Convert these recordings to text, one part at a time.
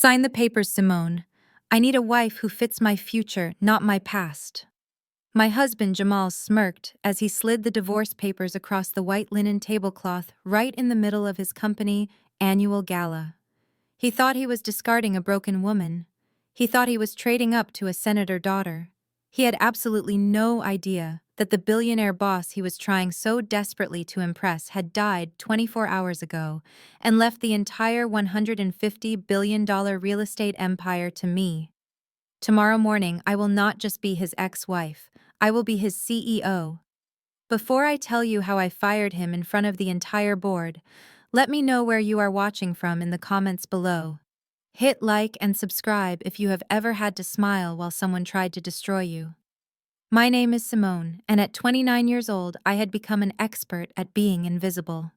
Sign the papers, Simone. I need a wife who fits my future, not my past. My husband Jamal smirked as he slid the divorce papers across the white linen tablecloth right in the middle of his company annual gala. He thought he was discarding a broken woman. He thought he was trading up to a senator daughter. He had absolutely no idea that the billionaire boss he was trying so desperately to impress had died 24 hours ago and left the entire $150 billion real estate empire to me. Tomorrow morning, I will not just be his ex-wife, I will be his CEO. Before I tell you how I fired him in front of the entire board, let me know where you are watching from in the comments below. Hit like and subscribe if you have ever had to smile while someone tried to destroy you. My name is Simone, and at 29 years old, I had become an expert at being invisible.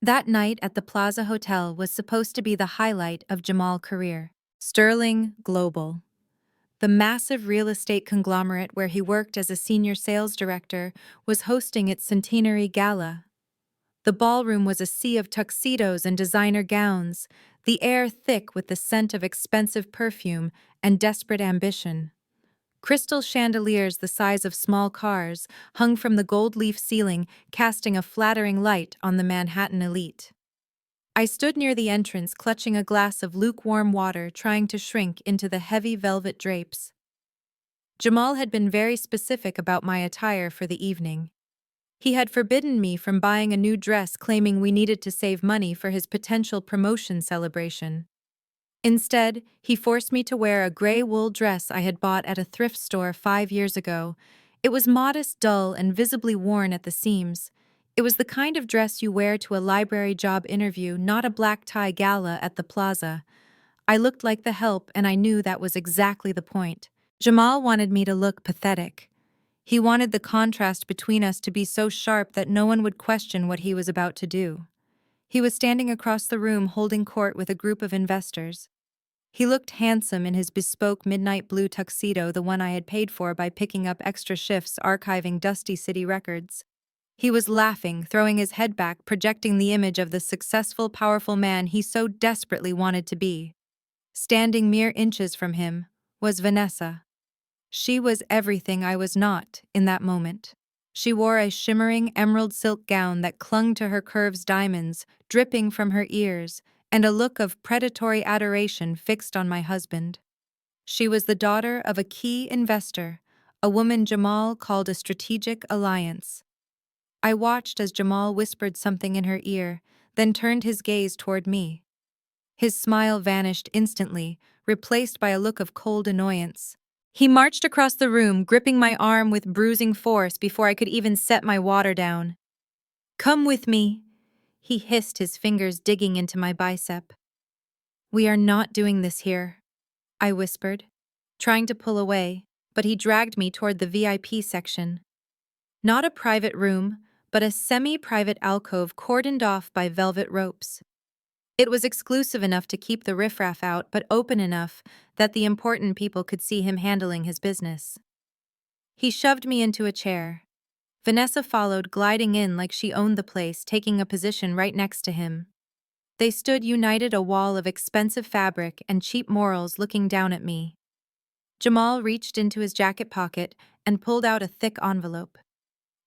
That night at the Plaza Hotel was supposed to be the highlight of Jamal's career. Sterling Global, the massive real estate conglomerate where he worked as a senior sales director, was hosting its centenary gala. The ballroom was a sea of tuxedos and designer gowns, the air thick with the scent of expensive perfume and desperate ambition. Crystal chandeliers the size of small cars hung from the gold leaf ceiling, casting a flattering light on the Manhattan elite. I stood near the entrance, clutching a glass of lukewarm water, trying to shrink into the heavy velvet drapes. Jamal had been very specific about my attire for the evening. He had forbidden me from buying a new dress, claiming we needed to save money for his potential promotion celebration. Instead, he forced me to wear a gray wool dress I had bought at a thrift store 5 years ago. It was modest, dull, and visibly worn at the seams. It was the kind of dress you wear to a library job interview, not a black tie gala at the plaza. I looked like the help, and I knew that was exactly the point. Jamal wanted me to look pathetic. He wanted the contrast between us to be so sharp that no one would question what he was about to do. He was standing across the room holding court with a group of investors. He looked handsome in his bespoke midnight blue tuxedo, the one I had paid for by picking up extra shifts archiving dusty city records. He was laughing, throwing his head back, projecting the image of the successful, powerful man he so desperately wanted to be. Standing mere inches from him was Vanessa. She was everything I was not in that moment. She wore a shimmering emerald silk gown that clung to her curves, diamonds dripping from her ears, and a look of predatory adoration fixed on my husband. She was the daughter of a key investor, a woman Jamal called a strategic alliance. I watched as Jamal whispered something in her ear, then turned his gaze toward me. His smile vanished instantly, replaced by a look of cold annoyance. He marched across the room, gripping my arm with bruising force before I could even set my water down. "Come with me," he hissed, his fingers digging into my bicep. "We are not doing this here," I whispered, trying to pull away, but he dragged me toward the VIP section. Not a private room, but a semi-private alcove cordoned off by velvet ropes. It was exclusive enough to keep the riffraff out, but open enough that the important people could see him handling his business. He shoved me into a chair. Vanessa followed, gliding in like she owned the place, taking a position right next to him. They stood united, a wall of expensive fabric and cheap morals looking down at me. Jamal reached into his jacket pocket and pulled out a thick envelope.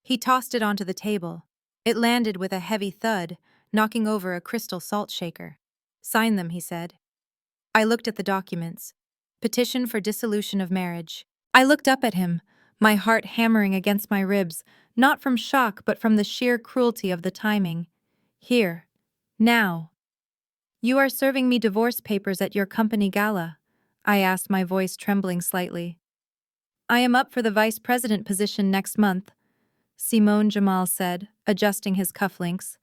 He tossed it onto the table. It landed with a heavy thud, knocking over a crystal salt shaker. "Sign them," he said. I looked at the documents. Petition for dissolution of marriage. I looked up at him, my heart hammering against my ribs, not from shock but from the sheer cruelty of the timing. "Here. Now." "You are serving me divorce papers at your company gala?" I asked, my voice trembling slightly. "I am up for the vice president position next month," Simone, Jamal said, adjusting his cufflinks.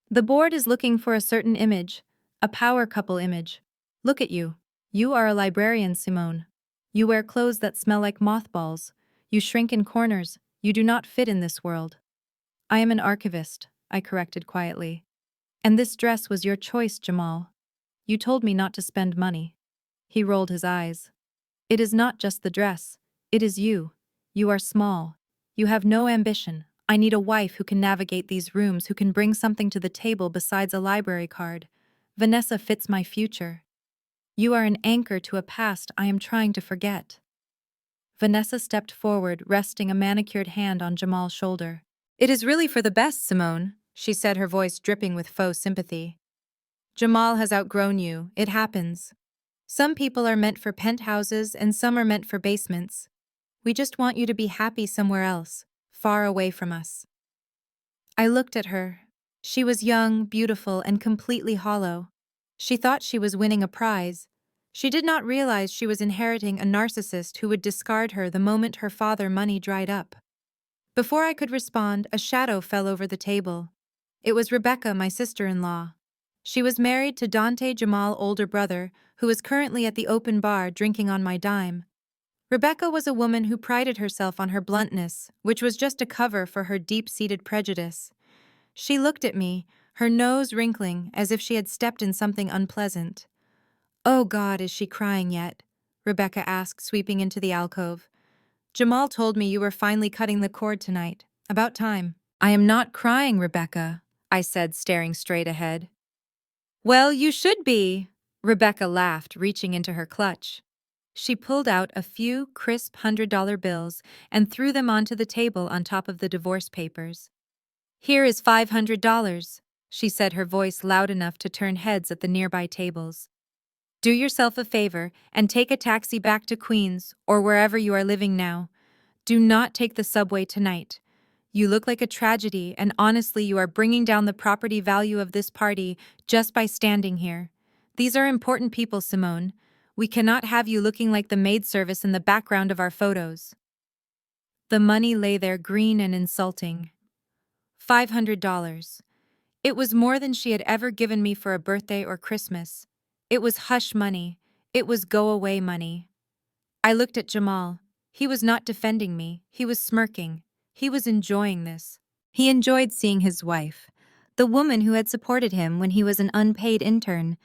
"The board is looking for a certain image, a power couple image. Look at you. You are a librarian, Simone. You wear clothes that smell like mothballs. You shrink in corners. You do not fit in this world." "I am an archivist," I corrected quietly. "And this dress was your choice, Jamal. You told me not to spend money." He rolled his eyes. "It is not just the dress. It is you. You are small. You have no ambition. I need a wife who can navigate these rooms, who can bring something to the table besides a library card. Vanessa fits my future." You are an anchor to a past I am trying to forget. Vanessa stepped forward, resting a manicured hand on Jamal's shoulder. It is really for the best, Simone, she said, her voice dripping with faux sympathy. Jamal has outgrown you. It happens. Some people are meant for penthouses and some are meant for basements. We just want you to be happy somewhere else, far away from us. I looked at her. She was young, beautiful, and completely hollow. She thought she was winning a prize. She did not realize she was inheriting a narcissist who would discard her the moment her father's money dried up. Before I could respond, a shadow fell over the table. It was Rebecca, my sister-in-law. She was married to Dante Jamal's older brother, who is currently at the open bar drinking on my dime. Rebecca was a woman who prided herself on her bluntness, which was just a cover for her deep-seated prejudice. She looked at me, her nose wrinkling as if she had stepped in something unpleasant. "Oh God, is she crying yet?" Rebecca asked, sweeping into the alcove. "Jamal told me you were finally cutting the cord tonight. About time." "I am not crying, Rebecca," I said, staring straight ahead. "Well, you should be," Rebecca laughed, reaching into her clutch. She pulled out a few crisp $100 bills and threw them onto the table on top of the divorce papers. "Here is $500, she said, her voice loud enough to turn heads at the nearby tables. "Do yourself a favor and take a taxi back to Queens or wherever you are living now. Do not take the subway tonight. You look like a tragedy, and honestly, you are bringing down the property value of this party just by standing here. These are important people, Simone. We cannot have you looking like the maid service in the background of our photos." The money lay there green and insulting. $500. It was more than she had ever given me for a birthday or Christmas. It was hush money. It was go-away money. I looked at Jamal. He was not defending me. He was smirking. He was enjoying this. He enjoyed seeing his wife, the woman who had supported him when he was an unpaid intern,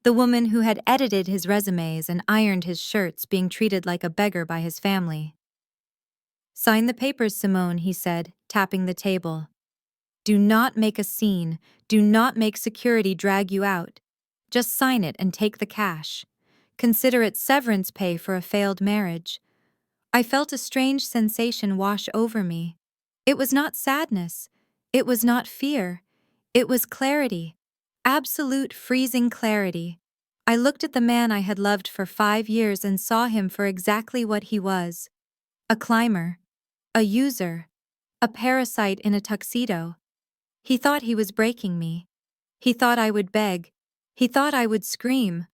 the woman who had edited his resumes and ironed his shirts, being treated like a beggar by his family. "Sign the papers, Simone," he said, tapping the table. "Do not make a scene. Do not make security drag you out. Just sign it and take the cash. Consider it severance pay for a failed marriage." I felt a strange sensation wash over me. It was not sadness. It was not fear. It was clarity. Absolute freezing clarity. I looked at the man I had loved for 5 years and saw him for exactly what he was. A climber. A user. A parasite in a tuxedo. He thought he was breaking me. He thought I would beg. He thought I would scream.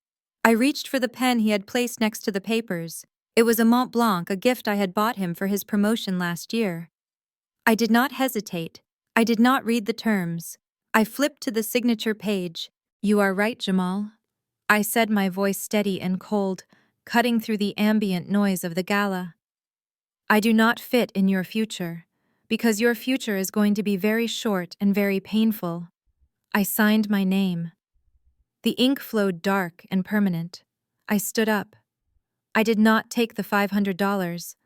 I reached for the pen he had placed next to the papers. It was a Mont Blanc, a gift I had bought him for his promotion last year. I did not hesitate. I did not read the terms. I flipped to the signature page. "You are right, Jamal," I said, my voice steady and cold, cutting through the ambient noise of the gala. "I do not fit in your future, because your future is going to be very short and very painful." I signed my name. The ink flowed dark and permanent. I stood up. I did not take the $500.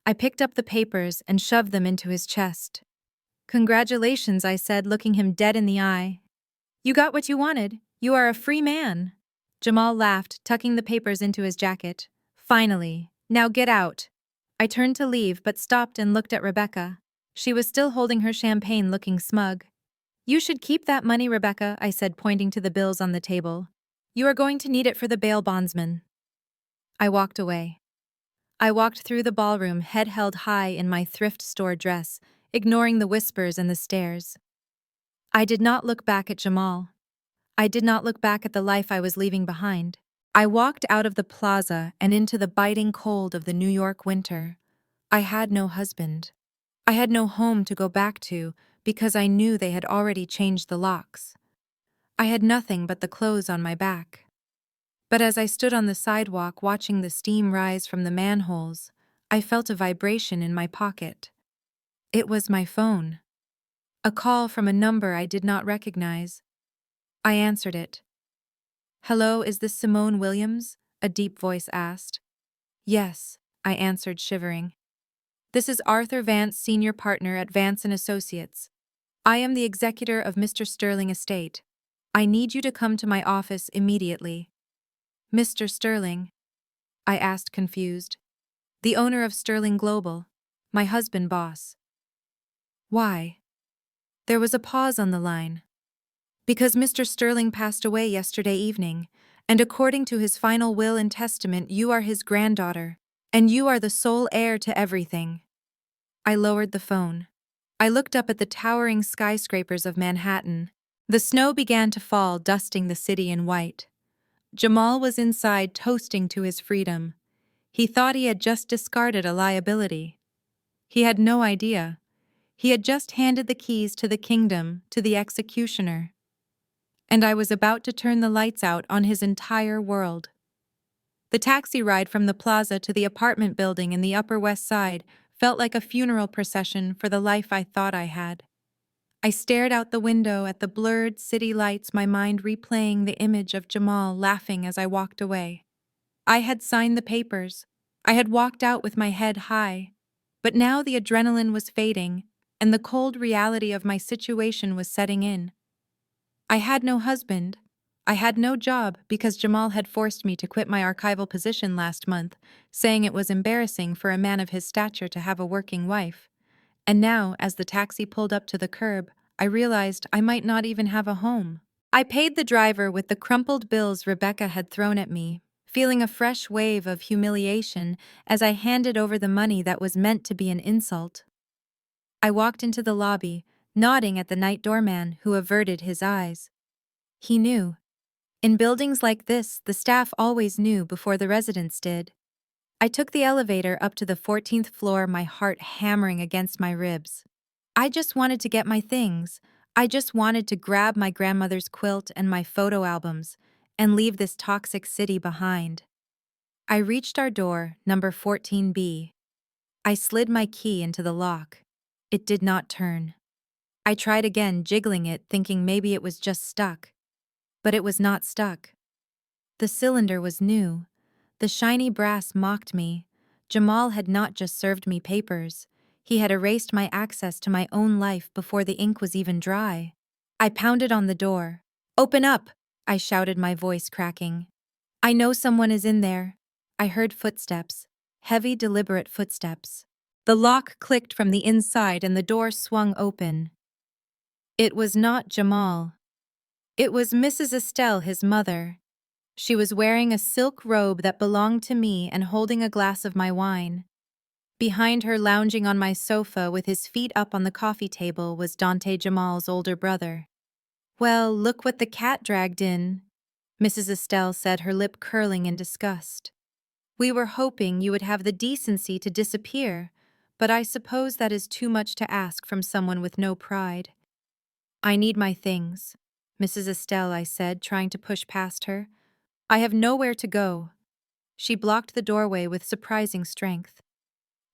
I picked up the papers and shoved them into his chest. "Congratulations," I said, looking him dead in the eye. "You got what you wanted. You are a free man." Jamal laughed, tucking the papers into his jacket. "Finally. Now get out." I turned to leave but stopped and looked at Rebecca. She was still holding her champagne, looking smug. "You should keep that money, Rebecca," I said, pointing to the bills on the table. "You are going to need it for the bail bondsman." I walked away. I walked through the ballroom, head held high in my thrift store dress, ignoring the whispers and the stares. I did not look back at Jamal. I did not look back at the life I was leaving behind. I walked out of the plaza and into the biting cold of the New York winter. I had no husband. I had no home to go back to because I knew they had already changed the locks. I had nothing but the clothes on my back. But as I stood on the sidewalk watching the steam rise from the manholes, I felt a vibration in my pocket. It was my phone. A call from a number I did not recognize. I answered it. "Hello, is this Simone Williams?" a deep voice asked. "Yes," I answered, shivering. "This is Arthur Vance, senior partner at Vance & Associates. I am the executor of Mr. Sterling Estate. I need you to come to my office immediately." Mr. Sterling, I asked confused. The owner of Sterling Global, my husband boss. Why? There was a pause on the line. Because Mr. Sterling passed away yesterday evening, and according to his final will and testament, you are his granddaughter, and you are the sole heir to everything. I lowered the phone. I looked up at the towering skyscrapers of Manhattan. The snow began to fall, dusting the city in white. Jamal was inside, toasting to his freedom. He thought he had just discarded a liability. He had no idea. He had just handed the keys to the kingdom to the executioner. And I was about to turn the lights out on his entire world. The taxi ride from the plaza to the apartment building in the Upper West Side felt like a funeral procession for the life I thought I had. I stared out the window at the blurred city lights, my mind replaying the image of Jamal laughing as I walked away. I had signed the papers. I had walked out with my head high. But now the adrenaline was fading, and the cold reality of my situation was setting in. I had no husband. I had no job because Jamal had forced me to quit my archival position last month, saying it was embarrassing for a man of his stature to have a working wife. And now, as the taxi pulled up to the curb, I realized I might not even have a home. I paid the driver with the crumpled bills Rebecca had thrown at me, feeling a fresh wave of humiliation as I handed over the money that was meant to be an insult. I walked into the lobby, nodding at the night doorman who averted his eyes. He knew. In buildings like this, the staff always knew before the residents did. I took the elevator up to the 14th floor, my heart hammering against my ribs. I just wanted to get my things. I just wanted to grab my grandmother's quilt and my photo albums and leave this toxic city behind. I reached our door, number 14B. I slid my key into the lock. It did not turn. I tried again, jiggling it, thinking maybe it was just stuck. But it was not stuck. The cylinder was new. The shiny brass mocked me. Jamal had not just served me papers. He had erased my access to my own life before the ink was even dry. I pounded on the door. "Open up!" I shouted, my voice cracking. "I know someone is in there." I heard footsteps. Heavy, deliberate footsteps. The lock clicked from the inside and the door swung open. It was not Jamal. It was Mrs. Estelle, his mother. She was wearing a silk robe that belonged to me and holding a glass of my wine. Behind her, lounging on my sofa with his feet up on the coffee table, was Dante, Jamal's older brother. "Well, look what the cat dragged in," Mrs. Estelle said, her lip curling in disgust. "We were hoping you would have the decency to disappear, but I suppose that is too much to ask from someone with no pride." "I need my things," Mrs. Estelle, I said, trying to push past her. "I have nowhere to go." She blocked the doorway with surprising strength.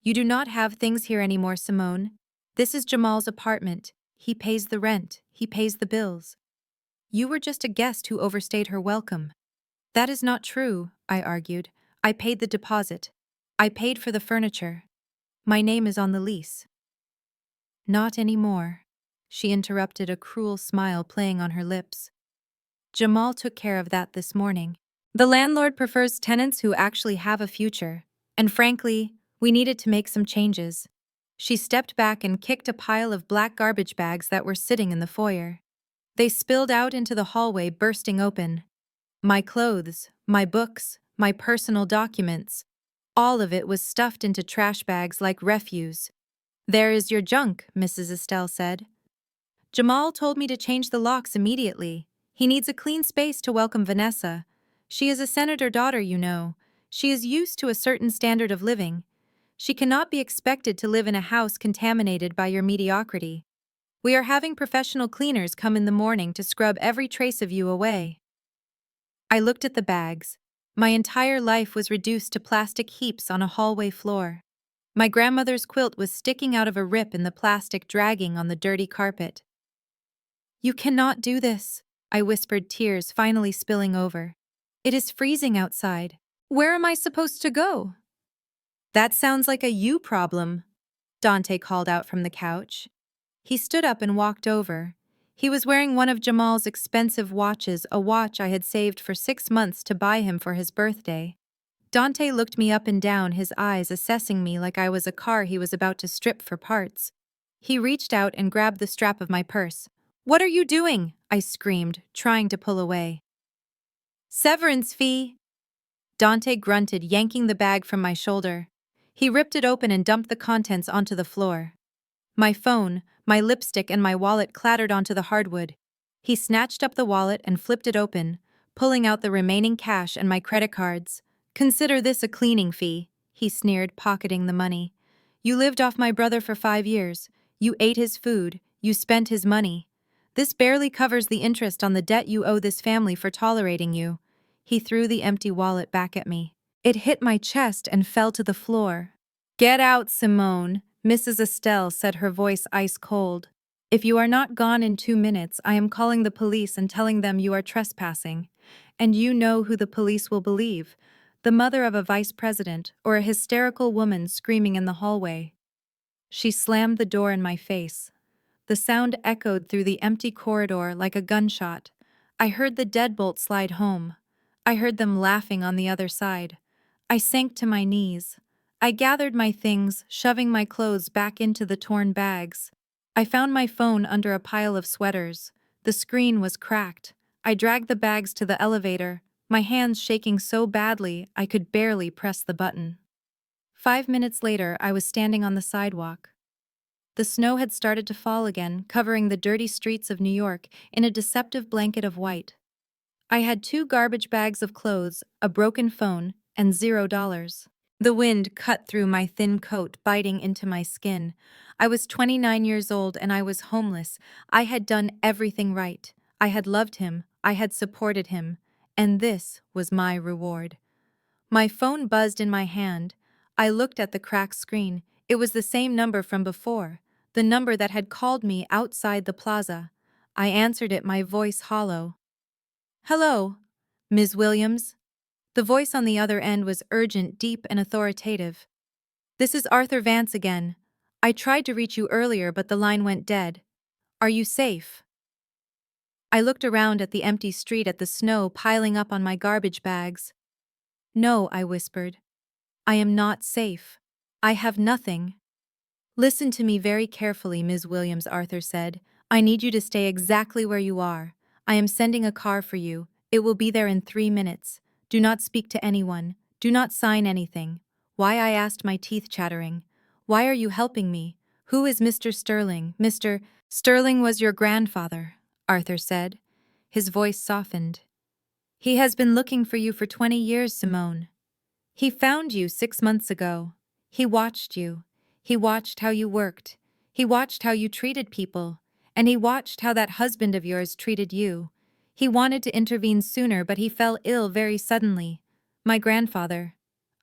"You do not have things here anymore, Simone. This is Jamal's apartment. He pays the rent. He pays the bills. You were just a guest who overstayed her welcome." "That is not true," I argued. "I paid the deposit. I paid for the furniture. My name is on the lease." "Not anymore," she interrupted, a cruel smile playing on her lips. "Jamal took care of that this morning. The landlord prefers tenants who actually have a future, and frankly, we needed to make some changes." She stepped back and kicked a pile of black garbage bags that were sitting in the foyer. They spilled out into the hallway, bursting open. My clothes, my books, my personal documents, all of it was stuffed into trash bags like refuse. "There is your junk," Mrs. Estelle said. "Jamal told me to change the locks immediately. He needs a clean space to welcome Vanessa. She is a senator daughter, you know. She is used to a certain standard of living. She cannot be expected to live in a house contaminated by your mediocrity. We are having professional cleaners come in the morning to scrub every trace of you away." I looked at the bags. My entire life was reduced to plastic heaps on a hallway floor. My grandmother's quilt was sticking out of a rip in the plastic, dragging on the dirty carpet. "You cannot do this," I whispered, tears finally spilling over. "It is freezing outside. Where am I supposed to go?" "That sounds like a you problem," Dante called out from the couch. He stood up and walked over. He was wearing one of Jamal's expensive watches, a watch I had saved for 6 months to buy him for his birthday. Dante looked me up and down, his eyes assessing me like I was a car he was about to strip for parts. He reached out and grabbed the strap of my purse. "What are you doing?" I screamed, trying to pull away. "Severance fee." Dante grunted, yanking the bag from my shoulder. He ripped it open and dumped the contents onto the floor. My phone, my lipstick, and my wallet clattered onto the hardwood. He snatched up the wallet and flipped it open, pulling out the remaining cash and my credit cards. "Consider this a cleaning fee," he sneered, pocketing the money. "You lived off my brother for 5 years. You ate his food. You spent his money. This barely covers the interest on the debt you owe this family for tolerating you." He threw the empty wallet back at me. It hit my chest and fell to the floor. "Get out, Simone," Mrs. Estelle said, her voice ice cold. "If you are not gone in 2 minutes, I am calling the police and telling them you are trespassing. And you know who the police will believe: the mother of a vice president or a hysterical woman screaming in the hallway." She slammed the door in my face. The sound echoed through the empty corridor like a gunshot. I heard the deadbolt slide home. I heard them laughing on the other side. I sank to my knees. I gathered my things, shoving my clothes back into the torn bags. I found my phone under a pile of sweaters. The screen was cracked. I dragged the bags to the elevator, my hands shaking so badly I could barely press the button. 5 minutes later, I was standing on the sidewalk. The snow had started to fall again, covering the dirty streets of New York in a deceptive blanket of white. I had 2 garbage bags of clothes, a broken phone, and $0. The wind cut through my thin coat, biting into my skin. I was 29 years old and I was homeless. I had done everything right. I had loved him. I had supported him. And this was my reward. My phone buzzed in my hand. I looked at the cracked screen. It was the same number from before, the number that had called me outside the plaza. I answered it, my voice hollow. "Hello, Ms. Williams?" The voice on the other end was urgent, deep, and authoritative. "This is Arthur Vance again. I tried to reach you earlier, but the line went dead. Are you safe?" I looked around at the empty street, at the snow piling up on my garbage bags. "No," I whispered. "I am not safe. I have nothing." "Listen to me very carefully, Ms. Williams," Arthur said. "I need you to stay exactly where you are. I am sending a car for you. It will be there in 3 minutes. Do not speak to anyone. Do not sign anything." "Why?" I asked, my teeth chattering. "Why are you helping me? Who is Mr. Sterling?" "Mr. Sterling was your grandfather," Arthur said. His voice softened. "He has been looking for you for 20 years, Simone. He found you 6 months ago. He watched you. He watched how you worked. He watched how you treated people. And he watched how that husband of yours treated you. He wanted to intervene sooner, but he fell ill very suddenly. My grandfather.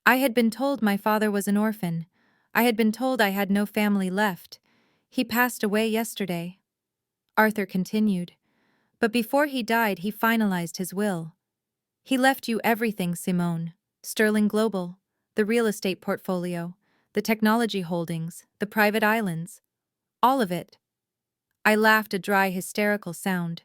I had been told my father was an orphan. I had been told I had no family left. He passed away yesterday." Arthur continued. "But before he died, he finalized his will. He left you everything, Simone. Sterling Global, the real estate portfolio, the technology holdings, the private islands. All of it." I laughed, a dry, hysterical sound.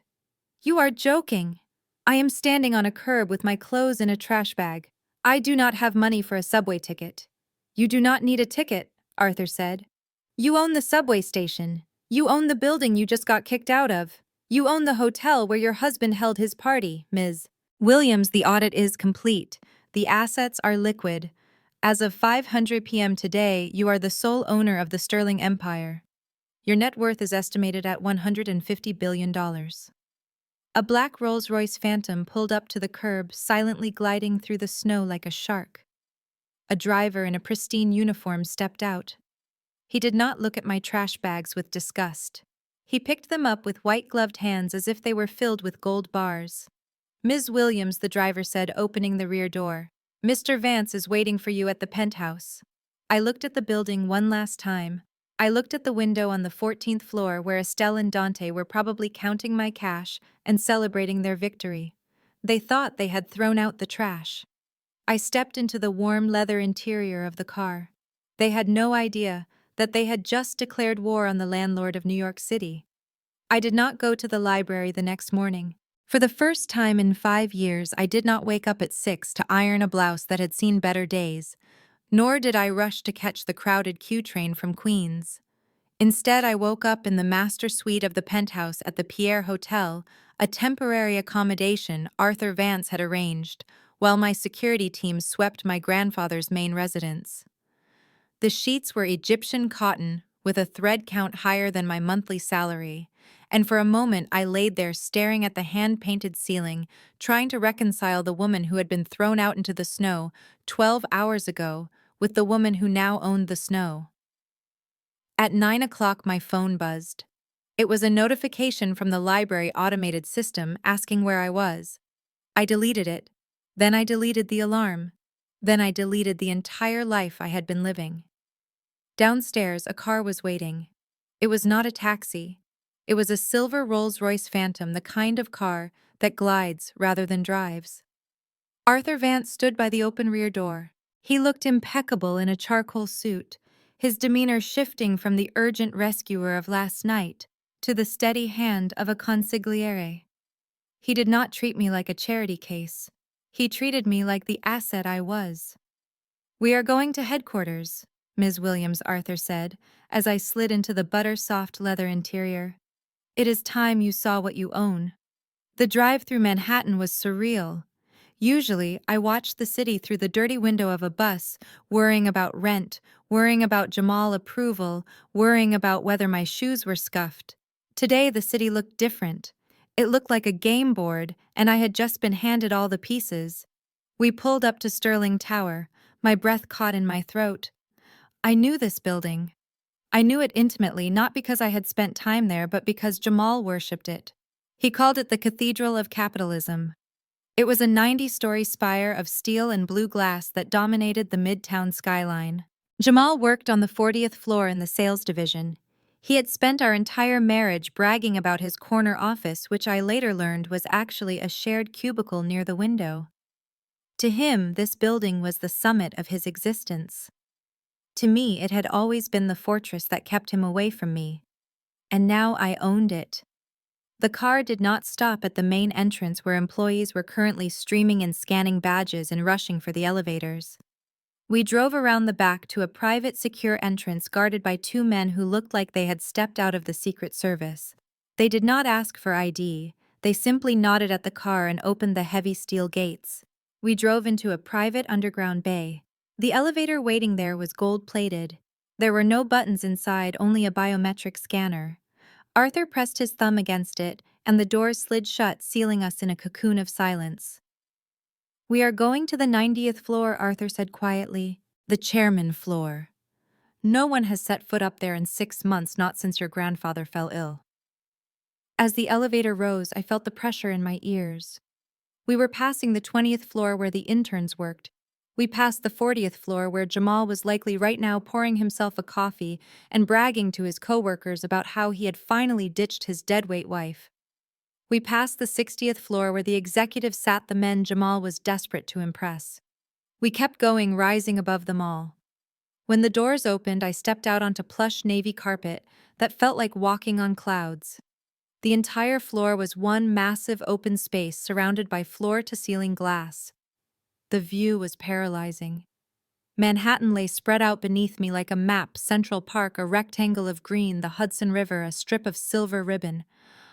"You are joking. I am standing on a curb with my clothes in a trash bag. I do not have money for a subway ticket." "You do not need a ticket," Arthur said. "You own the subway station. You own the building you just got kicked out of. You own the hotel where your husband held his party, Ms. Williams. The audit is complete. The assets are liquid. As of 5:00 p.m. today, you are the sole owner of the Sterling Empire. Your net worth is estimated at $150 billion. A black Rolls-Royce Phantom pulled up to the curb, silently gliding through the snow like a shark. A driver in a pristine uniform stepped out. He did not look at my trash bags with disgust. He picked them up with white-gloved hands as if they were filled with gold bars. "Ms. Williams," the driver said, opening the rear door. "Mr. Vance is waiting for you at the penthouse." I looked at the building one last time. I looked at the window on the 14th floor where Estelle and Dante were probably counting my cash and celebrating their victory. They thought they had thrown out the trash. I stepped into the warm leather interior of the car. They had no idea that they had just declared war on the landlord of New York City. I did not go to the library the next morning. For the first time in 5 years, I did not wake up at 6 to iron a blouse that had seen better days, nor did I rush to catch the crowded Q train from Queens. Instead, I woke up in the master suite of the penthouse at the Pierre Hotel, a temporary accommodation Arthur Vance had arranged, while my security team swept my grandfather's main residence. The sheets were Egyptian cotton, with a thread count higher than my monthly salary, and for a moment I laid there staring at the hand-painted ceiling, trying to reconcile the woman who had been thrown out into the snow 12 hours ago with the woman who now owned the snow. At 9 o'clock my phone buzzed. It was a notification from the library automated system asking where I was. I deleted it. Then I deleted the alarm. Then I deleted the entire life I had been living. Downstairs, a car was waiting. It was not a taxi. It was a silver Rolls-Royce Phantom, the kind of car that glides rather than drives. Arthur Vance stood by the open rear door. He looked impeccable in a charcoal suit, his demeanor shifting from the urgent rescuer of last night to the steady hand of a consigliere. He did not treat me like a charity case. He treated me like the asset I was. "We are going to headquarters," Ms. Williams, Arthur said, as I slid into the butter-soft leather interior. "It is time you saw what you own." The drive through Manhattan was surreal. Usually, I watched the city through the dirty window of a bus, worrying about rent, worrying about Jamal approval, worrying about whether my shoes were scuffed. Today, the city looked different. It looked like a game board, and I had just been handed all the pieces. We pulled up to Sterling Tower, my breath caught in my throat. I knew this building. I knew it intimately, not because I had spent time there, but because Jamal worshipped it. He called it the Cathedral of Capitalism. It was a 90-story spire of steel and blue glass that dominated the midtown skyline. Jamal worked on the 40th floor in the sales division. He had spent our entire marriage bragging about his corner office, which I later learned was actually a shared cubicle near the window. To him, this building was the summit of his existence. To me, it had always been the fortress that kept him away from me. And now I owned it. The car did not stop at the main entrance where employees were currently streaming and scanning badges and rushing for the elevators. We drove around the back to a private, secure entrance guarded by two men who looked like they had stepped out of the Secret Service. They did not ask for ID, they simply nodded at the car and opened the heavy steel gates. We drove into a private underground bay. The elevator waiting there was gold-plated. There were no buttons inside, only a biometric scanner. Arthur pressed his thumb against it, and the doors slid shut, sealing us in a cocoon of silence. "We are going to the 90th floor," Arthur said quietly. "The chairman floor. No one has set foot up there in 6 months, not since your grandfather fell ill." As the elevator rose, I felt the pressure in my ears. We were passing the 20th floor where the interns worked. We passed the 40th floor where Jamal was likely right now pouring himself a coffee and bragging to his coworkers about how he had finally ditched his deadweight wife. We passed the 60th floor where the executive sat the men Jamal was desperate to impress. We kept going, rising above them all. When the doors opened, I stepped out onto plush navy carpet that felt like walking on clouds. The entire floor was one massive open space surrounded by floor-to-ceiling glass. The view was paralyzing. Manhattan lay spread out beneath me like a map, Central Park a rectangle of green, the Hudson River a strip of silver ribbon.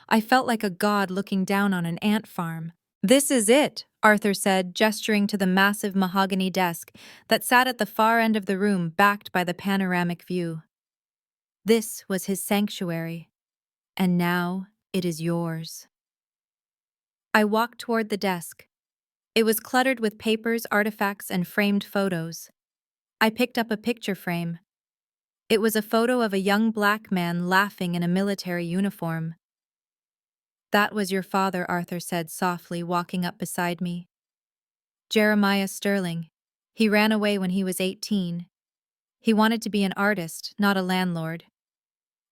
I felt like a god looking down on an ant farm. "This is it," Arthur said, gesturing to the massive mahogany desk that sat at the far end of the room, backed by the panoramic view. This was his sanctuary. And now it is yours. I walked toward the desk. It was cluttered with papers, artifacts, and framed photos. I picked up a picture frame. It was a photo of a young black man laughing in a military uniform. "That was your father," Arthur said softly, walking up beside me. "Jeremiah Sterling. He ran away when he was 18. He wanted to be an artist, not a landlord.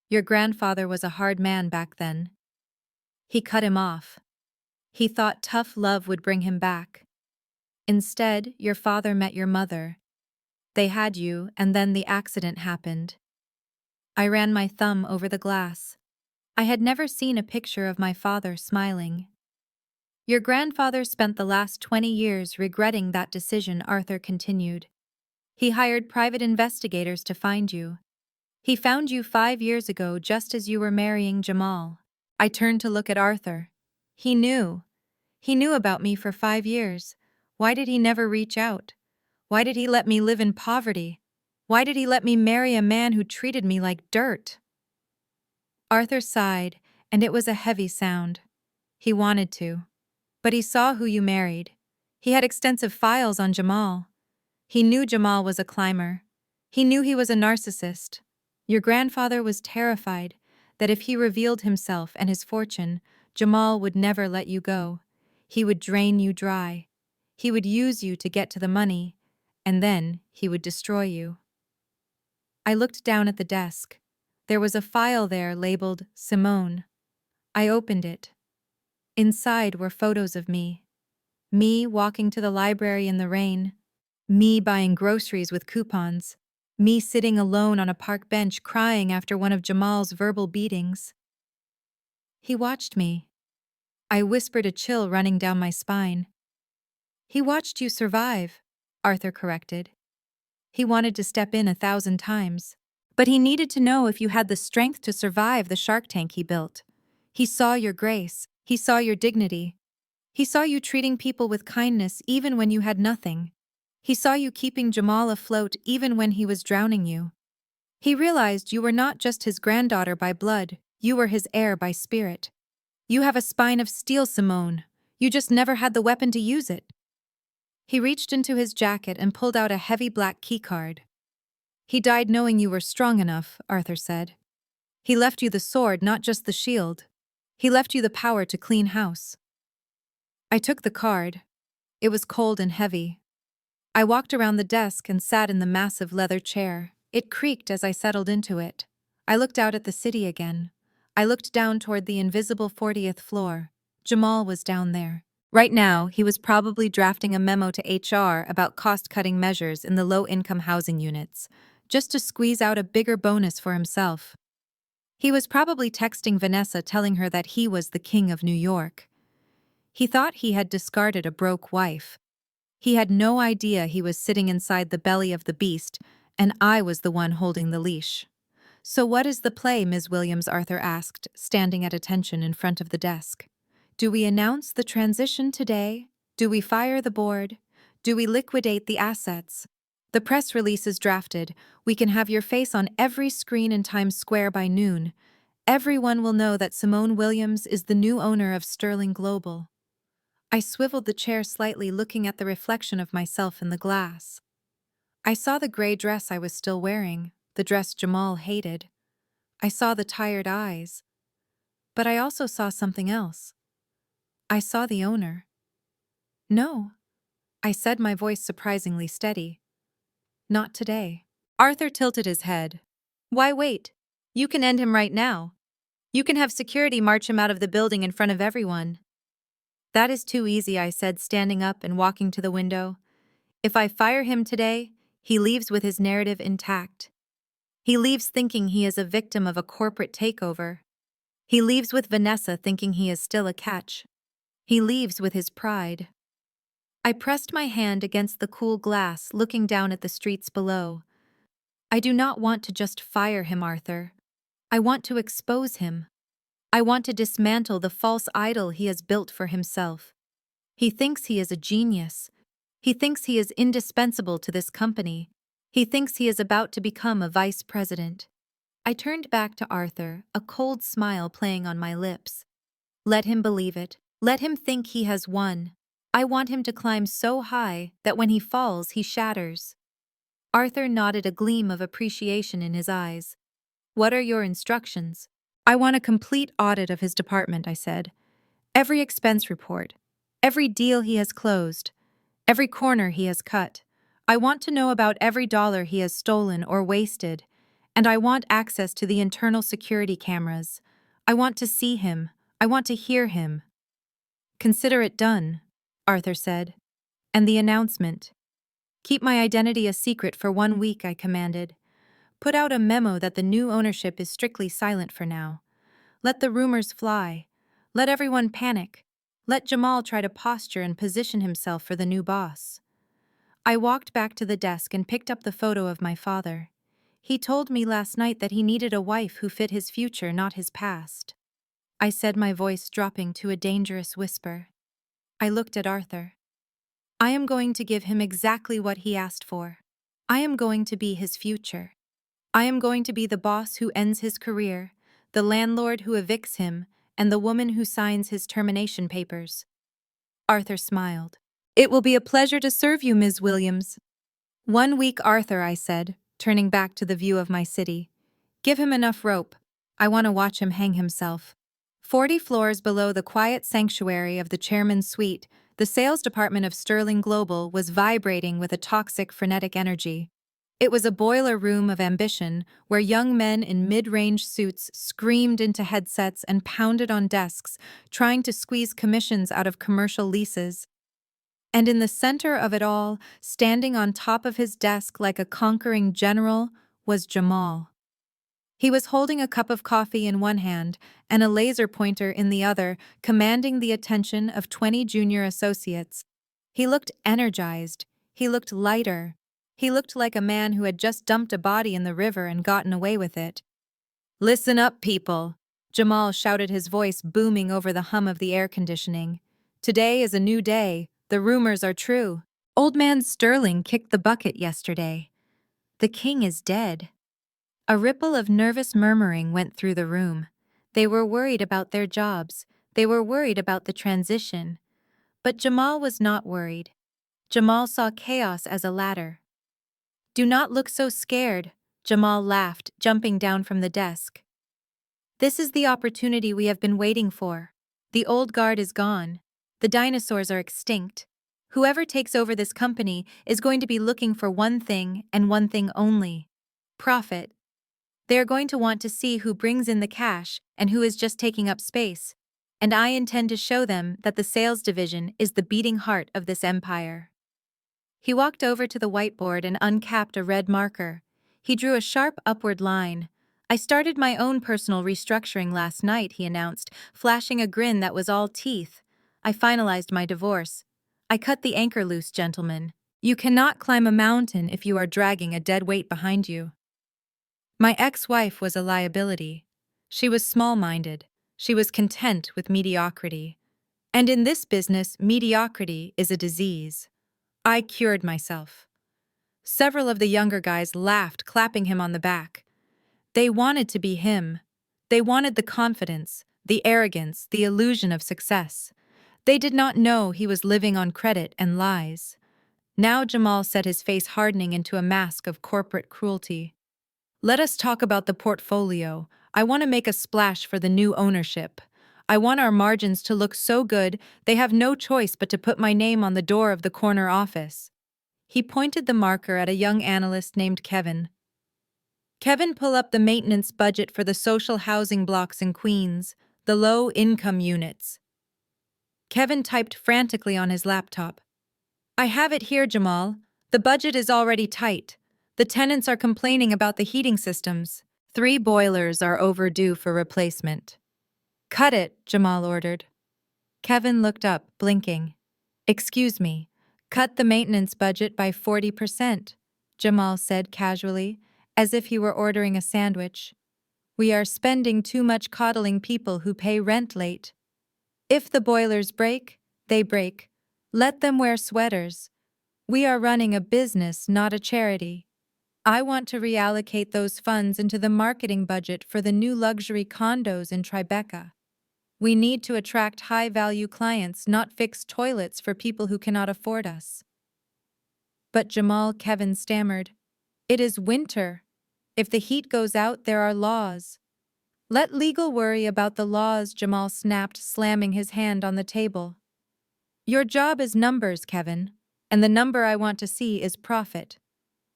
Your grandfather was a hard man back then. He cut him off. He thought tough love would bring him back. Instead, your father met your mother. They had you, and then the accident happened." I ran my thumb over the glass. I had never seen a picture of my father smiling. Your grandfather spent the last 20 years regretting that decision, Arthur continued. He hired private investigators to find you. He found you 5 years ago just as you were marrying Jamal. I turned to look at Arthur. He knew. He knew about me for 5 years. Why did he never reach out? Why did he let me live in poverty? Why did he let me marry a man who treated me like dirt? Arthur sighed, and it was a heavy sound. He wanted to. But he saw who you married. He had extensive files on Jamal. He knew Jamal was a climber. He knew he was a narcissist. Your grandfather was terrified that if he revealed himself and his fortune, Jamal would never let you go. He would drain you dry. He would use you to get to the money, and then he would destroy you. I looked down at the desk. There was a file there labeled Simone. I opened it. Inside were photos of me. Me walking to the library in the rain. Me buying groceries with coupons. Me sitting alone on a park bench crying after one of Jamal's verbal beatings. He watched me. I whispered, a chill running down my spine. He watched you survive, Arthur corrected. He wanted to step in 1,000 times. But he needed to know if you had the strength to survive the shark tank he built. He saw your grace. He saw your dignity. He saw you treating people with kindness even when you had nothing. He saw you keeping Jamal afloat even when he was drowning you. He realized you were not just his granddaughter by blood, you were his heir by spirit. You have a spine of steel, Simone. You just never had the weapon to use it. He reached into his jacket and pulled out a heavy black keycard. He died knowing you were strong enough, Arthur said. He left you the sword, not just the shield. He left you the power to clean house. I took the card. It was cold and heavy. I walked around the desk and sat in the massive leather chair. It creaked as I settled into it. I looked out at the city again. I looked down toward the invisible 40th floor. Jamal was down there. Right now, he was probably drafting a memo to HR about cost-cutting measures in the low-income housing units, just to squeeze out a bigger bonus for himself. He was probably texting Vanessa telling her that he was the king of New York. He thought he had discarded a broke wife. He had no idea he was sitting inside the belly of the beast, and I was the one holding the leash. So what is the play, Ms. Williams? Arthur asked, standing at attention in front of the desk. Do we announce the transition today? Do we fire the board? Do we liquidate the assets? The press release is drafted. We can have your face on every screen in Times Square by noon. Everyone will know that Simone Williams is the new owner of Sterling Global. I swiveled the chair slightly, looking at the reflection of myself in the glass. I saw the gray dress I was still wearing, the dress Jamal hated. I saw the tired eyes. But I also saw something else. I saw the owner. No, I said, my voice surprisingly steady. Not today. Arthur tilted his head. Why wait? You can end him right now. You can have security march him out of the building in front of everyone. That is too easy, I said, standing up and walking to the window. If I fire him today, he leaves with his narrative intact. He leaves thinking he is a victim of a corporate takeover. He leaves with Vanessa thinking he is still a catch. He leaves with his pride. I pressed my hand against the cool glass, looking down at the streets below. I do not want to just fire him, Arthur. I want to expose him. I want to dismantle the false idol he has built for himself. He thinks he is a genius. He thinks he is indispensable to this company. He thinks he is about to become a vice president. I turned back to Arthur, a cold smile playing on my lips. Let him believe it. Let him think he has won. I want him to climb so high that when he falls, he shatters. Arthur nodded, a gleam of appreciation in his eyes. What are your instructions? I want a complete audit of his department, I said. Every expense report, every deal he has closed, every corner he has cut. I want to know about every dollar he has stolen or wasted, and I want access to the internal security cameras. I want to see him. I want to hear him. Consider it done, Arthur said. And the announcement. Keep my identity a secret for 1 week, I commanded. Put out a memo that the new ownership is strictly silent for now. Let the rumors fly. Let everyone panic. Let Jamal try to posture and position himself for the new boss. I walked back to the desk and picked up the photo of my father. He told me last night that he needed a wife who fit his future, not his past. I said, my voice dropping to a dangerous whisper. I looked at Arthur. I am going to give him exactly what he asked for. I am going to be his future. I am going to be the boss who ends his career, the landlord who evicts him, and the woman who signs his termination papers. Arthur smiled. It will be a pleasure to serve you, Ms. Williams. 1 week, Arthur, I said, turning back to the view of my city. Give him enough rope. I want to watch him hang himself. 40 floors below the quiet sanctuary of the chairman's suite, the sales department of Sterling Global was vibrating with a toxic, frenetic energy. It was a boiler room of ambition, where young men in mid-range suits screamed into headsets and pounded on desks, trying to squeeze commissions out of commercial leases. And in the center of it all, standing on top of his desk like a conquering general, was Jamal. He was holding a cup of coffee in one hand and a laser pointer in the other, commanding the attention of 20 junior associates. He looked energized. He looked lighter. He looked like a man who had just dumped a body in the river and gotten away with it. Listen up, people, Jamal shouted, his voice booming over the hum of the air conditioning. Today is a new day. The rumors are true. Old man Sterling kicked the bucket yesterday. The king is dead. A ripple of nervous murmuring went through the room. They were worried about their jobs. They were worried about the transition. But Jamal was not worried. Jamal saw chaos as a ladder. Do not look so scared, Jamal laughed, jumping down from the desk. This is the opportunity we have been waiting for. The old guard is gone. The dinosaurs are extinct. Whoever takes over this company is going to be looking for one thing and one thing only: profit. They are going to want to see who brings in the cash and who is just taking up space. And I intend to show them that the sales division is the beating heart of this empire. He walked over to the whiteboard and uncapped a red marker. He drew a sharp upward line. I started my own personal restructuring last night, he announced, flashing a grin that was all teeth. I finalized my divorce. I cut the anchor loose, gentlemen. You cannot climb a mountain if you are dragging a dead weight behind you. My ex-wife was a liability. She was small-minded. She was content with mediocrity. And in this business, mediocrity is a disease. I cured myself. Several of the younger guys laughed, clapping him on the back. They wanted to be him. They wanted the confidence, the arrogance, the illusion of success. They did not know he was living on credit and lies. Now Jamal set his face hardening into a mask of corporate cruelty. Let us talk about the portfolio. I want to make a splash for the new ownership. I want our margins to look so good they have no choice but to put my name on the door of the corner office. He pointed the marker at a young analyst named Kevin. Kevin, pull up the maintenance budget for the social housing blocks in Queens, the low-income units. Kevin typed frantically on his laptop. I have it here, Jamal. The budget is already tight. The tenants are complaining about the heating systems. 3 boilers are overdue for replacement. Cut it, Jamal ordered. Kevin looked up, blinking. Excuse me, cut the maintenance budget by 40%, Jamal said casually, as if he were ordering a sandwich. We are spending too much coddling people who pay rent late. If the boilers break, they break. Let them wear sweaters. We are running a business, not a charity. I want to reallocate those funds into the marketing budget for the new luxury condos in Tribeca. We need to attract high-value clients, not fix toilets for people who cannot afford us. But Jamal, Kevin stammered. It is winter. If the heat goes out, there are laws. Let legal worry about the laws, Jamal snapped, slamming his hand on the table. Your job is numbers, Kevin, and the number I want to see is profit.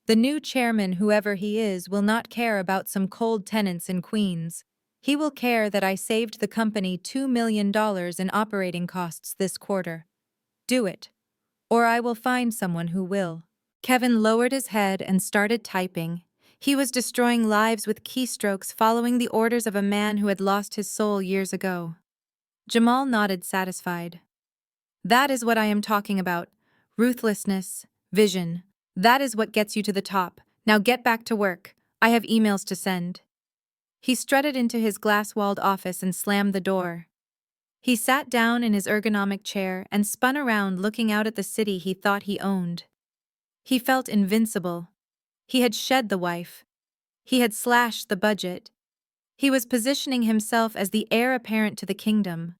The new chairman, whoever he is, will not care about some cold tenants in Queens. He will care that I saved the company $2 million in operating costs this quarter. Do it, or I will find someone who will. Kevin lowered his head and started typing. He was destroying lives with keystrokes, following the orders of a man who had lost his soul years ago. Jamal nodded, satisfied. That is what I am talking about. Ruthlessness, vision. That is what gets you to the top. Now get back to work. I have emails to send. He strutted into his glass-walled office and slammed the door. He sat down in his ergonomic chair and spun around, looking out at the city he thought he owned. He felt invincible. He had shed the wife. He had slashed the budget. He was positioning himself as the heir apparent to the kingdom.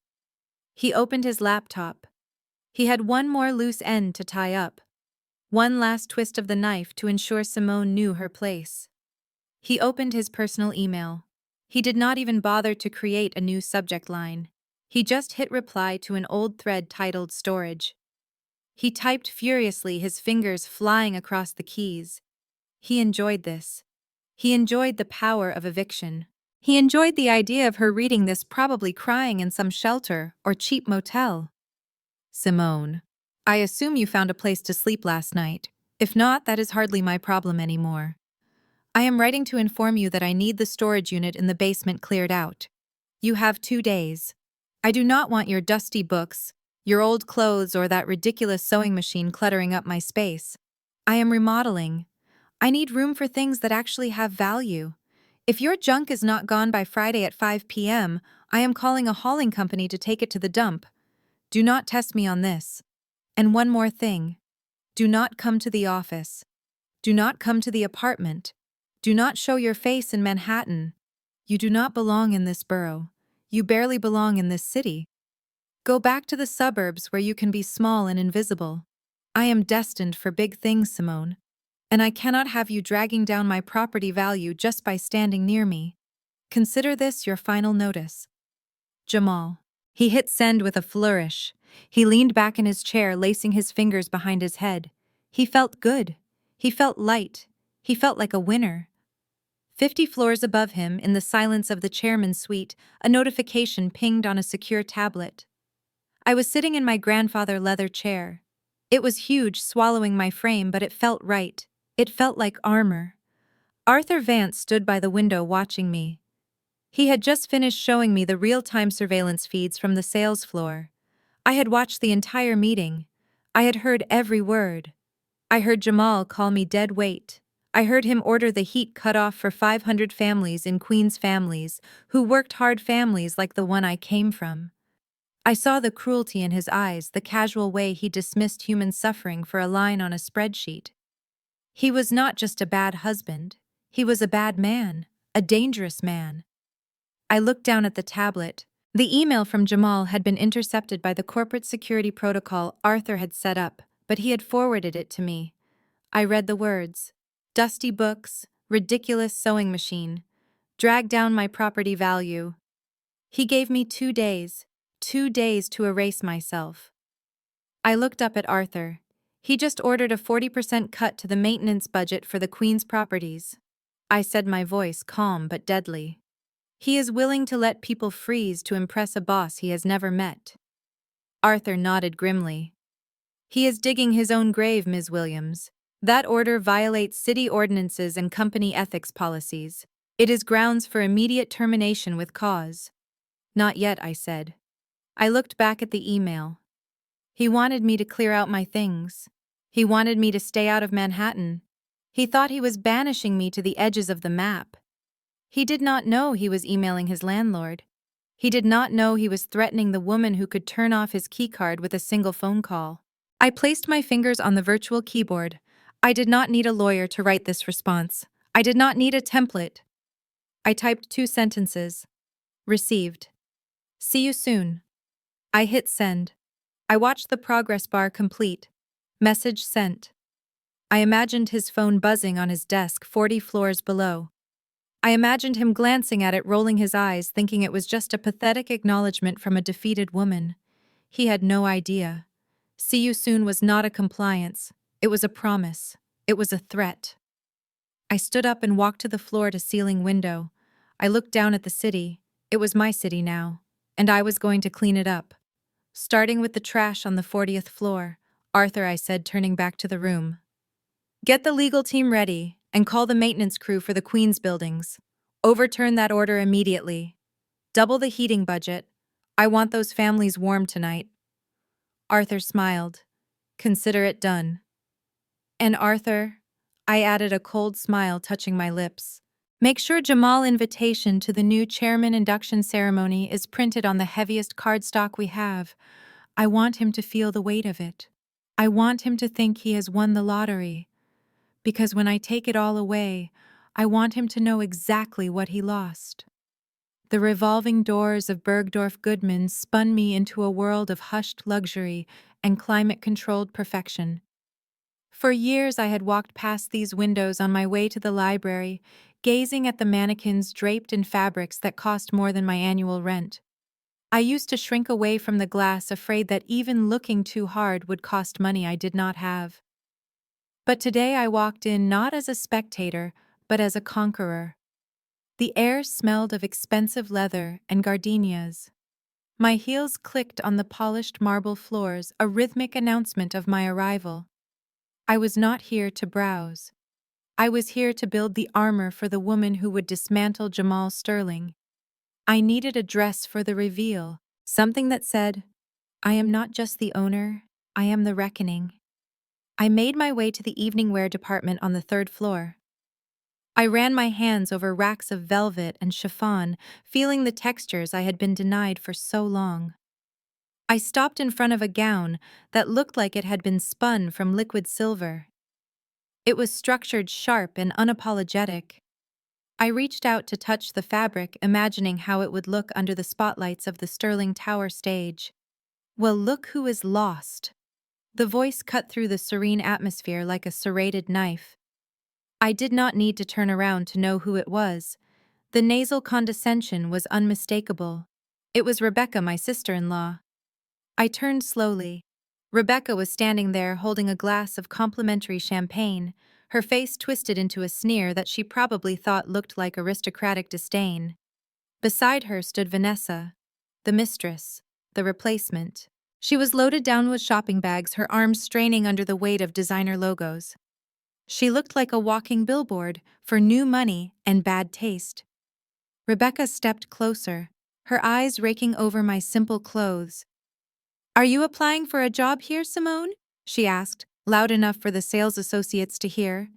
He opened his laptop. He had one more loose end to tie up. One last twist of the knife to ensure Simone knew her place. He opened his personal email. He did not even bother to create a new subject line. He just hit reply to an old thread titled Storage. He typed furiously, his fingers flying across the keys. He enjoyed this. He enjoyed the power of eviction. He enjoyed the idea of her reading this, probably crying in some shelter or cheap motel. Simone, I assume you found a place to sleep last night. If not, that is hardly my problem anymore. I am writing to inform you that I need the storage unit in the basement cleared out. You have 2 days. I do not want your dusty books, your old clothes, or that ridiculous sewing machine cluttering up my space. I am remodeling. I need room for things that actually have value. If your junk is not gone by Friday at 5 p.m., I am calling a hauling company to take it to the dump. Do not test me on this. And one more thing. Do not come to the office. Do not come to the apartment. Do not show your face in Manhattan. You do not belong in this borough. You barely belong in this city. Go back to the suburbs where you can be small and invisible. I am destined for big things, Simone. And I cannot have you dragging down my property value just by standing near me. Consider this your final notice. Jamal. He hit send with a flourish. He leaned back in his chair, lacing his fingers behind his head. He felt good. He felt light. He felt like a winner. 50 floors above him, in the silence of the chairman's suite, a notification pinged on a secure tablet. I was sitting in my grandfather leather chair. It was huge, swallowing my frame, but it felt right. It felt like armor. Arthur Vance stood by the window watching me. He had just finished showing me the real-time surveillance feeds from the sales floor. I had watched the entire meeting. I had heard every word. I heard Jamal call me dead weight. I heard him order the heat cut off for 500 families in Queens, families who worked hard, families like the one I came from. I saw the cruelty in his eyes, the casual way he dismissed human suffering for a line on a spreadsheet. He was not just a bad husband. He was a bad man, a dangerous man. I looked down at the tablet. The email from Jamal had been intercepted by the corporate security protocol Arthur had set up, but he had forwarded it to me. I read the words. Dusty books, ridiculous sewing machine, drag down my property value. He gave me 2 days, 2 days to erase myself. I looked up at Arthur. He just ordered a 40% cut to the maintenance budget for the Queen's properties. I said, my voice calm but deadly. He is willing to let people freeze to impress a boss he has never met. Arthur nodded grimly. He is digging his own grave, Ms. Williams. That order violates city ordinances and company ethics policies. It is grounds for immediate termination with cause. Not yet, I said. I looked back at the email. He wanted me to clear out my things. He wanted me to stay out of Manhattan. He thought he was banishing me to the edges of the map. He did not know he was emailing his landlord. He did not know he was threatening the woman who could turn off his keycard with a single phone call. I placed my fingers on the virtual keyboard. I did not need a lawyer to write this response. I did not need a template. I typed 2 sentences. Received. See you soon. I hit send. I watched the progress bar complete. Message sent. I imagined his phone buzzing on his desk 40 floors below. I imagined him glancing at it, rolling his eyes, thinking it was just a pathetic acknowledgement from a defeated woman. He had no idea. See you soon was not a compliance. It was a promise. It was a threat. I stood up and walked to the floor-to-ceiling window. I looked down at the city. It was my city now, and I was going to clean it up. Starting with the trash on the 40th floor, Arthur, I said, turning back to the room. Get the legal team ready. And call the maintenance crew for the Queen's buildings. Overturn that order immediately. Double the heating budget. I want those families warm tonight. Arthur smiled. Consider it done. And Arthur, I added a cold smile touching my lips. Make sure Jamal invitation to the new chairman induction ceremony is printed on the heaviest cardstock we have. I want him to feel the weight of it. I want him to think he has won the lottery. Because when I take it all away, I want him to know exactly what he lost. The revolving doors of Bergdorf Goodman spun me into a world of hushed luxury and climate-controlled perfection. For years I had walked past these windows on my way to the library, gazing at the mannequins draped in fabrics that cost more than my annual rent. I used to shrink away from the glass, afraid that even looking too hard would cost money I did not have. But today I walked in not as a spectator, but as a conqueror. The air smelled of expensive leather and gardenias. My heels clicked on the polished marble floors, a rhythmic announcement of my arrival. I was not here to browse. I was here to build the armor for the woman who would dismantle Jamal Sterling. I needed a dress for the reveal, something that said, I am not just the owner, I am the reckoning. I made my way to the evening wear department on the third floor. I ran my hands over racks of velvet and chiffon, feeling the textures I had been denied for so long. I stopped in front of a gown that looked like it had been spun from liquid silver. It was structured sharp and unapologetic. I reached out to touch the fabric, imagining how it would look under the spotlights of the Sterling Tower stage. Well, look who is lost. The voice cut through the serene atmosphere like a serrated knife. I did not need to turn around to know who it was. The nasal condescension was unmistakable. It was Rebecca, my sister-in-law. I turned slowly. Rebecca was standing there holding a glass of complimentary champagne, her face twisted into a sneer that she probably thought looked like aristocratic disdain. Beside her stood Vanessa, the mistress, the replacement. She was loaded down with shopping bags, her arms straining under the weight of designer logos. She looked like a walking billboard for new money and bad taste. Rebecca stepped closer, her eyes raking over my simple clothes. Are you applying for a job here, Simone? She asked, loud enough for the sales associates to hear.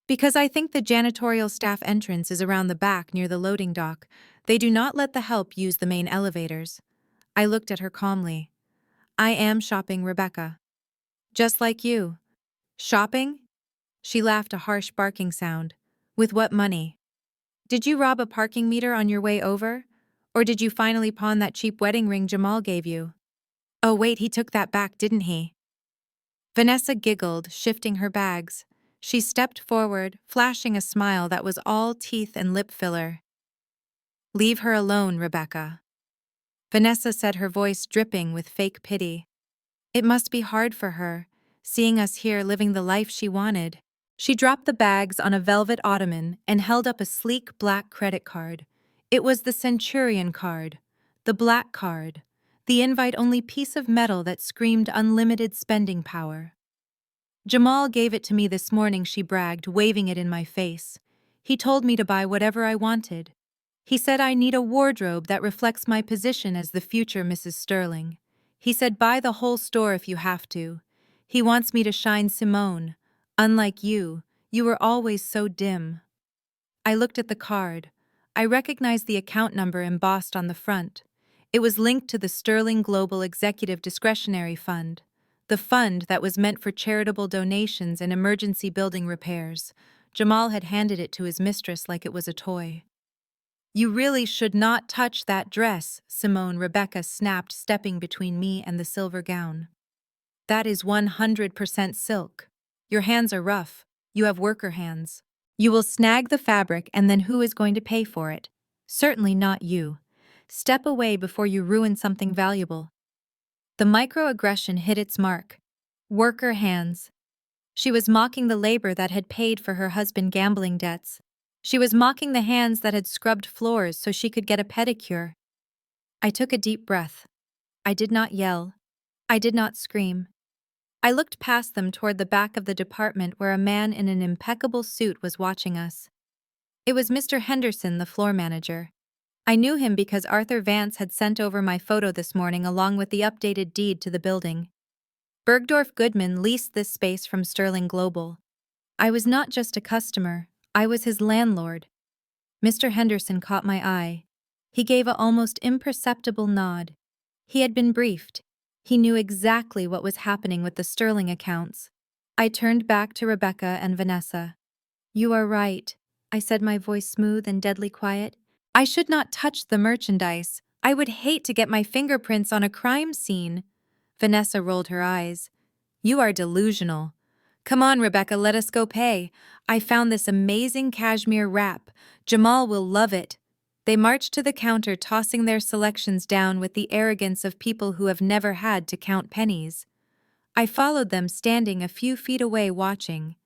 Because I think the janitorial staff entrance is around the back near the loading dock. They do not let the help use the main elevators. I looked at her calmly. I am shopping, Rebecca. Just like you. Shopping? She laughed, a harsh barking sound. With what money? Did you rob a parking meter on your way over? Or did you finally pawn that cheap wedding ring Jamal gave you? Oh wait, he took that back, didn't he? Vanessa giggled, shifting her bags. She stepped forward, flashing a smile that was all teeth and lip filler. Leave her alone, Rebecca. Vanessa said, her voice dripping with fake pity. It must be hard for her, seeing us here living the life she wanted. She dropped the bags on a velvet ottoman and held up a sleek black credit card. It was the Centurion card, the black card, the invite-only piece of metal that screamed unlimited spending power. Jamal gave it to me this morning, she bragged, waving it in my face. He told me to buy whatever I wanted. He said I need a wardrobe that reflects my position as the future Mrs. Sterling. He said buy the whole store if you have to. He wants me to shine Simone. Unlike you, you were always so dim. I looked at the card. I recognized the account number embossed on the front. It was linked to the Sterling Global Executive Discretionary Fund, the fund that was meant for charitable donations and emergency building repairs. Jamal had handed it to his mistress like it was a toy. You really should not touch that dress, Simone, Rebecca snapped, stepping between me and the silver gown. That is 100% silk. Your hands are rough. You have worker hands. You will snag the fabric, and then who is going to pay for it? Certainly not you. Step away before you ruin something valuable. The microaggression hit its mark. Worker hands. She was mocking the labor that had paid for her husband's gambling debts. She was mocking the hands that had scrubbed floors so she could get a pedicure. I took a deep breath. I did not yell. I did not scream. I looked past them toward the back of the department where a man in an impeccable suit was watching us. It was Mr. Henderson, the floor manager. I knew him because Arthur Vance had sent over my photo this morning along with the updated deed to the building. Bergdorf Goodman leased this space from Sterling Global. I was not just a customer, I was his landlord. Mr. Henderson caught my eye. He gave a almost imperceptible nod. He had been briefed. He knew exactly what was happening with the Sterling accounts. I turned back to Rebecca and Vanessa. "You are right," I said, my voice smooth and deadly quiet. "I should not touch the merchandise. I would hate to get my fingerprints on a crime scene." Vanessa rolled her eyes. "You are delusional. Come on, Rebecca, let us go pay. I found this amazing cashmere wrap. Jamal will love it." They marched to the counter, tossing their selections down with the arrogance of people who have never had to count pennies. I followed them, standing a few feet away watching.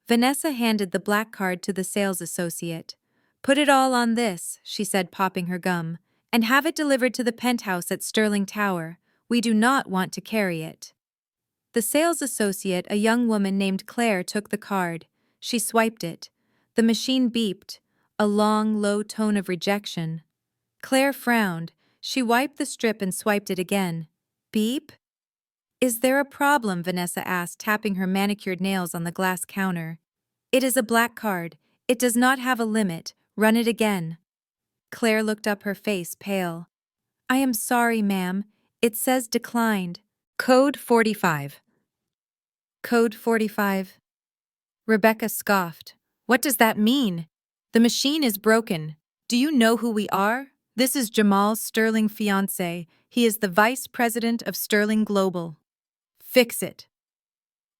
Vanessa handed the black card to the sales associate. "Put it all on this," she said, popping her gum, "and have it delivered to the penthouse at Sterling Tower. We do not want to carry it." The sales associate, a young woman named Claire, took the card. She swiped it. The machine beeped, a long, low tone of rejection. Claire frowned. She wiped the strip and swiped it again. "Beep?" "Is there a problem?" Vanessa asked, tapping her manicured nails on the glass counter. "It is a black card. It does not have a limit. Run it again." Claire looked up, her face pale. "I am sorry, ma'am. It says declined." Code 45. Code 45. Rebecca scoffed. "What does that mean? The machine is broken. Do you know who we are? This is Jamal's Sterling fiancé. He is the vice president of Sterling Global. Fix it."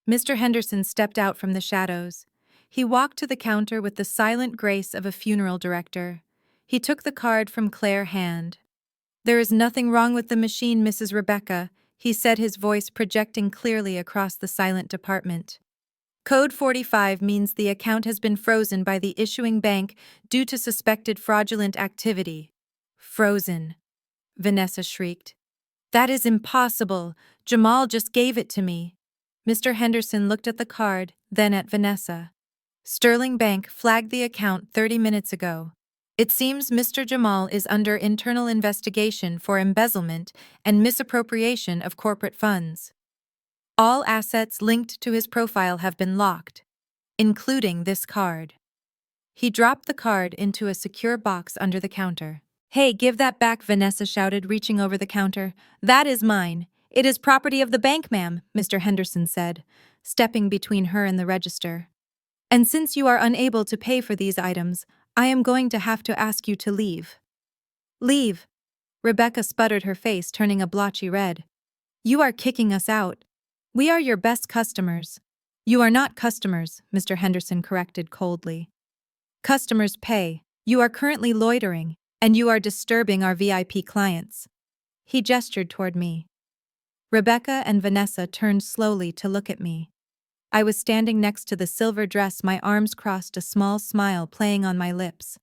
Mr. Henderson stepped out from the shadows. He walked to the counter with the silent grace of a funeral director. He took the card from Claire's hand. "There is nothing wrong with the machine, Mrs. Rebecca," he said, his voice projecting clearly across the silent department. "Code 45 means the account has been frozen by the issuing bank due to suspected fraudulent activity." "Frozen," Vanessa shrieked. "That is impossible. Jamal just gave it to me." Mr. Henderson looked at the card, then at Vanessa. "Sterling Bank flagged the account 30 minutes ago. It seems Mr. Jamal is under internal investigation for embezzlement and misappropriation of corporate funds. All assets linked to his profile have been locked, including this card." He dropped the card into a secure box under the counter. "Hey, give that back," Vanessa shouted, reaching over the counter. "That is mine. It is property of the bank, ma'am," Mr. Henderson said, stepping between her and the register. "And since you are unable to pay for these items, I am going to have to ask you to leave." "Leave?" Rebecca sputtered, her face turning a blotchy red. "You are kicking us out. We are your best customers." "You are not customers," Mr. Henderson corrected coldly. "Customers pay. You are currently loitering, and you are disturbing our VIP clients." He gestured toward me. Rebecca and Vanessa turned slowly to look at me. I was standing next to the silver dress, my arms crossed, a small smile playing on my lips.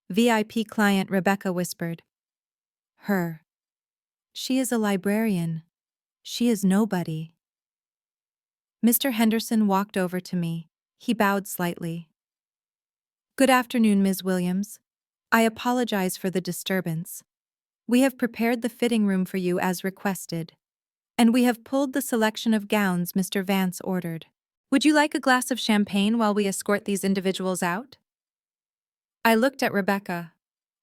"VIP client," Rebecca whispered. "Her. She is a librarian. She is nobody." Mr. Henderson walked over to me. He bowed slightly. "Good afternoon, Ms. Williams. I apologize for the disturbance. We have prepared the fitting room for you as requested, and we have pulled the selection of gowns Mr. Vance ordered. Would you like a glass of champagne while we escort these individuals out?" I looked at Rebecca.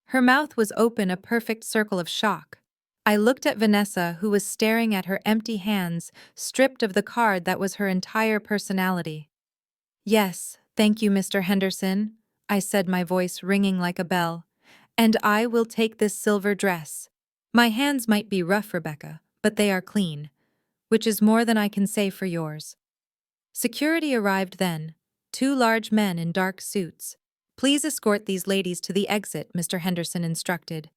Her mouth was open, a perfect circle of shock. I looked at Vanessa, who was staring at her empty hands, stripped of the card that was her entire personality. "Yes, thank you, Mr. Henderson," I said, my voice ringing like a bell. "And I will take this silver dress. My hands might be rough, Rebecca, but they are clean, which is more than I can say for yours." Security arrived then, 2 large men in dark suits. "Please escort these ladies to the exit," Mr. Henderson instructed,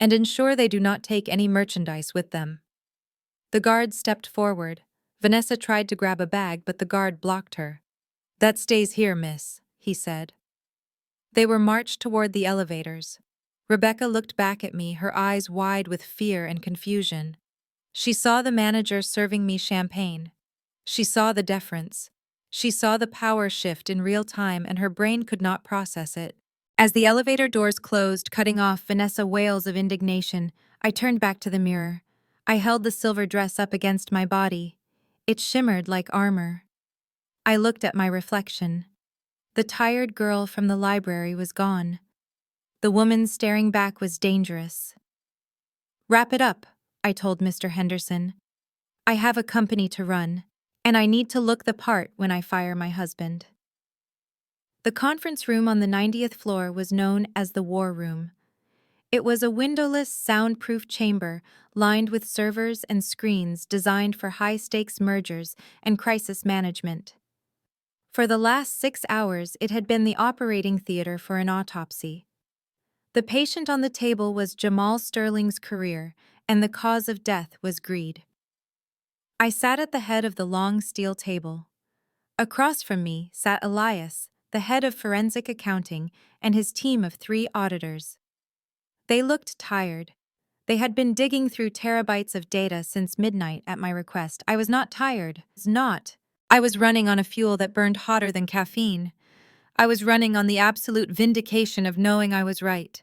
"and ensure they do not take any merchandise with them." The guard stepped forward. Vanessa tried to grab a bag, but the guard blocked her. "That stays here, miss," he said. They were marched toward the elevators. Rebecca looked back at me, her eyes wide with fear and confusion. She saw the manager serving me champagne. She saw the deference. She saw the power shift in real time, and her brain could not process it. As the elevator doors closed, cutting off Vanessa wails of indignation, I turned back to the mirror. I held the silver dress up against my body. It shimmered like armor. I looked at my reflection. The tired girl from the library was gone. The woman staring back was dangerous. "Wrap it up," I told Mr. Henderson. "I have a company to run, and I need to look the part when I fire my husband." The conference room on the 90th floor was known as the War Room. It was a windowless, soundproof chamber lined with servers and screens designed for high-stakes mergers and crisis management. For the last 6 hours, it had been the operating theater for an autopsy. The patient on the table was Jamal Sterling's career, and the cause of death was greed. I sat at the head of the long steel table. Across from me sat Elias, the head of forensic accounting, and his team of 3 auditors. They looked tired. They had been digging through terabytes of data since midnight at my request. I was not tired. I was running on a fuel that burned hotter than caffeine. I was running on the absolute vindication of knowing I was right.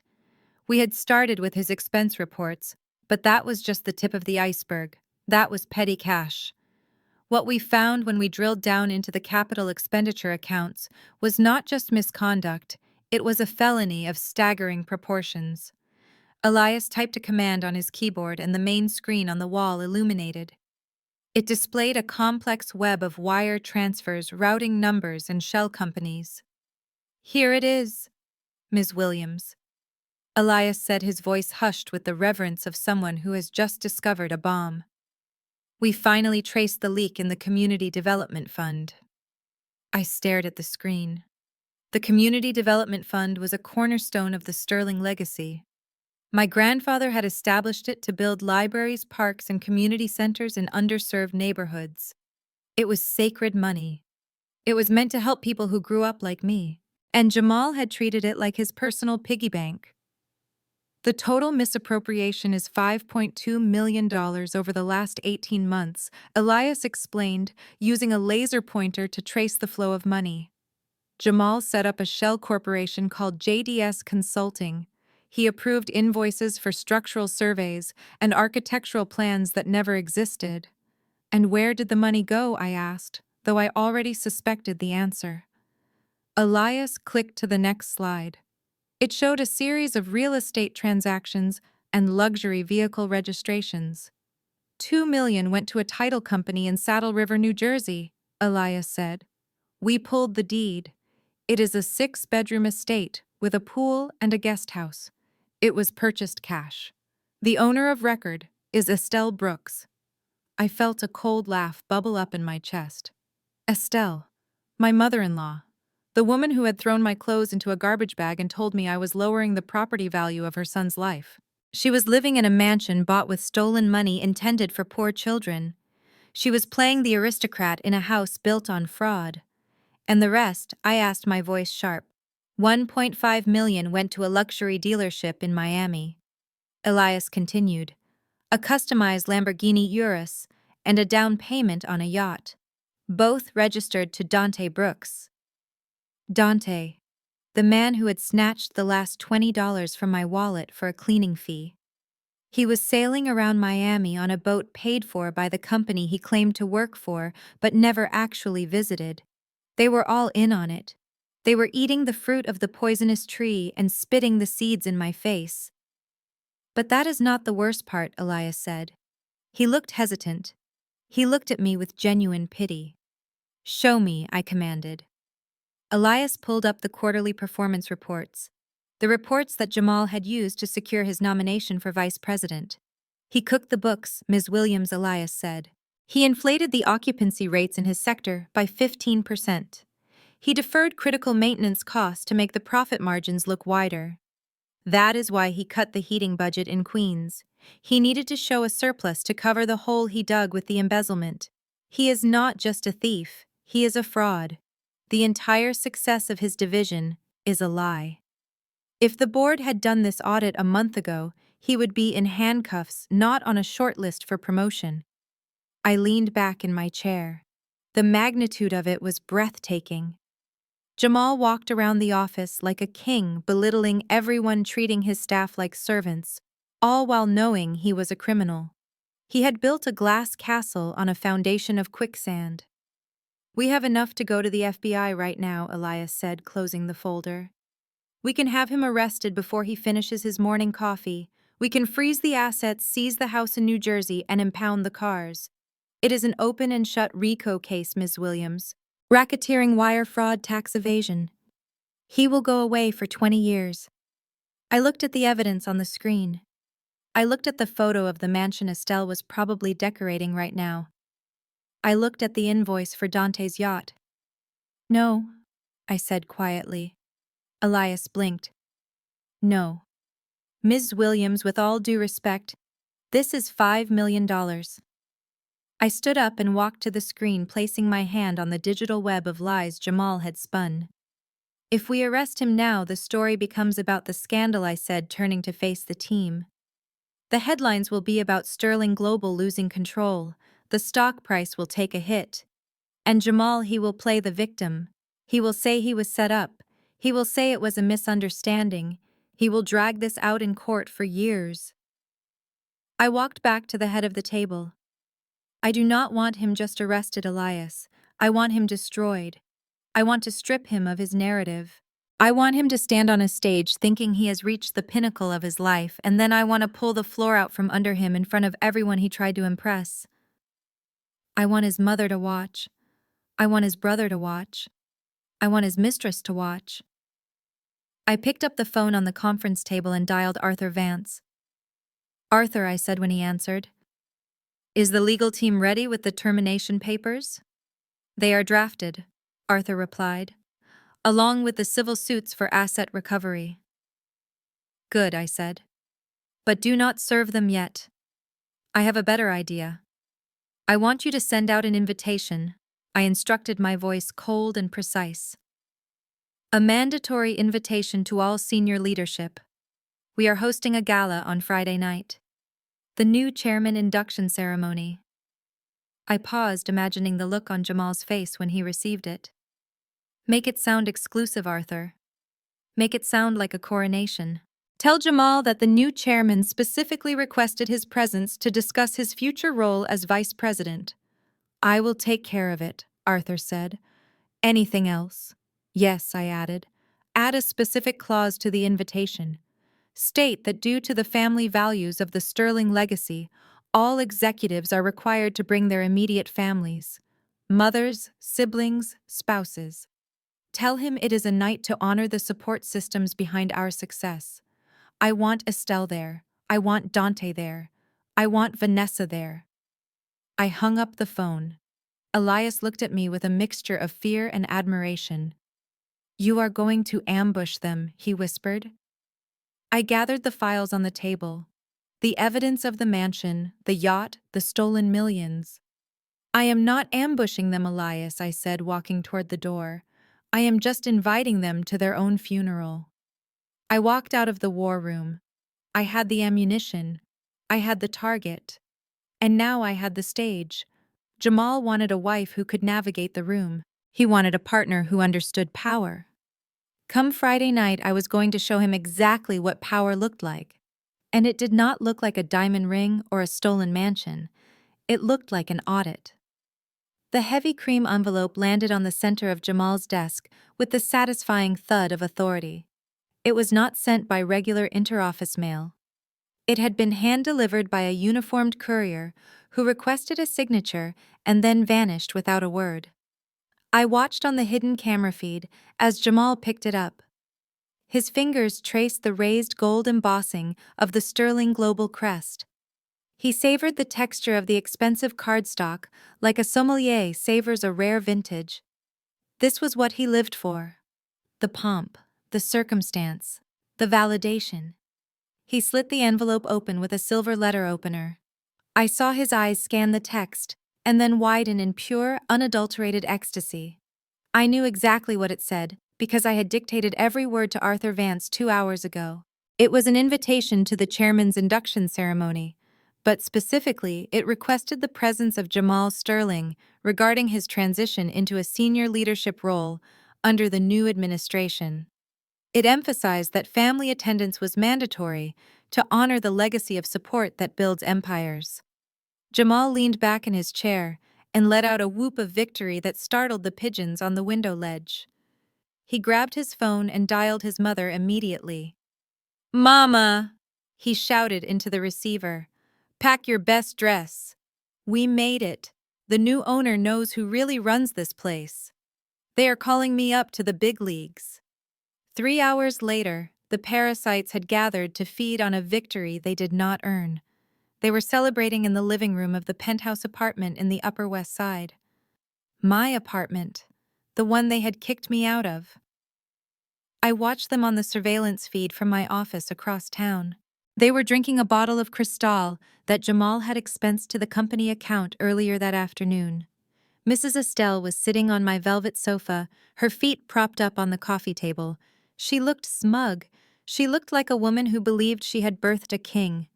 We had started with his expense reports, but that was just the tip of the iceberg. That was petty cash. What we found when we drilled down into the capital expenditure accounts was not just misconduct, it was a felony of staggering proportions. Elias typed a command on his keyboard, and the main screen on the wall illuminated. It displayed a complex web of wire transfers, routing numbers, and shell companies. "Here it is, Ms. Williams," Elias said, his voice hushed with the reverence of someone who has just discovered a bomb. "We finally traced the leak in the Community Development Fund." I stared at the screen. The Community Development Fund was a cornerstone of the Sterling legacy. My grandfather had established it to build libraries, parks, and community centers in underserved neighborhoods. It was sacred money. It was meant to help people who grew up like me. And Jamal had treated it like his personal piggy bank. "The total misappropriation is $5.2 million over the last 18 months, Elias explained, using a laser pointer to trace the flow of money. Jamal set up a shell corporation called JDS Consulting. He approved invoices for structural surveys and architectural plans that never existed." "And where did the money go?" I asked, though I already suspected the answer. Elias clicked to the next slide. It showed a series of real estate transactions and luxury vehicle registrations. $2 million went to a title company in Saddle River, New Jersey, Elias said. "We pulled the deed. It is a 6-bedroom estate with a pool and a guest house. It was purchased cash. The owner of record is Estelle Brooks." I felt a cold laugh bubble up in my chest. Estelle, my mother-in-law, the woman who had thrown my clothes into a garbage bag and told me I was lowering the property value of her son's life. She was living in a mansion bought with stolen money intended for poor children. She was playing the aristocrat in a house built on fraud. "And the rest," I asked, my voice sharp. $1.5 million went to a luxury dealership in Miami. Elias continued. "A customized Lamborghini Urus and a down payment on a yacht. Both registered to Dante Brooks." Dante, the man who had snatched the last $20 from my wallet for a cleaning fee. He was sailing around Miami on a boat paid for by the company he claimed to work for but never actually visited. They were all in on it. They were eating the fruit of the poisonous tree and spitting the seeds in my face. "But that is not the worst part," Elias said. He looked hesitant. He looked at me with genuine pity. "Show me," I commanded. Elias pulled up the quarterly performance reports, the reports that Jamal had used to secure his nomination for vice president. "He cooked the books," Ms. Williams, Elias said. "He inflated the occupancy rates in his sector by 15%. He deferred critical maintenance costs to make the profit margins look wider. That is why he cut the heating budget in Queens. He needed to show a surplus to cover the hole he dug with the embezzlement. He is not just a thief, he is a fraud. The entire success of his division is a lie. If the board had done this audit a month ago, he would be in handcuffs, not on a short list for promotion." I leaned back in my chair. The magnitude of it was breathtaking. Jamal walked around the office like a king, belittling everyone, treating his staff like servants, all while knowing he was a criminal. He had built a glass castle on a foundation of quicksand. "We have enough to go to the FBI right now," Elias said, closing the folder. "We can have him arrested before he finishes his morning coffee. We can freeze the assets, seize the house in New Jersey, and impound the cars. It is an open and shut RICO case, Ms. Williams. Racketeering, wire fraud, tax evasion. He will go away for 20 years. I looked at the evidence on the screen. I looked at the photo of the mansion Estelle was probably decorating right now. I looked at the invoice for Dante's yacht. "No," I said quietly. Elias blinked. "No. Ms. Williams, with all due respect, this is $5 million. I stood up and walked to the screen, placing my hand on the digital web of lies Jamal had spun. "If we arrest him now, the story becomes about the scandal," I said, turning to face the team. "The headlines will be about Sterling Global losing control. The stock price will take a hit. And Jamal, he will play the victim. He will say he was set up. He will say it was a misunderstanding. He will drag this out in court for years." I walked back to the head of the table. "I do not want him just arrested, Elias. I want him destroyed. I want to strip him of his narrative. I want him to stand on a stage thinking he has reached the pinnacle of his life, and then I want to pull the floor out from under him in front of everyone he tried to impress. I want his mother to watch. I want his brother to watch. I want his mistress to watch." I picked up the phone on the conference table and dialed Arthur Vance. "Arthur," I said when he answered. "Is the legal team ready with the termination papers?" "They are drafted," Arthur replied, "along with the civil suits for asset recovery." "Good," I said. "But do not serve them yet. I have a better idea. I want you to send out an invitation," I instructed, my voice cold and precise. "A mandatory invitation to all senior leadership. We are hosting a gala on Friday night. The new chairman induction ceremony." I paused, imagining the look on Jamal's face when he received it. "Make it sound exclusive, Arthur. Make it sound like a coronation. Tell Jamal that the new chairman specifically requested his presence to discuss his future role as vice president." "I will take care of it," Arthur said. "Anything else?" "Yes," I added. "Add a specific clause to the invitation. State that due to the family values of the Sterling legacy, all executives are required to bring their immediate families, mothers, siblings, spouses. Tell him it is a night to honor the support systems behind our success. I want Estelle there. I want Dante there. I want Vanessa there." I hung up the phone. Elias looked at me with a mixture of fear and admiration. "You are going to ambush them," he whispered. I gathered the files on the table. The evidence of the mansion, the yacht, the stolen millions. "I am not ambushing them, Elias," I said, walking toward the door. "I am just inviting them to their own funeral." I walked out of the war room. I had the ammunition. I had the target. And now I had the stage. Jamal wanted a wife who could navigate the room. He wanted a partner who understood power. Come Friday night, I was going to show him exactly what power looked like. And it did not look like a diamond ring or a stolen mansion. It looked like an audit. The heavy cream envelope landed on the center of Jamal's desk with the satisfying thud of authority. It was not sent by regular interoffice mail. It had been hand-delivered by a uniformed courier who requested a signature and then vanished without a word. I watched on the hidden camera feed as Jamal picked it up. His fingers traced the raised gold embossing of the Sterling Global crest. He savored the texture of the expensive cardstock like a sommelier savors a rare vintage. This was what he lived for. The pomp, the circumstance, the validation. He slit the envelope open with a silver letter opener. I saw his eyes scan the text and then widen in pure, unadulterated ecstasy. I knew exactly what it said because I had dictated every word to Arthur Vance 2 hours ago. It was an invitation to the chairman's induction ceremony, but specifically, it requested the presence of Jamal Sterling regarding his transition into a senior leadership role under the new administration. It emphasized that family attendance was mandatory to honor the legacy of support that builds empires. Jamal leaned back in his chair and let out a whoop of victory that startled the pigeons on the window ledge. He grabbed his phone and dialed his mother immediately. "Mama!" he shouted into the receiver. "Pack your best dress. We made it. The new owner knows who really runs this place. They are calling me up to the big leagues." 3 hours later, the parasites had gathered to feed on a victory they did not earn. They were celebrating in the living room of the penthouse apartment in the Upper West Side. My apartment, the one they had kicked me out of. I watched them on the surveillance feed from my office across town. They were drinking a bottle of Cristal that Jamal had expensed to the company account earlier that afternoon. Mrs. Estelle was sitting on my velvet sofa, her feet propped up on the coffee table. She looked smug. She looked like a woman who believed she had birthed a king.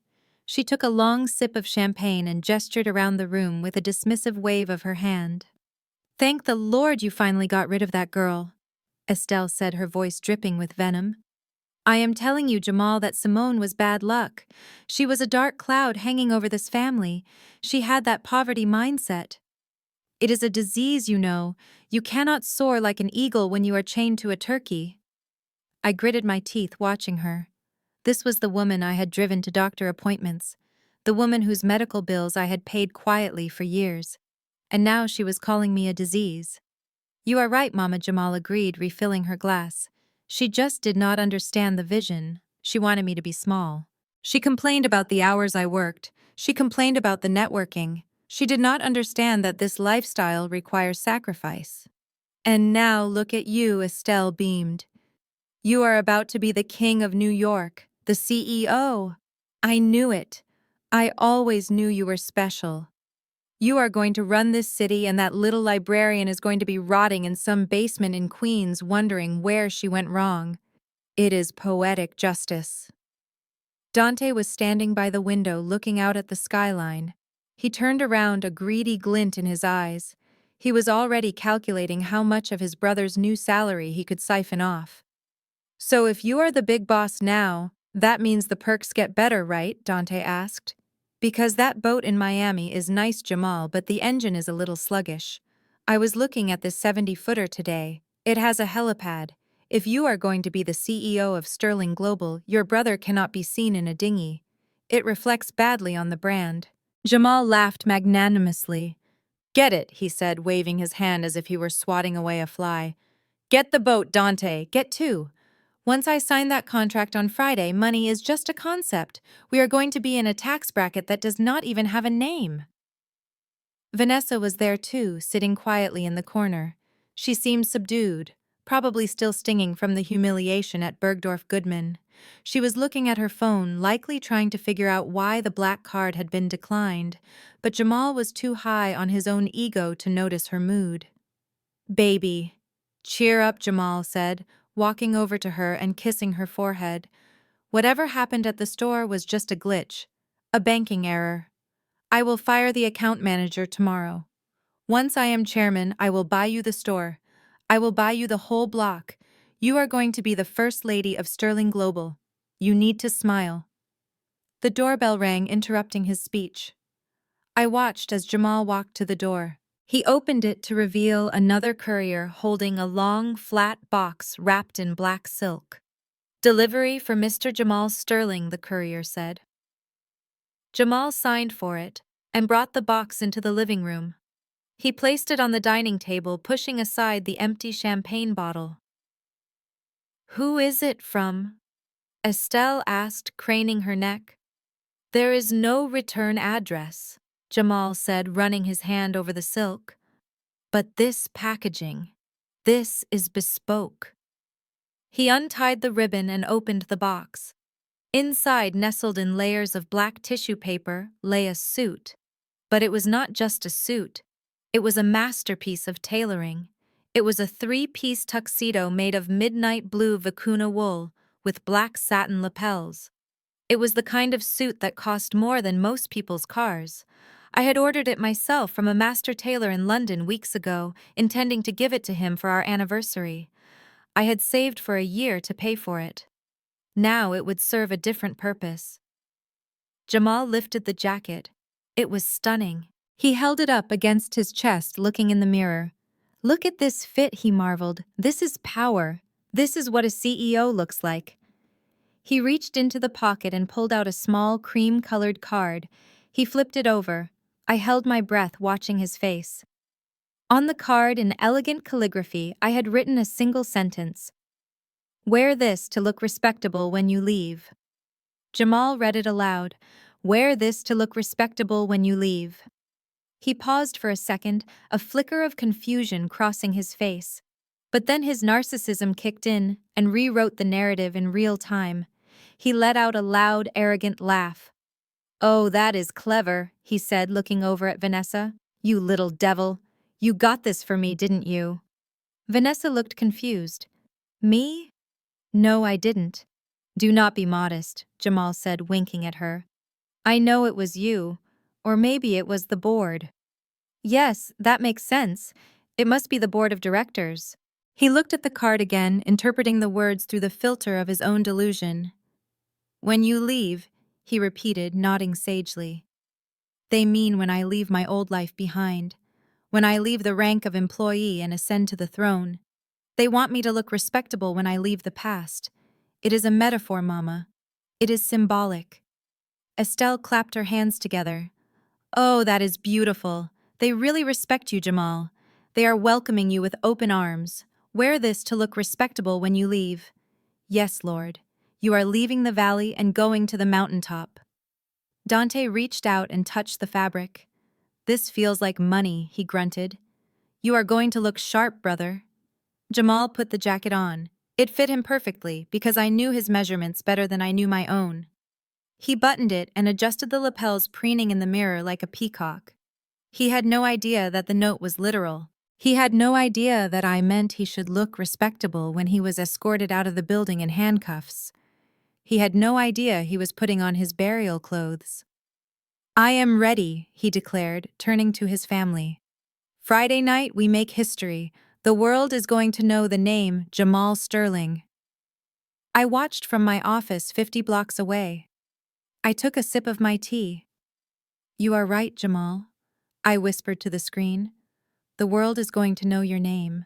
She took a long sip of champagne and gestured around the room with a dismissive wave of her hand. "Thank the Lord you finally got rid of that girl," Estelle said, her voice dripping with venom. "I am telling you, Jamal, that Simone was bad luck. She was a dark cloud hanging over this family. She had that poverty mindset. It is a disease, you know. You cannot soar like an eagle when you are chained to a turkey." I gritted my teeth watching her. This was the woman I had driven to doctor appointments, the woman whose medical bills I had paid quietly for years. And now she was calling me a disease. "You are right, Mama," Jamal agreed, refilling her glass. "She just did not understand the vision. She wanted me to be small. She complained about the hours I worked. She complained about the networking. She did not understand that this lifestyle requires sacrifice." "And now look at you," Estelle beamed. "You are about to be the king of New York, the CEO. I knew it. I always knew you were special. You are going to run this city, and that little librarian is going to be rotting in some basement in Queens wondering where she went wrong. It is poetic justice." Dante was standing by the window looking out at the skyline. He turned around, a greedy glint in his eyes. He was already calculating how much of his brother's new salary he could siphon off. "So if you are the big boss now, that means the perks get better, right?" Dante asked. "Because that boat in Miami is nice, Jamal, but the engine is a little sluggish. I was looking at this 70-footer today. It has a helipad. If you are going to be the CEO of Sterling Global, your brother cannot be seen in a dinghy. It reflects badly on the brand." Jamal laughed magnanimously. "Get it," he said, waving his hand as if he were swatting away a fly. "Get the boat, Dante. Get two. Once I sign that contract on Friday, money is just a concept. We are going to be in a tax bracket that does not even have a name." Vanessa was there too, sitting quietly in the corner. She seemed subdued, probably still stinging from the humiliation at Bergdorf Goodman. She was looking at her phone, likely trying to figure out why the black card had been declined, but Jamal was too high on his own ego to notice her mood. "Baby." "Cheer up," Jamal said, walking over to her and kissing her forehead. "Whatever happened at the store was just a glitch, a banking error. I will fire the account manager tomorrow. Once I am chairman, I will buy you the store. I will buy you the whole block. You are going to be the first lady of Sterling Global. You need to smile." The doorbell rang, interrupting his speech. I watched as Jamal walked to the door. He opened it to reveal another courier holding a long, flat box wrapped in black silk. "Delivery for Mr. Jamal Sterling," the courier said. Jamal signed for it and brought the box into the living room. He placed it on the dining table, pushing aside the empty champagne bottle. "Who is it from?" Estelle asked, craning her neck. "There is no return address," Jamal said, running his hand over the silk. "But this packaging, this is bespoke." He untied the ribbon and opened the box. Inside, nestled in layers of black tissue paper, lay a suit. But it was not just a suit. It was a masterpiece of tailoring. It was a 3-piece tuxedo made of midnight blue vicuna wool with black satin lapels. It was the kind of suit that cost more than most people's cars. I had ordered it myself from a master tailor in London weeks ago, intending to give it to him for our anniversary. I had saved for a year to pay for it. Now it would serve a different purpose. Jamal lifted the jacket. It was stunning. He held it up against his chest, looking in the mirror. "Look at this fit," he marveled. "This is power. This is what a CEO looks like." He reached into the pocket and pulled out a small, cream-colored card. He flipped it over. I held my breath, watching his face. On the card, in elegant calligraphy, I had written a single sentence. "Wear this to look respectable when you leave." Jamal read it aloud. "Wear this to look respectable when you leave." He paused for a second, a flicker of confusion crossing his face. But then his narcissism kicked in and rewrote the narrative in real time. He let out a loud, arrogant laugh. "Oh, that is clever," he said, looking over at Vanessa. "You little devil. You got this for me, didn't you?" Vanessa looked confused. "Me? No, I didn't." "Do not be modest," Jamal said, winking at her. "I know it was you. Or maybe it was the board." "Yes, that makes sense. It must be the board of directors." He looked at the card again, interpreting the words through the filter of his own delusion. "When you leave," he repeated, nodding sagely. "They mean when I leave my old life behind. When I leave the rank of employee and ascend to the throne. They want me to look respectable when I leave the past. It is a metaphor, Mama. It is symbolic." Estelle clapped her hands together. "Oh, that is beautiful. They really respect you, Jamal. They are welcoming you with open arms. Wear this to look respectable when you leave." "Yes, Lord. You are leaving the valley and going to the mountaintop." Dante reached out and touched the fabric. "This feels like money," he grunted. "You are going to look sharp, brother." Jamal put the jacket on. It fit him perfectly because I knew his measurements better than I knew my own. He buttoned it and adjusted the lapels, preening in the mirror like a peacock. He had no idea that the note was literal. He had no idea that I meant he should look respectable when he was escorted out of the building in handcuffs. He had no idea he was putting on his burial clothes. "I am ready," he declared, turning to his family. "Friday night we make history. The world is going to know the name Jamal Sterling." I watched from my office 50 blocks away. I took a sip of my tea. "You are right, Jamal," I whispered to the screen. "The world is going to know your name,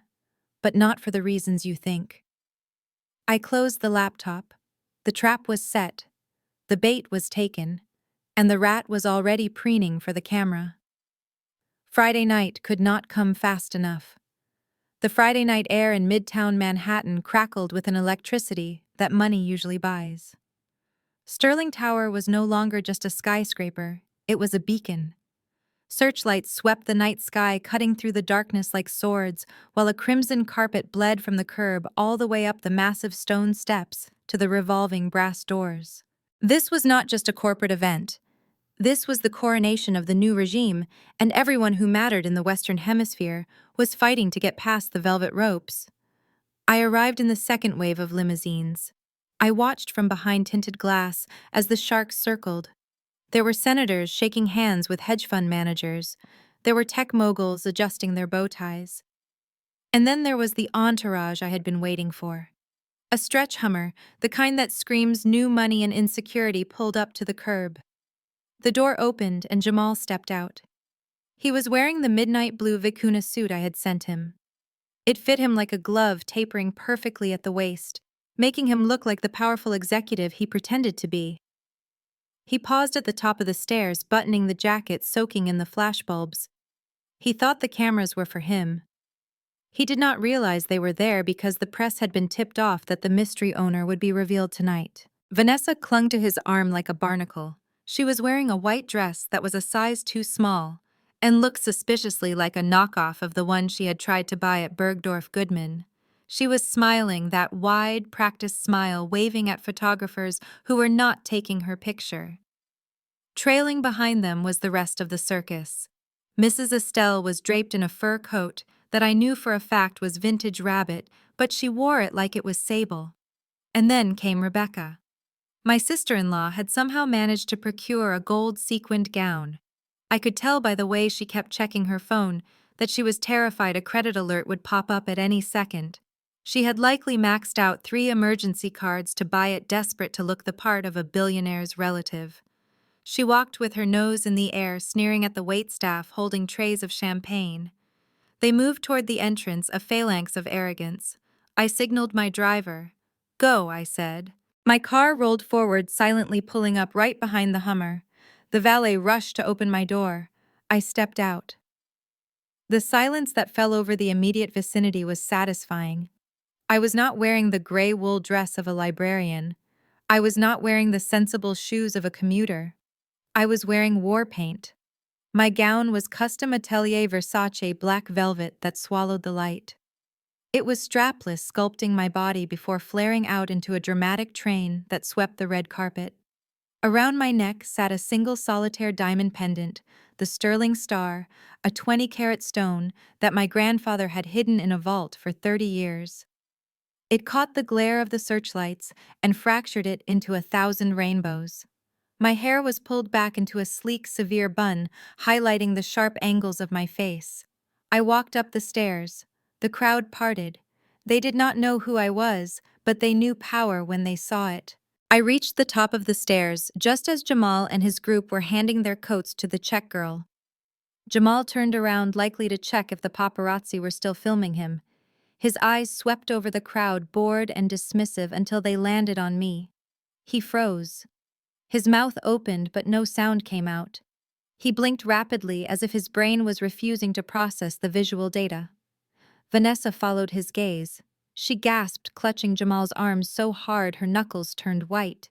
but not for the reasons you think." I closed the laptop. The trap was set. The bait was taken, and the rat was already preening for the camera. Friday night could not come fast enough. The Friday night air in Midtown Manhattan crackled with an electricity that money usually buys. Sterling Tower was no longer just a skyscraper, it was a beacon. Searchlights swept the night sky, cutting through the darkness like swords, while a crimson carpet bled from the curb all the way up the massive stone steps to the revolving brass doors. This was not just a corporate event. This was the coronation of the new regime, and everyone who mattered in the Western Hemisphere was fighting to get past the velvet ropes. I arrived in the second wave of limousines. I watched from behind tinted glass as the sharks circled. There were senators shaking hands with hedge fund managers. There were tech moguls adjusting their bow ties. And then there was the entourage I had been waiting for. A stretch Hummer, the kind that screams new money and insecurity, pulled up to the curb. The door opened and Jamal stepped out. He was wearing the midnight blue vicuna suit I had sent him. It fit him like a glove, tapering perfectly at the waist, making him look like the powerful executive he pretended to be. He paused at the top of the stairs, buttoning the jacket, soaking in the flashbulbs. He thought the cameras were for him. He did not realize they were there because the press had been tipped off that the mystery owner would be revealed tonight. Vanessa clung to his arm like a barnacle. She was wearing a white dress that was a size too small and looked suspiciously like a knockoff of the one she had tried to buy at Bergdorf Goodman. She was smiling, that wide, practiced smile, waving at photographers who were not taking her picture. Trailing behind them was the rest of the circus. Mrs. Estelle was draped in a fur coat that I knew for a fact was vintage rabbit, but she wore it like it was sable. And then came Rebecca. My sister-in-law had somehow managed to procure a gold sequined gown. I could tell by the way she kept checking her phone that she was terrified a credit alert would pop up at any second. She had likely maxed out 3 emergency cards to buy it, desperate to look the part of a billionaire's relative. She walked with her nose in the air, sneering at the waitstaff holding trays of champagne. They moved toward the entrance, a phalanx of arrogance. I signaled my driver. "Go," I said. My car rolled forward, silently pulling up right behind the Hummer. The valet rushed to open my door. I stepped out. The silence that fell over the immediate vicinity was satisfying. I was not wearing the gray wool dress of a librarian. I was not wearing the sensible shoes of a commuter. I was wearing war paint. My gown was custom Atelier Versace black velvet that swallowed the light. It was strapless, sculpting my body before flaring out into a dramatic train that swept the red carpet. Around my neck sat a single solitaire diamond pendant, the sterling star, a 20-carat stone that my grandfather had hidden in a vault for 30 years. It caught the glare of the searchlights and fractured it into 1,000 rainbows. My hair was pulled back into a sleek, severe bun, highlighting the sharp angles of my face. I walked up the stairs. The crowd parted. They did not know who I was, but they knew power when they saw it. I reached the top of the stairs just as Jamal and his group were handing their coats to the check girl. Jamal turned around, likely to check if the paparazzi were still filming him. His eyes swept over the crowd, bored and dismissive, until they landed on me. He froze. His mouth opened, but no sound came out. He blinked rapidly, as if his brain was refusing to process the visual data. Vanessa followed his gaze. She gasped, clutching Jamal's arms so hard her knuckles turned white.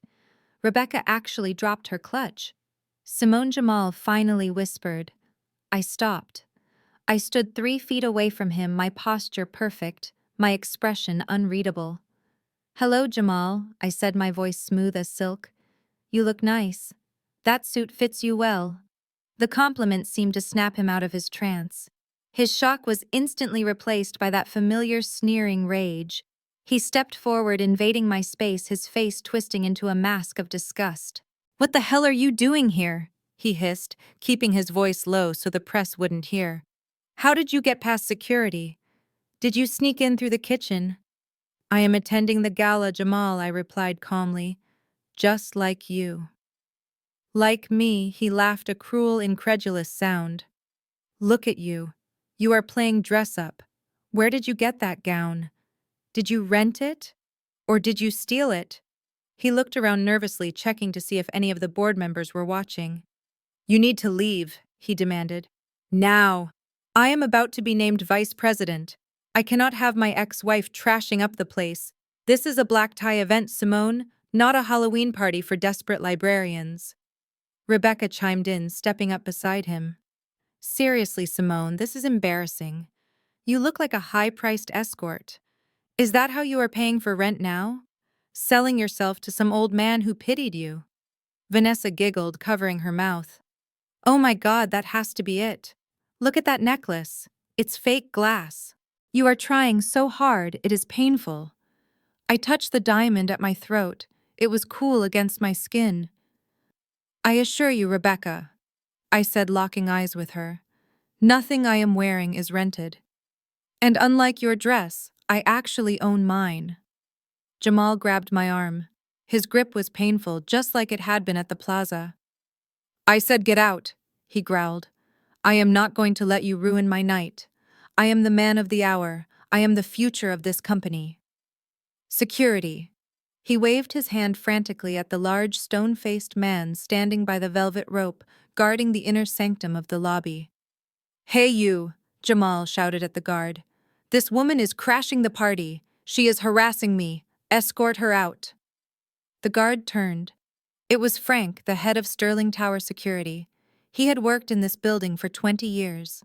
Rebecca actually dropped her clutch. Simone. Jamal finally whispered. I stopped. I stood 3 feet away from him, my posture perfect, my expression unreadable. "Hello, Jamal," I said, my voice smooth as silk. "You look nice. That suit fits you well." The compliment seemed to snap him out of his trance. His shock was instantly replaced by that familiar sneering rage. He stepped forward, invading my space, his face twisting into a mask of disgust. "What the hell are you doing here?" he hissed, keeping his voice low so the press wouldn't hear. "How did you get past security? Did you sneak in through the kitchen?" "I am attending the gala, Jamal," I replied calmly. "Just like you." "Like me," he laughed, a cruel, incredulous sound. "Look at you. You are playing dress-up. Where did you get that gown? Did you rent it? Or did you steal it?" He looked around nervously, checking to see if any of the board members were watching. "You need to leave," he demanded. "Now. I am about to be named vice president. I cannot have my ex-wife trashing up the place. This is a black tie event, Simone, not a Halloween party for desperate librarians." Rebecca chimed in, stepping up beside him. "Seriously, Simone, this is embarrassing. You look like a high-priced escort. Is that how you are paying for rent now? Selling yourself to some old man who pitied you?" Vanessa giggled, covering her mouth. "Oh my God, that has to be it. Look at that necklace. It's fake glass. You are trying so hard, it is painful." I touched the diamond at my throat. It was cool against my skin. "I assure you, Rebecca," I said, locking eyes with her, "nothing I am wearing is rented. And unlike your dress, I actually own mine." Jamal grabbed my arm. His grip was painful, just like it had been at the plaza. "I said get out," he growled. "I am not going to let you ruin my night. I am the man of the hour. I am the future of this company." "Security." He waved his hand frantically at the large, stone-faced man standing by the velvet rope, guarding the inner sanctum of the lobby. "Hey you," Jamal shouted at the guard. "This woman is crashing the party. She is harassing me. Escort her out." The guard turned. It was Frank, the head of Sterling Tower Security. He had worked in this building for 20 years.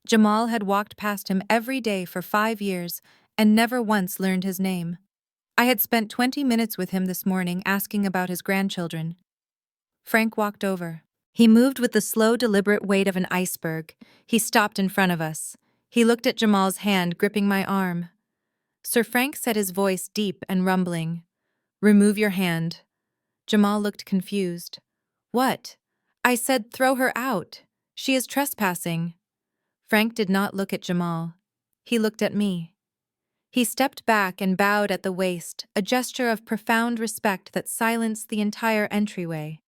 Jamal had walked past him every day for 5 years and never once learned his name. I had spent 20 minutes with him this morning asking about his grandchildren. Frank walked over. He moved with the slow, deliberate weight of an iceberg. He stopped in front of us. He looked at Jamal's hand, gripping my arm. "Sir Frank," said, his voice deep and rumbling. "Remove your hand." Jamal looked confused. What? I said throw her out. She is trespassing. Frank did not look at Jamal. He looked at me. He stepped back and bowed at the waist, a gesture of profound respect that silenced the entire entryway.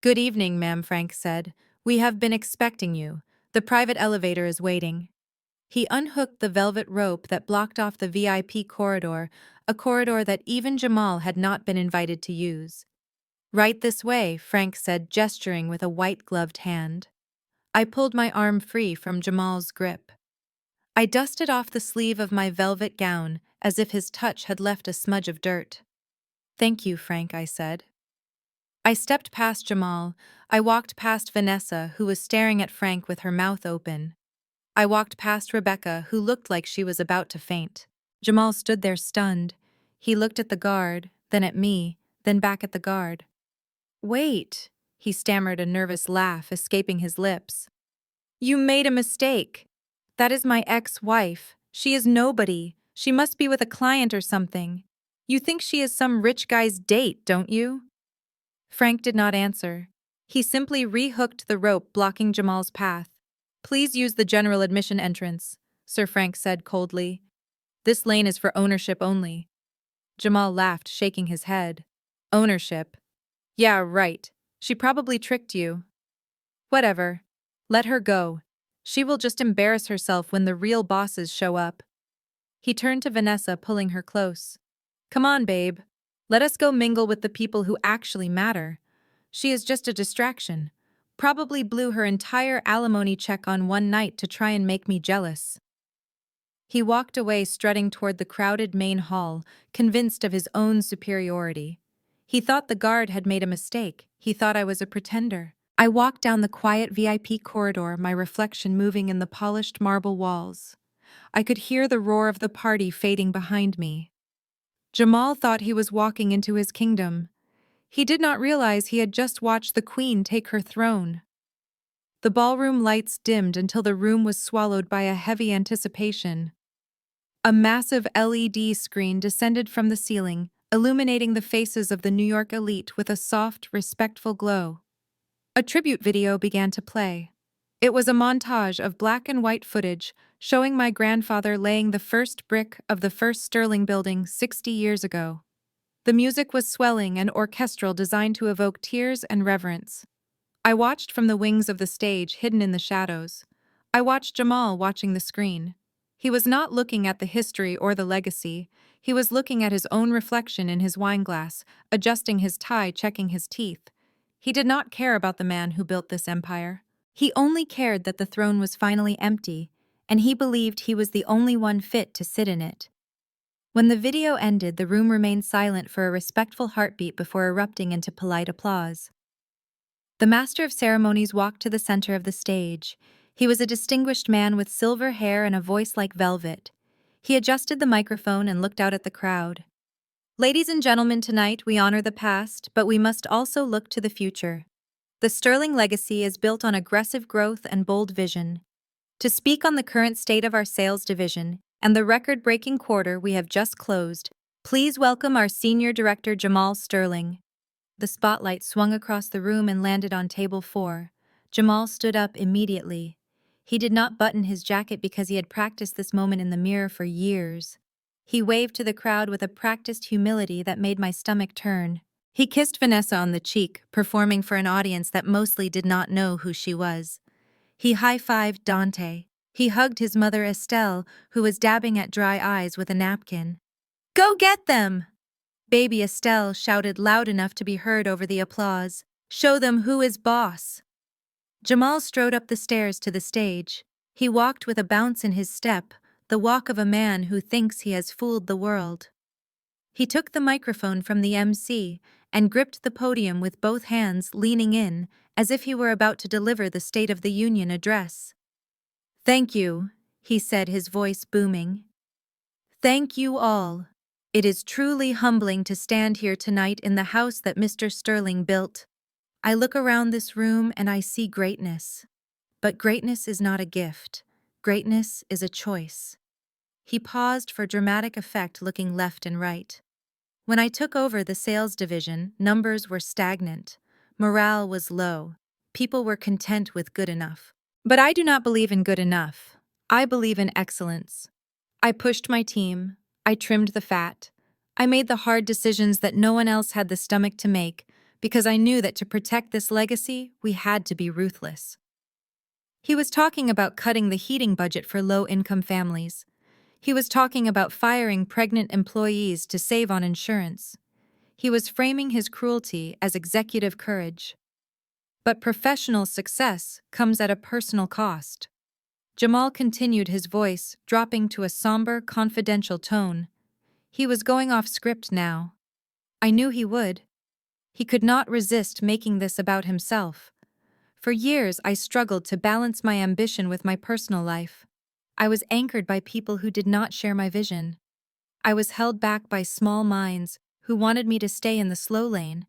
Good evening, ma'am, Frank said. We have been expecting you. The private elevator is waiting. He unhooked the velvet rope that blocked off the VIP corridor, a corridor that even Jamal had not been invited to use. Right this way, Frank said, gesturing with a white-gloved hand. I pulled my arm free from Jamal's grip. I dusted off the sleeve of my velvet gown, as if his touch had left a smudge of dirt. Thank you, Frank, I said. I stepped past Jamal. I walked past Vanessa, who was staring at Frank with her mouth open. I walked past Rebecca, who looked like she was about to faint. Jamal stood there stunned. He looked at the guard, then at me, then back at the guard. Wait, he stammered, a nervous laugh escaping his lips. You made a mistake. That is my ex-wife. She is nobody. She must be with a client or something. You think she is some rich guy's date, don't you? Frank did not answer. He simply rehooked the rope blocking Jamal's path. Please use the general admission entrance, Sir Frank said coldly. This lane is for ownership only. Jamal laughed, shaking his head. Ownership? Yeah, right. She probably tricked you. Whatever. Let her go. She will just embarrass herself when the real bosses show up. He turned to Vanessa, pulling her close. Come on, babe. Let us go mingle with the people who actually matter. She is just a distraction. Probably blew her entire alimony check on one night to try and make me jealous. He walked away, strutting toward the crowded main hall, convinced of his own superiority. He thought the guard had made a mistake. He thought I was a pretender. I walked down the quiet VIP corridor, my reflection moving in the polished marble walls. I could hear the roar of the party fading behind me. Jamal thought he was walking into his kingdom. He did not realize he had just watched the queen take her throne. The ballroom lights dimmed until the room was swallowed by a heavy anticipation. A massive LED screen descended from the ceiling, illuminating the faces of the New York elite with a soft, respectful glow. A tribute video began to play. It was a montage of black and white footage showing my grandfather laying the first brick of the first Sterling building 60 years ago. The music was swelling and orchestral, designed to evoke tears and reverence. I watched from the wings of the stage, hidden in the shadows. I watched Jamal watching the screen. He was not looking at the history or the legacy. He was looking at his own reflection in his wineglass, adjusting his tie, checking his teeth. He did not care about the man who built this empire. He only cared that the throne was finally empty, and he believed he was the only one fit to sit in it. When the video ended, the room remained silent for a respectful heartbeat before erupting into polite applause. The master of ceremonies walked to the center of the stage. He was a distinguished man with silver hair and a voice like velvet. He adjusted the microphone and looked out at the crowd. Ladies and gentlemen, tonight we honor the past, but we must also look to the future. The Sterling legacy is built on aggressive growth and bold vision. To speak on the current state of our sales division and the record-breaking quarter we have just closed, please welcome our Senior Director Jamal Sterling. The spotlight swung across the room and landed on table 4. Jamal stood up immediately. He did not button his jacket because he had practiced this moment in the mirror for years. He waved to the crowd with a practiced humility that made my stomach turn. He kissed Vanessa on the cheek, performing for an audience that mostly did not know who she was. He high-fived Dante. He hugged his mother Estelle, who was dabbing at dry eyes with a napkin. "Go get them!" Baby Estelle shouted loud enough to be heard over the applause. "Show them who is boss." Jamal strode up the stairs to the stage. He walked with a bounce in his step, the walk of a man who thinks he has fooled the world. He took the microphone from the MC and gripped the podium with both hands, leaning in, as if he were about to deliver the State of the Union address. "Thank you," he said, his voice booming. "Thank you all. It is truly humbling to stand here tonight in the house that Mr. Sterling built. I look around this room and I see greatness. But greatness is not a gift. Greatness is a choice." He paused for dramatic effect, looking left and right. When I took over the sales division, numbers were stagnant. Morale was low. People were content with good enough. But I do not believe in good enough. I believe in excellence. I pushed my team. I trimmed the fat. I made the hard decisions that no one else had the stomach to make because I knew that to protect this legacy, we had to be ruthless. He was talking about cutting the heating budget for low-income families. He was talking about firing pregnant employees to save on insurance. He was framing his cruelty as executive courage. But professional success comes at a personal cost. Jamal continued, his voice dropping to a somber, confidential tone. He was going off script now. I knew he would. He could not resist making this about himself. For years, I struggled to balance my ambition with my personal life. I was anchored by people who did not share my vision. I was held back by small minds who wanted me to stay in the slow lane.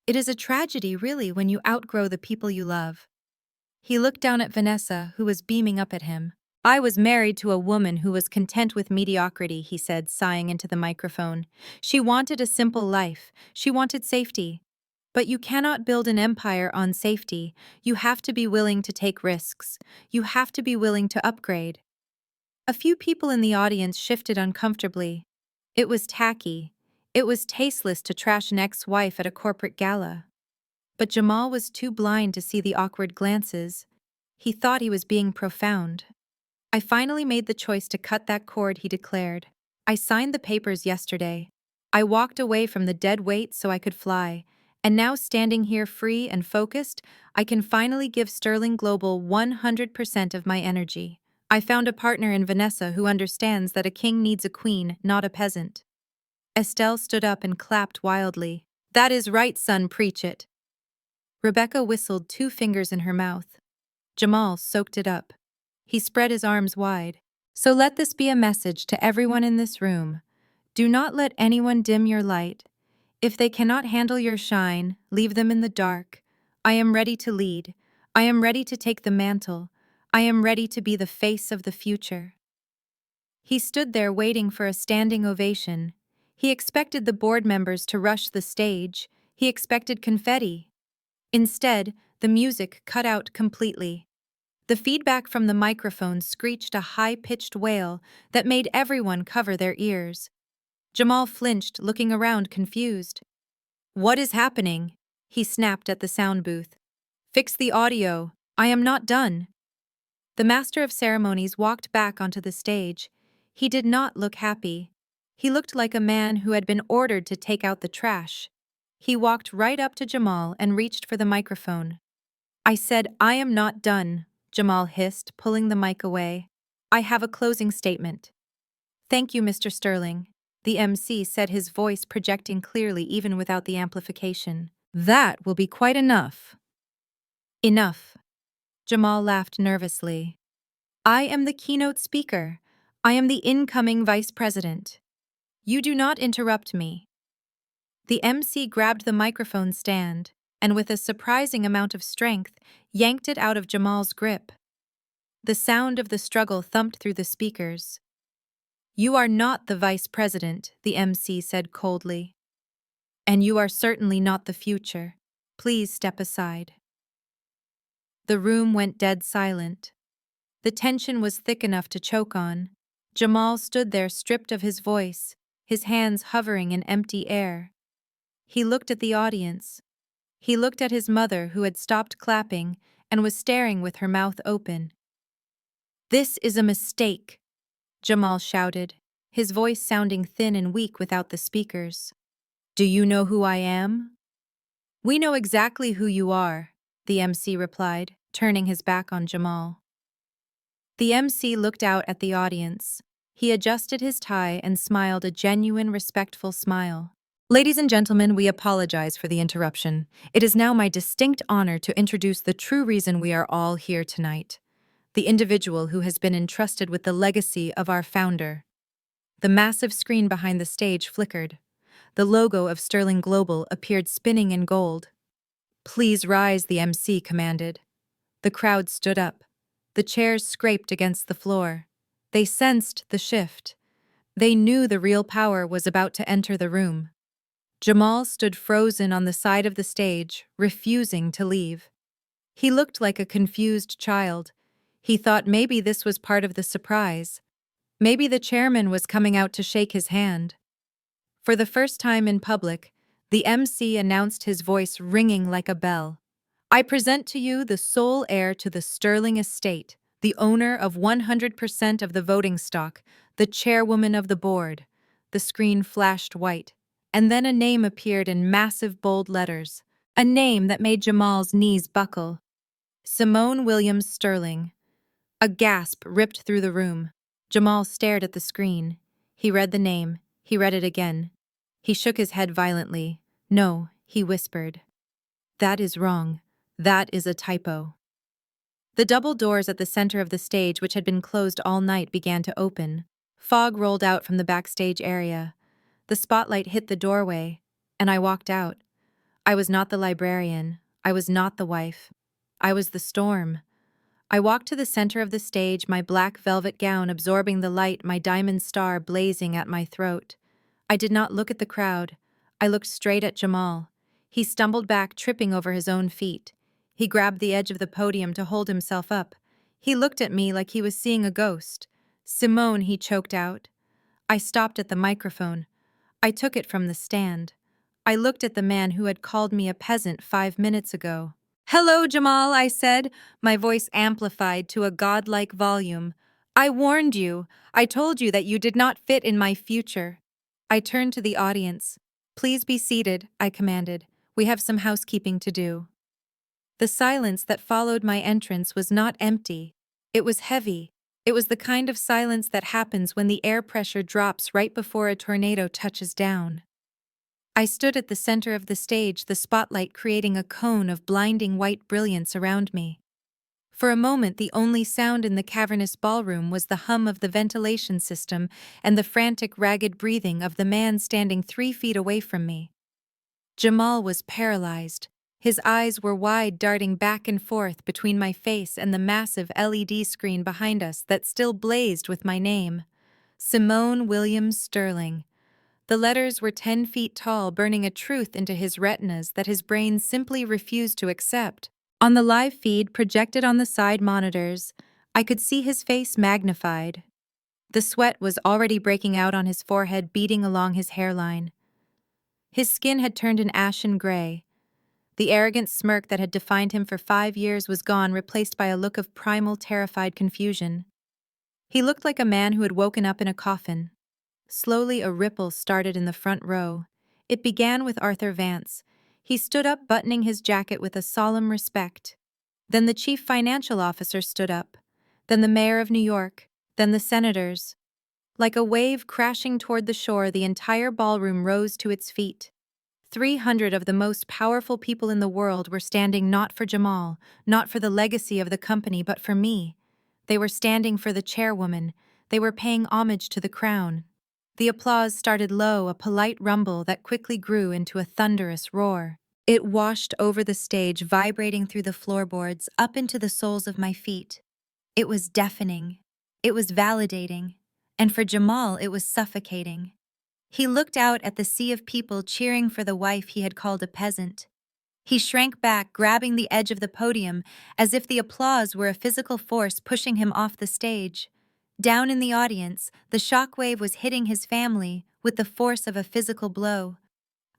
It is a tragedy, really, when you outgrow the people you love. He looked down at Vanessa, who was beaming up at him. I was married to a woman who was content with mediocrity, he said, sighing into the microphone. She wanted a simple life. She wanted safety. But you cannot build an empire on safety. You have to be willing to take risks. You have to be willing to upgrade. A few people in the audience shifted uncomfortably. It was tacky. It was tasteless to trash an ex-wife at a corporate gala. But Jamal was too blind to see the awkward glances. He thought he was being profound. I finally made the choice to cut that cord, he declared. I signed the papers yesterday. I walked away from the dead weight so I could fly. And now, standing here free and focused, I can finally give Sterling Global 100% of my energy. I found a partner in Vanessa who understands that a king needs a queen, not a peasant. Estelle stood up and clapped wildly. That is right, son, preach it. Rebecca whistled, 2 fingers in her mouth. Jamal soaked it up. He spread his arms wide. So let this be a message to everyone in this room. Do not let anyone dim your light. If they cannot handle your shine, leave them in the dark. I am ready to lead. I am ready to take the mantle. I am ready to be the face of the future. He stood there waiting for a standing ovation. He expected the board members to rush the stage. He expected confetti. Instead, the music cut out completely. The feedback from the microphone screeched a high-pitched wail that made everyone cover their ears. Jamal flinched, looking around confused. What is happening? He snapped at the sound booth. Fix the audio. I am not done. The master of ceremonies walked back onto the stage. He did not look happy. He looked like a man who had been ordered to take out the trash. He walked right up to Jamal and reached for the microphone. I said, I am not done, Jamal hissed, pulling the mic away. I have a closing statement. Thank you, Mr. Sterling, the MC said, his voice projecting clearly even without the amplification. That will be quite enough. Enough. Jamal laughed nervously. I am the keynote speaker. I am the incoming vice president. You do not interrupt me. The MC grabbed the microphone stand and, with a surprising amount of strength, yanked it out of Jamal's grip. The sound of the struggle thumped through the speakers. You are not the vice president, the MC said coldly. And you are certainly not the future. Please step aside. The room went dead silent. The tension was thick enough to choke on. Jamal stood there stripped of his voice, his hands hovering in empty air. He looked at the audience. He looked at his mother, who had stopped clapping and was staring with her mouth open. This is a mistake, Jamal shouted, his voice sounding thin and weak without the speakers. Do you know who I am? We know exactly who you are, the MC replied, turning his back on Jamal. The MC looked out at the audience. He adjusted his tie and smiled a genuine, respectful smile. Ladies and gentlemen, we apologize for the interruption. It is now my distinct honor to introduce the true reason we are all here tonight. The individual who has been entrusted with the legacy of our founder. The massive screen behind the stage flickered. The logo of Sterling Global appeared spinning in gold. Please rise, the MC commanded. The crowd stood up. The chairs scraped against the floor. They sensed the shift. They knew the real power was about to enter the room. Jamal stood frozen on the side of the stage, refusing to leave. He looked like a confused child. He thought maybe this was part of the surprise. Maybe the chairman was coming out to shake his hand. For the first time in public, the MC announced, his voice ringing like a bell. I present to you the sole heir to the Sterling estate, the owner of 100% of the voting stock, the chairwoman of the board. The screen flashed white, and then a name appeared in massive bold letters, a name that made Jamal's knees buckle. Simone Williams Sterling. A gasp ripped through the room. Jamal stared at the screen. He read the name. He read it again. He shook his head violently. No, he whispered. That is wrong. That is a typo. The double doors at the center of the stage, which had been closed all night, began to open. Fog rolled out from the backstage area. The spotlight hit the doorway, and I walked out. I was not the librarian. I was not the wife. I was the storm. I walked to the center of the stage, my black velvet gown absorbing the light, my diamond star blazing at my throat. I did not look at the crowd. I looked straight at Jamal. He stumbled back, tripping over his own feet. He grabbed the edge of the podium to hold himself up. He looked at me like he was seeing a ghost. Simone, he choked out. I stopped at the microphone. I took it from the stand. I looked at the man who had called me a peasant 5 minutes ago. Hello, Jamal, I said, my voice amplified to a godlike volume. I warned you. I told you that you did not fit in my future. I turned to the audience. Please be seated, I commanded. We have some housekeeping to do. The silence that followed my entrance was not empty. It was heavy. It was the kind of silence that happens when the air pressure drops right before a tornado touches down. I stood at the center of the stage, the spotlight creating a cone of blinding white brilliance around me. For a moment, the only sound in the cavernous ballroom was the hum of the ventilation system and the frantic, ragged breathing of the man standing 3 feet away from me. Jamal was paralyzed. His eyes were wide, darting back and forth between my face and the massive LED screen behind us that still blazed with my name. Simone Williams Sterling. The letters were 10 feet tall, burning a truth into his retinas that his brain simply refused to accept. On the live feed projected on the side monitors, I could see his face magnified. The sweat was already breaking out on his forehead, beading along his hairline. His skin had turned an ashen gray. The arrogant smirk that had defined him for 5 years was gone, replaced by a look of primal, terrified confusion. He looked like a man who had woken up in a coffin. Slowly, a ripple started in the front row. It began with Arthur Vance. He stood up, buttoning his jacket with a solemn respect. Then the chief financial officer stood up. Then the mayor of New York. Then the senators. Like a wave crashing toward the shore, the entire ballroom rose to its feet. 300 of the most powerful people in the world were standing not for Jamal, not for the legacy of the company, but for me. They were standing for the chairwoman. They were paying homage to the crown. The applause started low, a polite rumble that quickly grew into a thunderous roar. It washed over the stage, vibrating through the floorboards, up into the soles of my feet. It was deafening. It was validating. And for Jamal, it was suffocating. He looked out at the sea of people cheering for the wife he had called a peasant. He shrank back, grabbing the edge of the podium, as if the applause were a physical force pushing him off the stage. Down in the audience, the shockwave was hitting his family with the force of a physical blow.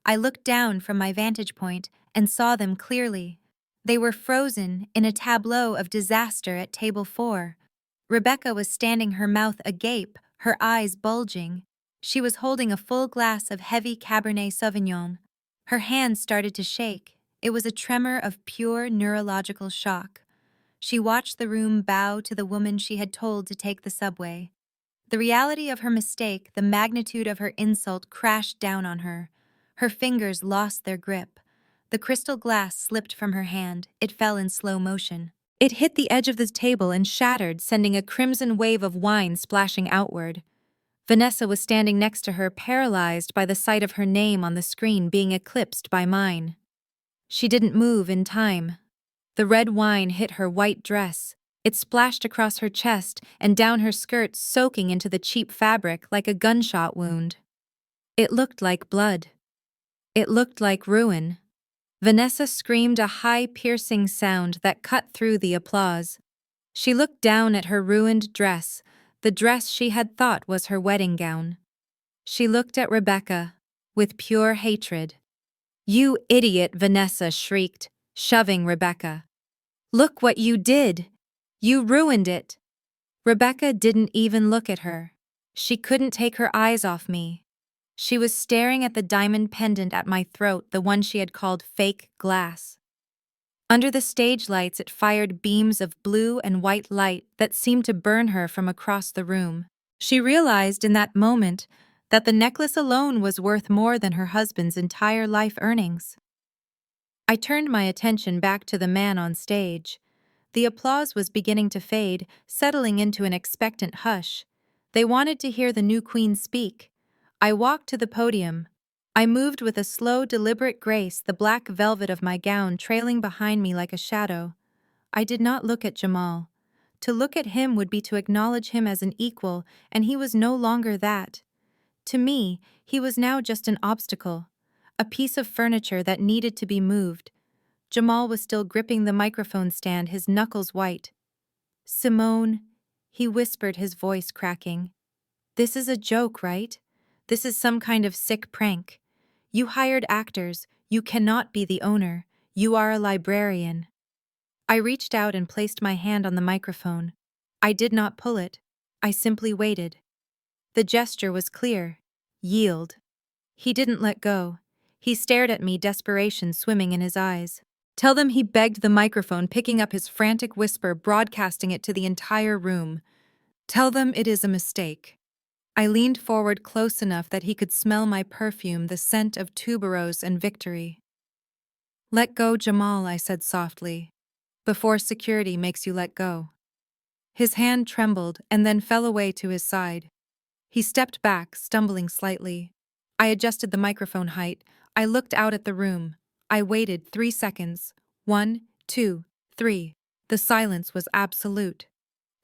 I looked down from my vantage point and saw them clearly. They were frozen in a tableau of disaster at table 4. Rebecca was standing, her mouth agape, her eyes bulging. She was holding a full glass of heavy Cabernet Sauvignon. Her hands started to shake. It was a tremor of pure neurological shock. She watched the room bow to the woman she had told to take the subway. The reality of her mistake, the magnitude of her insult, crashed down on her. Her fingers lost their grip. The crystal glass slipped from her hand. It fell in slow motion. It hit the edge of the table and shattered, sending a crimson wave of wine splashing outward. Vanessa was standing next to her, paralyzed by the sight of her name on the screen being eclipsed by mine. She didn't move in time. The red wine hit her white dress. It splashed across her chest and down her skirt, soaking into the cheap fabric like a gunshot wound. It looked like blood. It looked like ruin. Vanessa screamed a high, piercing sound that cut through the applause. She looked down at her ruined dress, the dress she had thought was her wedding gown. She looked at Rebecca, with pure hatred. "You idiot," Vanessa shrieked, shoving Rebecca. "Look what you did! You ruined it!" Rebecca didn't even look at her. She couldn't take her eyes off me. She was staring at the diamond pendant at my throat, the one she had called fake glass. Under the stage lights, it fired beams of blue and white light that seemed to burn her from across the room. She realized in that moment that the necklace alone was worth more than her husband's entire life earnings. I turned my attention back to the man on stage. The applause was beginning to fade, settling into an expectant hush. They wanted to hear the new queen speak. I walked to the podium. I moved with a slow, deliberate grace, the black velvet of my gown trailing behind me like a shadow. I did not look at Jamal. To look at him would be to acknowledge him as an equal, and he was no longer that. To me, he was now just an obstacle, a piece of furniture that needed to be moved. Jamal was still gripping the microphone stand, his knuckles white. "Simone," he whispered, his voice cracking. "This is a joke, right? This is some kind of sick prank. You hired actors. You cannot be the owner. You are a librarian." I reached out and placed my hand on the microphone. I did not pull it. I simply waited. The gesture was clear. Yield. He didn't let go. He stared at me, desperation swimming in his eyes. "Tell them," he begged the microphone, picking up his frantic whisper, broadcasting it to the entire room. "Tell them it is a mistake." I leaned forward close enough that he could smell my perfume, the scent of tuberose and victory. "Let go, Jamal," I said softly, "before security makes you let go." His hand trembled and then fell away to his side. He stepped back, stumbling slightly. I adjusted the microphone height. I looked out at the room. I waited 3 seconds. 1, 2, 3. The silence was absolute.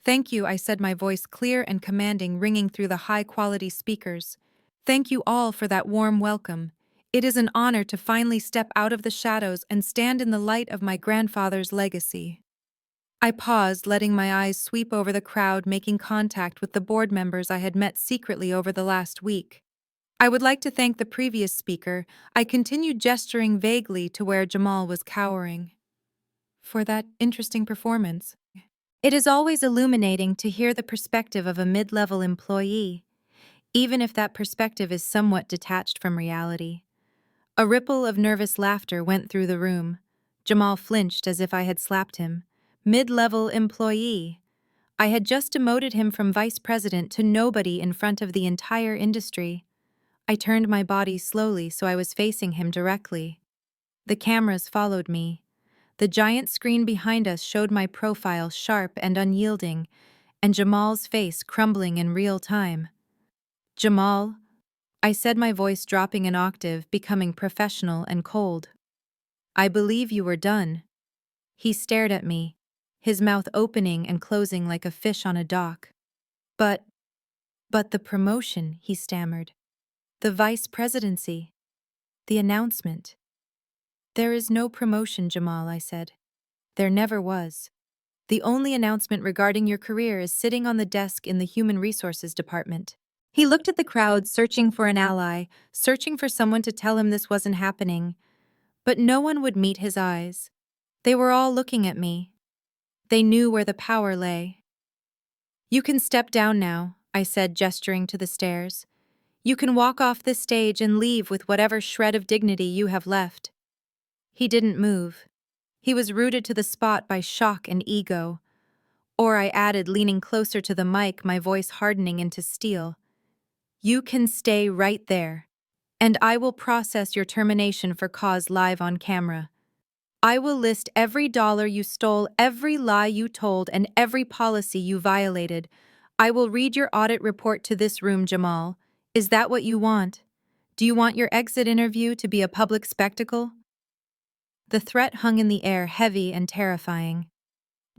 "Thank you," I said, my voice clear and commanding, ringing through the high-quality speakers. "Thank you all for that warm welcome. It is an honor to finally step out of the shadows and stand in the light of my grandfather's legacy." I paused, letting my eyes sweep over the crowd, making contact with the board members I had met secretly over the last week. "I would like to thank the previous speaker," I continued, gesturing vaguely to where Jamal was cowering, "for that interesting performance. It is always illuminating to hear the perspective of a mid-level employee, even if that perspective is somewhat detached from reality." A ripple of nervous laughter went through the room. Jamal flinched as if I had slapped him. Mid-level employee. I had just demoted him from vice president to nobody in front of the entire industry. I turned my body slowly so I was facing him directly. The cameras followed me. The giant screen behind us showed my profile, sharp and unyielding, and Jamal's face crumbling in real time. "Jamal," I said, my voice dropping an octave, becoming professional and cold. "I believe you were done." He stared at me, his mouth opening and closing like a fish on a dock. But the promotion," he stammered. "The vice presidency. The announcement." "There is no promotion, Jamal," I said. "There never was. The only announcement regarding your career is sitting on the desk in the Human Resources Department." He looked at the crowd, searching for an ally, searching for someone to tell him this wasn't happening. But no one would meet his eyes. They were all looking at me. They knew where the power lay. "You can step down now," I said, gesturing to the stairs. "You can walk off this stage and leave with whatever shred of dignity you have left." He didn't move. He was rooted to the spot by shock and ego. Or, I added, leaning closer to the mic, my voice hardening into steel, "You can stay right there, and I will process your termination for cause live on camera. I will list every dollar you stole, every lie you told, and every policy you violated. I will read your audit report to this room, Jamal. Is that what you want? Do you want your exit interview to be a public spectacle?" The threat hung in the air, heavy and terrifying.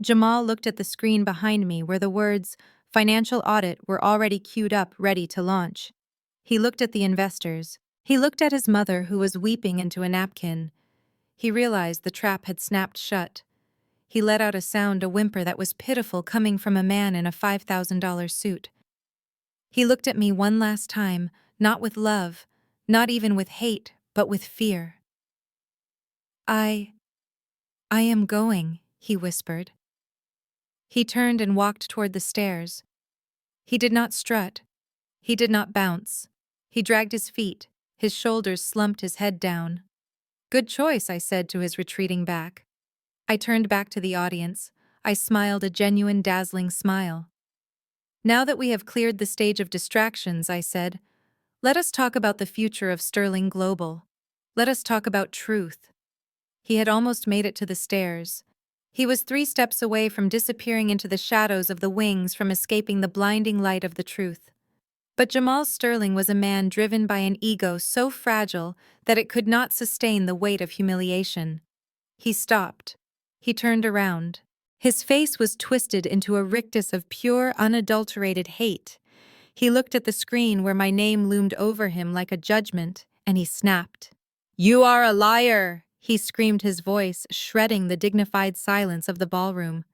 Jamal looked at the screen behind me where the words financial audit were already queued up, ready to launch. He looked at the investors. He looked at his mother, who was weeping into a napkin. He realized the trap had snapped shut. He let out a sound, a whimper that was pitiful, coming from a man in a $5,000 suit. He looked at me one last time, not with love, not even with hate, but with fear. I am going," he whispered. He turned and walked toward the stairs. He did not strut. He did not bounce. He dragged his feet, his shoulders slumped, his head down. "Good choice," I said to his retreating back. I turned back to the audience. I smiled, a genuine, dazzling smile. "Now that we have cleared the stage of distractions," I said, "let us talk about the future of Sterling Global. Let us talk about truth." He had almost made it to the stairs. He was 3 steps away from disappearing into the shadows of the wings, from escaping the blinding light of the truth. But Jamal Sterling was a man driven by an ego so fragile that it could not sustain the weight of humiliation. He stopped. He turned around. His face was twisted into a rictus of pure, unadulterated hate. He looked at the screen where my name loomed over him like a judgment, and he snapped. "You are a liar!" he screamed, his voice shredding the dignified silence of the ballroom.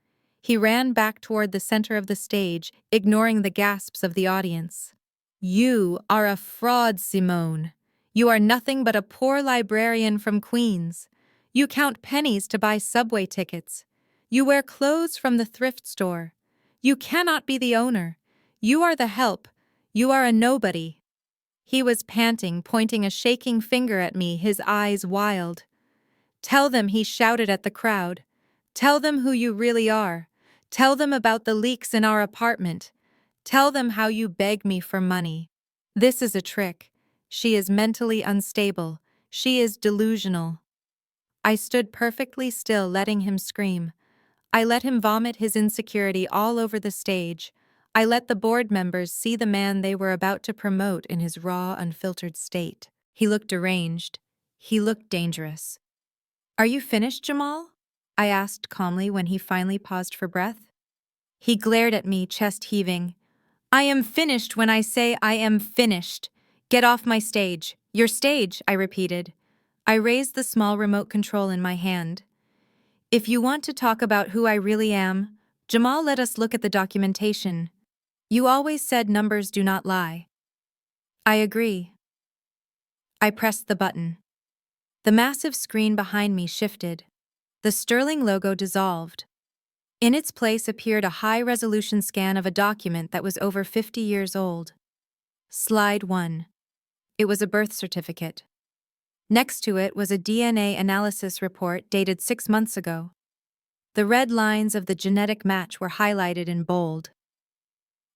He ran back toward the center of the stage, ignoring the gasps of the audience. "You are a fraud, Simone. You are nothing but a poor librarian from Queens. You count pennies to buy subway tickets. You wear clothes from the thrift store. You cannot be the owner. You are the help. You are a nobody." He was panting, pointing a shaking finger at me, his eyes wild. "Tell them," he shouted at the crowd. "Tell them who you really are. Tell them about the leaks in our apartment. Tell them how you beg me for money. This is a trick. She is mentally unstable. She is delusional." I stood perfectly still, letting him scream. I let him vomit his insecurity all over the stage. I let the board members see the man they were about to promote in his raw, unfiltered state. He looked deranged. He looked dangerous. "Are you finished, Jamal?" I asked calmly when he finally paused for breath. He glared at me, chest heaving. "I am finished when I say I am finished. Get off my stage." "Your stage," I repeated. I raised the small remote control in my hand. "If you want to talk about who I really am, Jamal, let us look at the documentation. You always said numbers do not lie." "I agree." I pressed the button. The massive screen behind me shifted. The Sterling logo dissolved. In its place appeared a high-resolution scan of a document that was over 50 years old. Slide 1. It was a birth certificate. Next to it was a DNA analysis report dated 6 months ago. The red lines of the genetic match were highlighted in bold.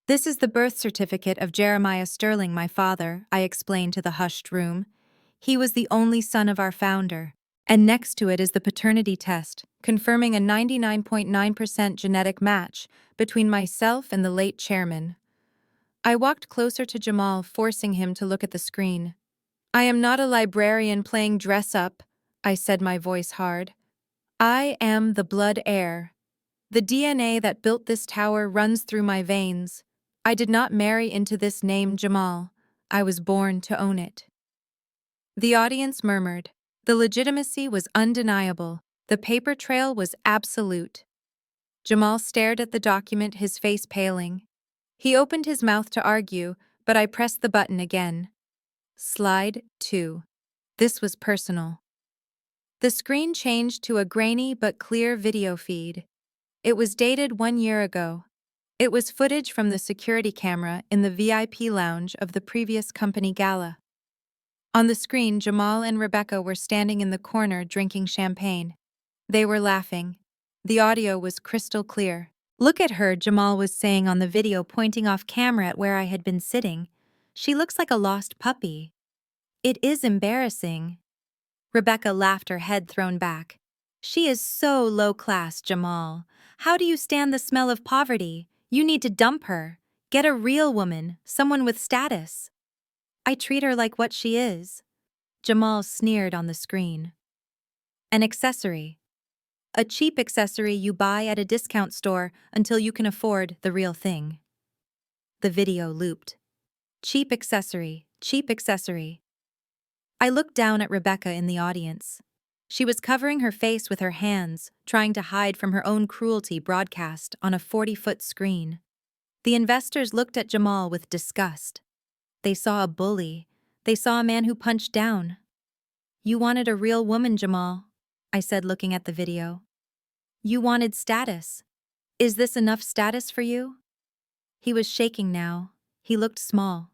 "This is the birth certificate of Jeremiah Sterling, my father," I explained to the hushed room. "He was the only son of our founder." And next to it is the paternity test, confirming a 99.9% genetic match between myself and the late chairman. I walked closer to Jamal, forcing him to look at the screen. "I am not a librarian playing dress-up," I said, my voice hard. "I am the blood heir. The DNA that built this tower runs through my veins. I did not marry into this name, Jamal. I was born to own it." The audience murmured. The legitimacy was undeniable. The paper trail was absolute. Jamal stared at the document, his face paling. He opened his mouth to argue, but I pressed the button again. Slide 2. This was personal. The screen changed to a grainy but clear video feed. It was dated 1 year ago. It was footage from the security camera in the VIP lounge of the previous company gala. On the screen, Jamal and Rebecca were standing in the corner drinking champagne. They were laughing. The audio was crystal clear. "Look at her," Jamal was saying on the video, pointing off camera at where I had been sitting. "She looks like a lost puppy." "It is embarrassing." Rebecca laughed, her head thrown back. "She is so low class, Jamal. How do you stand the smell of poverty? You need to dump her. Get a real woman, someone with status." "I treat her like what she is." Jamal sneered on the screen. "An accessory." A cheap accessory you buy at a discount store until you can afford the real thing. The video looped. Cheap accessory, cheap accessory. I looked down at Rebecca in the audience. She was covering her face with her hands, trying to hide from her own cruelty broadcast on a 40-foot screen. The investors looked at Jamal with disgust. They saw a bully. They saw a man who punched down. You wanted a real woman, Jamal, I said, looking at the video. You wanted status. Is this enough status for you? He was shaking now. He looked small.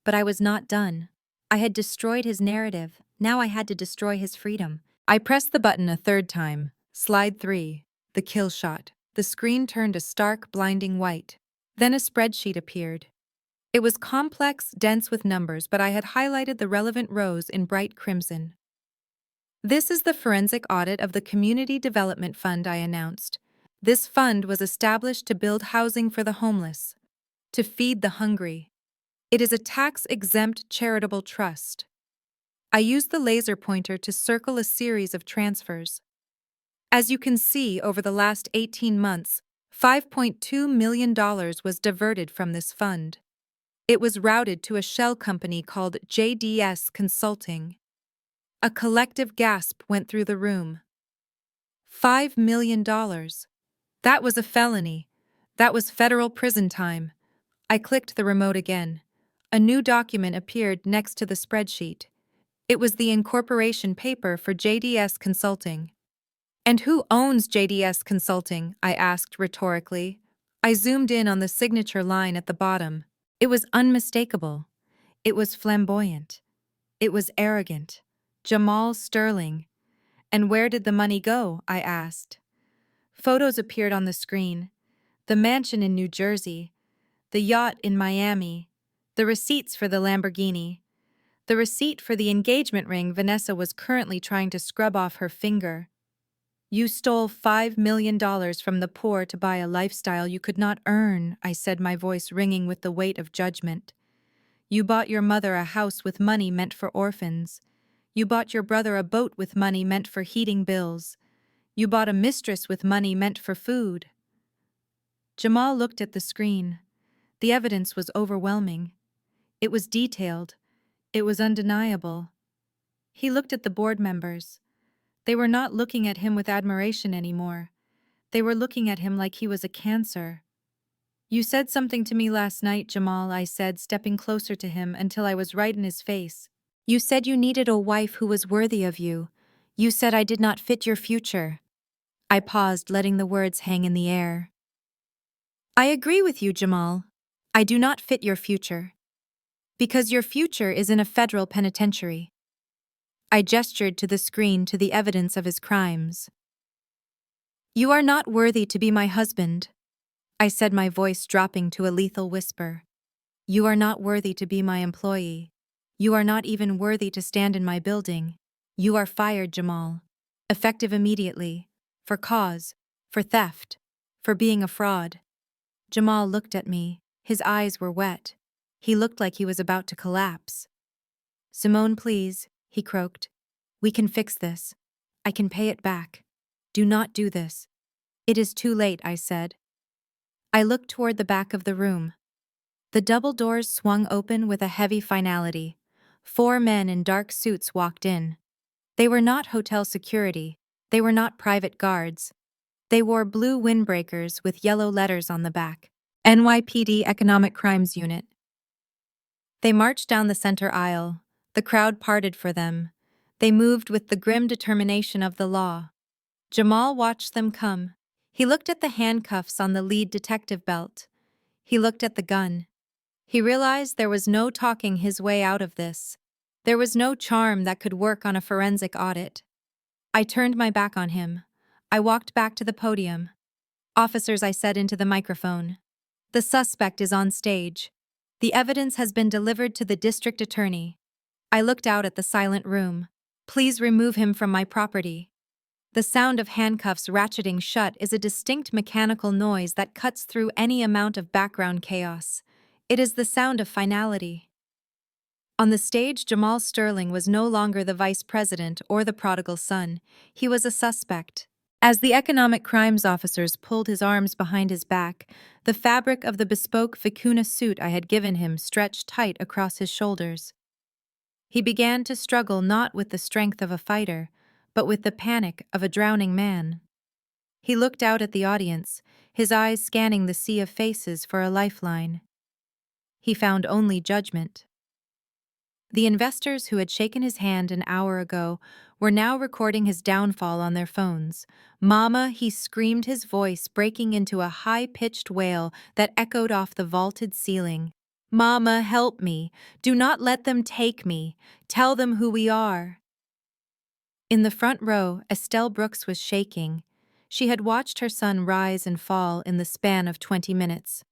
But I was not done. I had destroyed his narrative. Now I had to destroy his freedom. I pressed the button a third time. Slide 3. The kill shot. The screen turned a stark, blinding white. Then a spreadsheet appeared. It was complex, dense with numbers, but I had highlighted the relevant rows in bright crimson. This is the forensic audit of the Community Development Fund, I announced. This fund was established to build housing for the homeless, to feed the hungry. It is a tax-exempt charitable trust. I used the laser pointer to circle a series of transfers. As you can see, over the last 18 months, $5.2 million was diverted from this fund. It was routed to a shell company called JDS Consulting. A collective gasp went through the room. $5 million. That was a felony. That was federal prison time. I clicked the remote again. A new document appeared next to the spreadsheet. It was the incorporation paper for JDS Consulting. And who owns JDS Consulting? I asked rhetorically. I zoomed in on the signature line at the bottom. It was unmistakable. It was flamboyant. It was arrogant. Jamal Sterling. And where did the money go? I asked. Photos appeared on the screen. The mansion in New Jersey. The yacht in Miami. The receipts for the Lamborghini. The receipt for the engagement ring Vanessa was currently trying to scrub off her finger. You stole $5 million from the poor to buy a lifestyle you could not earn, I said, my voice ringing with the weight of judgment. You bought your mother a house with money meant for orphans. You bought your brother a boat with money meant for heating bills. You bought a mistress with money meant for food. Jamal looked at the screen. The evidence was overwhelming. It was detailed. It was undeniable. He looked at the board members. They were not looking at him with admiration anymore. They were looking at him like he was a cancer. You said something to me last night, Jamal, I said, stepping closer to him until I was right in his face. You said you needed a wife who was worthy of you. You said I did not fit your future. I paused, letting the words hang in the air. I agree with you, Jamal. I do not fit your future. Because your future is in a federal penitentiary. I gestured to the screen to the evidence of his crimes. You are not worthy to be my husband, I said, my voice dropping to a lethal whisper. You are not worthy to be my employee. You are not even worthy to stand in my building. You are fired, Jamal. Effective immediately. For cause. For theft. For being a fraud. Jamal looked at me. His eyes were wet. He looked like he was about to collapse. Simone, please, he croaked. We can fix this. I can pay it back. Do not do this. It is too late, I said. I looked toward the back of the room. The double doors swung open with a heavy finality. 4 men in dark suits walked in. They were not hotel security. They were not private guards. They wore blue windbreakers with yellow letters on the back. NYPD Economic Crimes Unit. They marched down the center aisle. The crowd parted for them. They moved with the grim determination of the law. Jamal watched them come. He looked at the handcuffs on the lead detective belt. He looked at the gun. He realized there was no talking his way out of this. There was no charm that could work on a forensic audit. I turned my back on him. I walked back to the podium. Officers, I said into the microphone. The suspect is on stage. The evidence has been delivered to the district attorney. I looked out at the silent room. Please remove him from my property. The sound of handcuffs ratcheting shut is a distinct mechanical noise that cuts through any amount of background chaos. It is the sound of finality. On the stage, Jamal Sterling was no longer the vice president or the prodigal son. He was a suspect. As the economic crimes officers pulled his arms behind his back, the fabric of the bespoke vicuna suit I had given him stretched tight across his shoulders. He began to struggle not with the strength of a fighter, but with the panic of a drowning man. He looked out at the audience, his eyes scanning the sea of faces for a lifeline. He found only judgment. The investors who had shaken his hand an hour ago were now recording his downfall on their phones. "Mama," he screamed, his voice breaking into a high-pitched wail that echoed off the vaulted ceiling. "Mama, help me. Do not let them take me. Tell them who we are." In the front row, Estelle Brooks was shaking. She had watched her son rise and fall in the span of 20 minutes.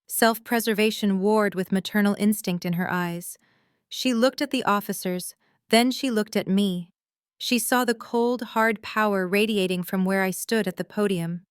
Self-preservation warred with maternal instinct in her eyes. She looked at the officers, then she looked at me. She saw the cold, hard power radiating from where I stood at the podium.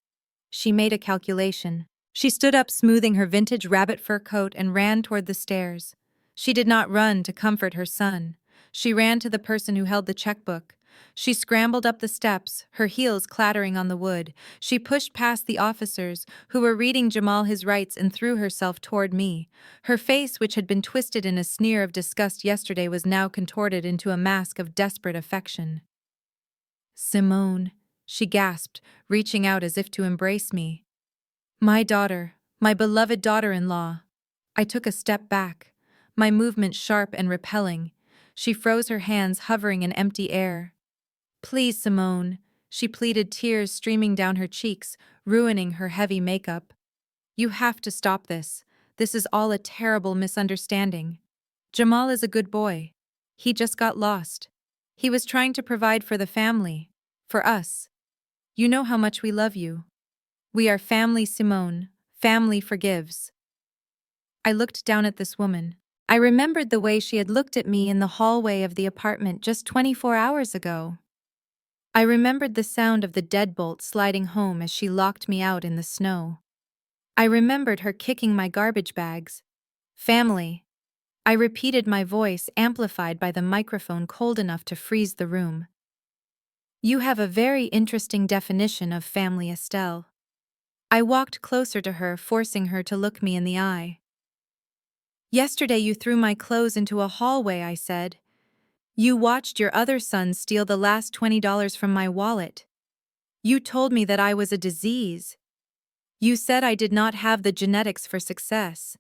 She made a calculation. She stood up, smoothing her vintage rabbit fur coat, and ran toward the stairs. She did not run to comfort her son. She ran to the person who held the checkbook. She scrambled up the steps, her heels clattering on the wood. She pushed past the officers, who were reading Jamal his rights, and threw herself toward me. Her face, which had been twisted in a sneer of disgust yesterday, was now contorted into a mask of desperate affection. "Simone," she gasped, reaching out as if to embrace me. "My daughter, my beloved daughter-in-law." I took a step back, my movement sharp and repelling. She froze, her hands hovering in empty air. "Please, Simone," she pleaded, tears streaming down her cheeks, ruining her heavy makeup. "You have to stop this. This is all a terrible misunderstanding. Jamal is a good boy. He just got lost. He was trying to provide for the family. For us. You know how much we love you. We are family, Simone. Family forgives." I looked down at this woman. I remembered the way she had looked at me in the hallway of the apartment just 24 hours ago. I remembered the sound of the deadbolt sliding home as she locked me out in the snow. I remembered her kicking my garbage bags. "Family." I repeated, my voice amplified by the microphone cold enough to freeze the room. "You have a very interesting definition of family, Estelle." I walked closer to her, forcing her to look me in the eye. "Yesterday you threw my clothes into a hallway," I said. "You watched your other son steal the last $20 from my wallet. You told me that I was a disease. You said I did not have the genetics for success.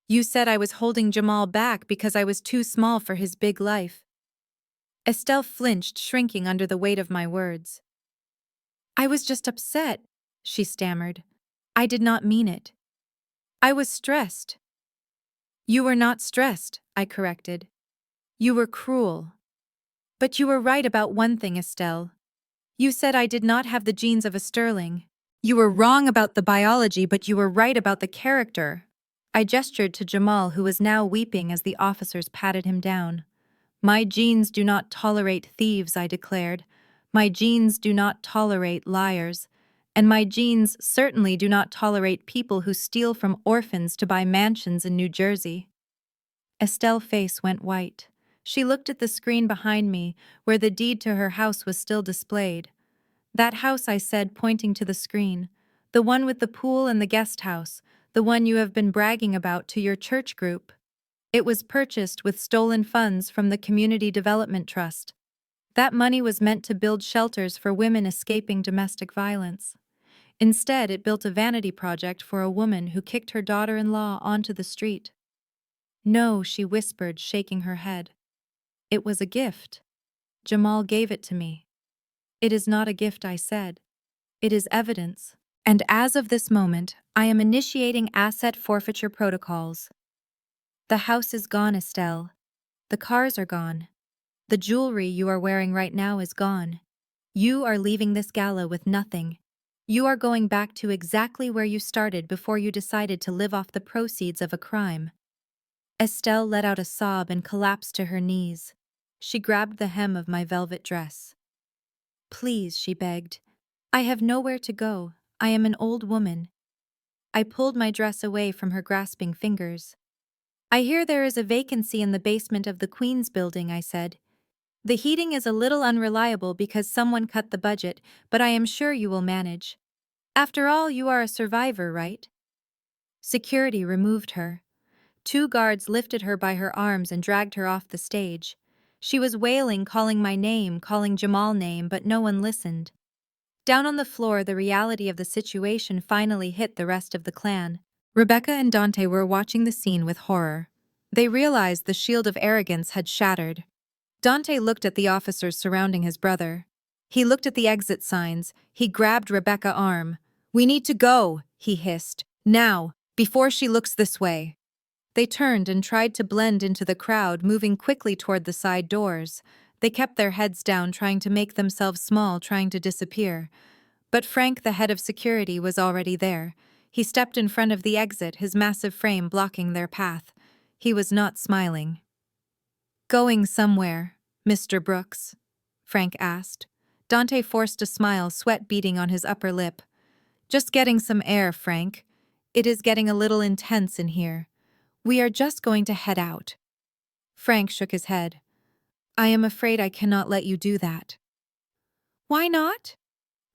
You said I was holding Jamal back because I was too small for his big life." Estelle flinched, shrinking under the weight of my words. "I was just upset," she stammered. "I did not mean it. I was stressed." "You were not stressed," I corrected. "You were cruel. But you were right about one thing, Estelle. You said I did not have the genes of a Sterling. You were wrong about the biology, but you were right about the character." I gestured to Jamal, who was now weeping as the officers patted him down. "My genes do not tolerate thieves," I declared. "My genes do not tolerate liars. And my genes certainly do not tolerate people who steal from orphans to buy mansions in New Jersey." Estelle's face went white. She looked at the screen behind me, where the deed to her house was still displayed. "That house," I said, pointing to the screen. "The one with the pool and the guest house. The one you have been bragging about to your church group. It was purchased with stolen funds from the Community Development Trust. That money was meant to build shelters for women escaping domestic violence. Instead, it built a vanity project for a woman who kicked her daughter-in-law onto the street." "No," she whispered, shaking her head. "It was a gift. Jamal gave it to me." "It is not a gift," I said. "It is evidence. And as of this moment, I am initiating asset forfeiture protocols. The house is gone, Estelle. The cars are gone. The jewelry you are wearing right now is gone. You are leaving this gala with nothing. You are going back to exactly where you started before you decided to live off the proceeds of a crime." Estelle let out a sob and collapsed to her knees. She grabbed the hem of my velvet dress. "Please," she begged. "I have nowhere to go. I am an old woman." I pulled my dress away from her grasping fingers. "I hear there is a vacancy in the basement of the Queen's building," I said. The heating is a little unreliable because someone cut the budget, but I am sure you will manage. After all, you are a survivor, right? Security removed her. Two guards lifted her by her arms and dragged her off the stage. She was wailing, calling my name, calling Jamal's name, but no one listened. Down on the floor, the reality of the situation finally hit the rest of the clan. Rebecca and Dante were watching the scene with horror. They realized the shield of arrogance had shattered. Dante looked at the officers surrounding his brother. He looked at the exit signs. He grabbed Rebecca's arm. "We need to go," he hissed. "Now, before she looks this way." They turned and tried to blend into the crowd, moving quickly toward the side doors. They kept their heads down, trying to make themselves small, trying to disappear. But Frank, the head of security, was already there. He stepped in front of the exit, his massive frame blocking their path. He was not smiling. "Going somewhere, Mr. Brooks?" Frank asked. Dante forced a smile, sweat beading on his upper lip. "Just getting some air, Frank. It is getting a little intense in here. We are just going to head out." Frank shook his head. "I am afraid I cannot let you do that." "Why not?"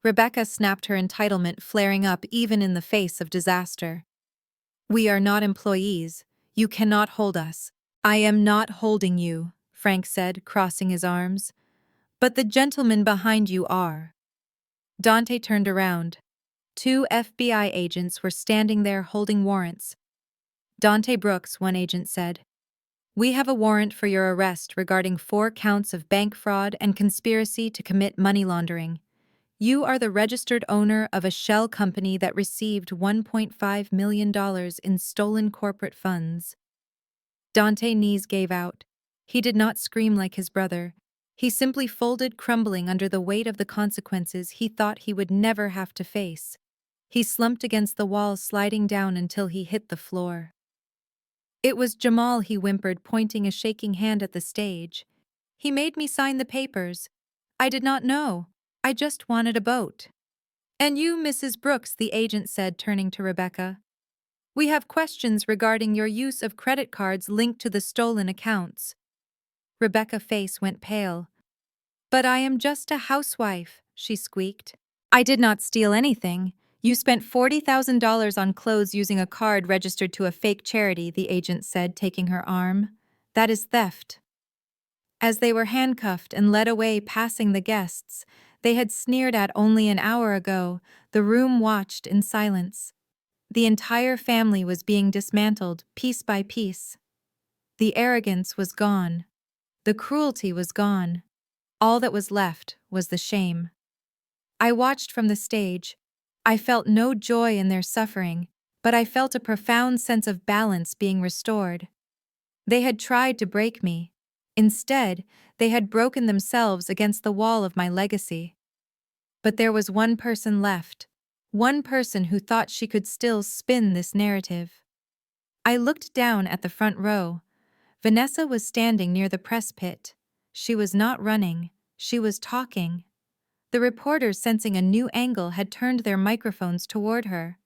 Rebecca snapped, her entitlement flaring up even in the face of disaster. "We are not employees. You cannot hold us." "I am not holding you," Frank said, crossing his arms. "But the gentlemen behind you are." Dante turned around. Two FBI agents were standing there holding warrants. "Dante Brooks," one agent said. "We have a warrant for your arrest regarding 4 counts of bank fraud and conspiracy to commit money laundering. You are the registered owner of a shell company that received $1.5 million in stolen corporate funds." Dante's knees gave out. He did not scream like his brother. He simply folded, crumbling under the weight of the consequences he thought he would never have to face. He slumped against the wall, sliding down until he hit the floor. "It was Jamal," he whimpered, pointing a shaking hand at the stage. "He made me sign the papers. I did not know. I just wanted a boat." "And you, Mrs. Brooks," the agent said, turning to Rebecca. "We have questions regarding your use of credit cards linked to the stolen accounts." Rebecca's face went pale. "But I am just a housewife," she squeaked. "I did not steal anything. You spent $40,000 on clothes using a card registered to a fake charity," the agent said, taking her arm. "That is theft." As they were handcuffed and led away, passing the guests they had sneered at only an hour ago, the room watched in silence. The entire family was being dismantled, piece by piece. The arrogance was gone. The cruelty was gone. All that was left was the shame. I watched from the stage. I felt no joy in their suffering, but I felt a profound sense of balance being restored. They had tried to break me. Instead, they had broken themselves against the wall of my legacy. But there was one person left, one person who thought she could still spin this narrative. I looked down at the front row. Vanessa was standing near the press pit. She was not running, she was talking. The reporters, sensing a new angle, had turned their microphones toward her.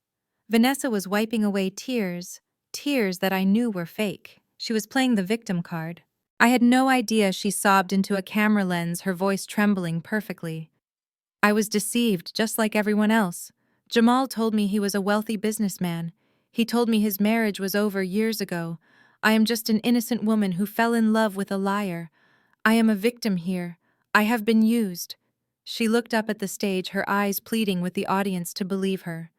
Vanessa was wiping away tears, tears that I knew were fake. She was playing the victim card. I had no idea she sobbed into a camera lens, her voice trembling perfectly. I was deceived, just like everyone else. Jamal told me he was a wealthy businessman. He told me his marriage was over years ago. I am just an innocent woman who fell in love with a liar. I am a victim here. I have been used. She looked up at the stage, her eyes pleading with the audience to believe her.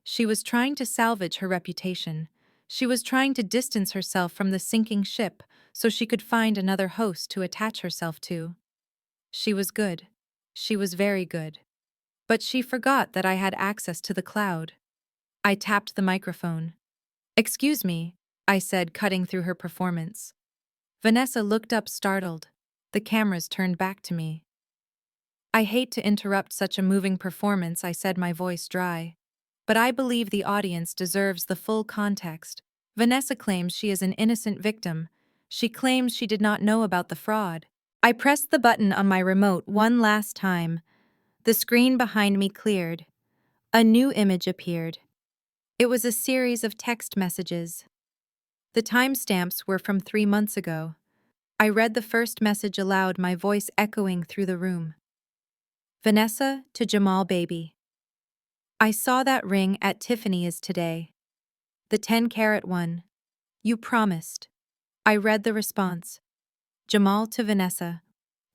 She was trying to salvage her reputation. She was trying to distance herself from the sinking ship so she could find another host to attach herself to. She was good. She was very good. But she forgot that I had access to the cloud. I tapped the microphone. "Excuse me," I said, cutting through her performance. Vanessa looked up, startled. The cameras turned back to me. "I hate to interrupt such a moving performance," I said, my voice dry. "But I believe the audience deserves the full context. Vanessa claims she is an innocent victim. She claims she did not know about the fraud." I pressed the button on my remote one last time. The screen behind me cleared. A new image appeared. It was a series of text messages. The timestamps were from 3 months ago. I read the first message aloud, my voice echoing through the room. Vanessa to Jamal baby. I saw that ring at Tiffany's today. The 10-carat one. You promised. I read the response. Jamal to Vanessa.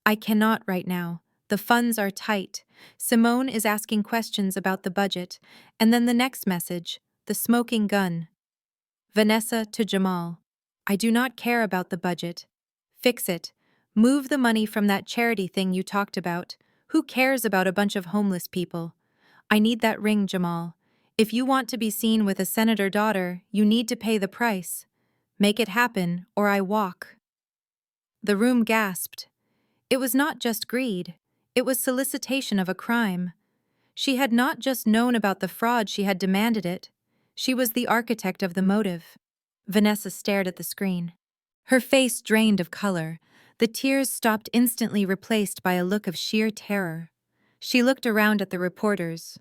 I cannot right now. The funds are tight. Simone is asking questions about the budget. And then the next message, the smoking gun. Vanessa to Jamal. I do not care about the budget. Fix it. Move the money from that charity thing you talked about. Who cares about a bunch of homeless people? I need that ring, Jamal. If you want to be seen with a senator daughter, you need to pay the price. Make it happen, or I walk. The room gasped. It was not just greed. It was solicitation of a crime. She had not just known about the fraud, she had demanded it. She was the architect of the motive. Vanessa stared at the screen. Her face drained of color. The tears stopped, instantly replaced by a look of sheer terror. She looked around at the reporters.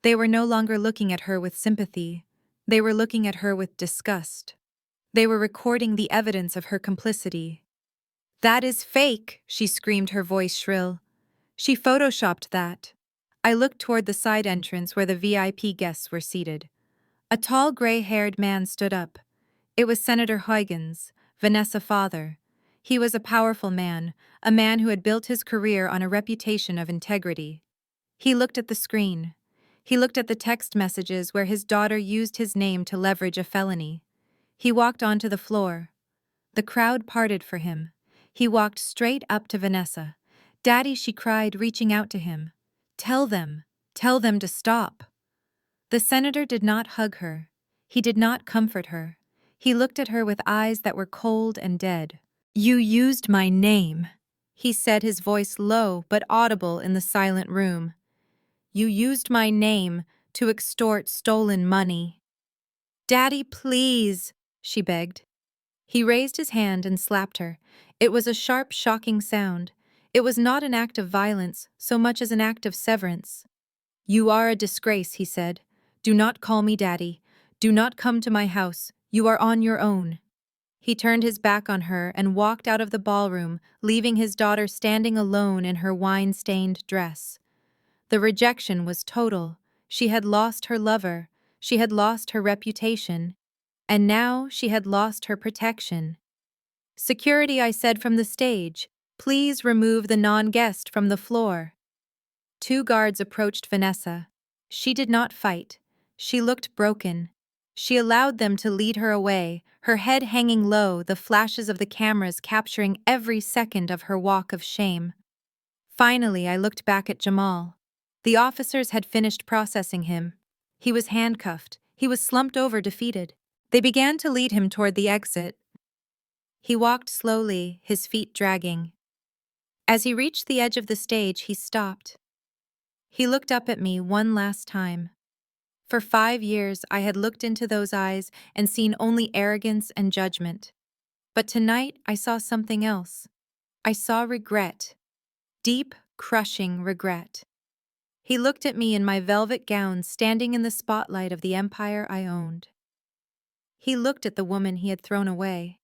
They were no longer looking at her with sympathy. They were looking at her with disgust. They were recording the evidence of her complicity. That is fake, she screamed, her voice shrill. She photoshopped that. I looked toward the side entrance where the VIP guests were seated. A tall, gray-haired man stood up. It was Senator Huygens, Vanessa's father. He was a powerful man, a man who had built his career on a reputation of integrity. He looked at the screen. He looked at the text messages where his daughter used his name to leverage a felony. He walked onto the floor. The crowd parted for him. He walked straight up to Vanessa. Daddy, she cried, reaching out to him. Tell them to stop. The senator did not hug her. He did not comfort her. He looked at her with eyes that were cold and dead. You used my name, he said, his voice low but audible in the silent room. You used my name to extort stolen money. Daddy, please, she begged. He raised his hand and slapped her. It was a sharp, shocking sound. It was not an act of violence so much as an act of severance. You are a disgrace, he said. Do not call me Daddy. Do not come to my house. You are on your own. He turned his back on her and walked out of the ballroom, leaving his daughter standing alone in her wine-stained dress. The rejection was total. She had lost her lover. She had lost her reputation. And now she had lost her protection. Security, I said from the stage. Please remove the non-guest from the floor. 2 guards approached Vanessa. She did not fight. She looked broken. She allowed them to lead her away, her head hanging low, the flashes of the cameras capturing every second of her walk of shame. Finally, I looked back at Jamal. The officers had finished processing him. He was handcuffed. He was slumped over, defeated. They began to lead him toward the exit. He walked slowly, his feet dragging. As he reached the edge of the stage, he stopped. He looked up at me one last time. For 5 years, I had looked into those eyes and seen only arrogance and judgment. But tonight, I saw something else. I saw regret. Deep, crushing regret. He looked at me in my velvet gown, standing in the spotlight of the empire I owned. He looked at the woman he had thrown away.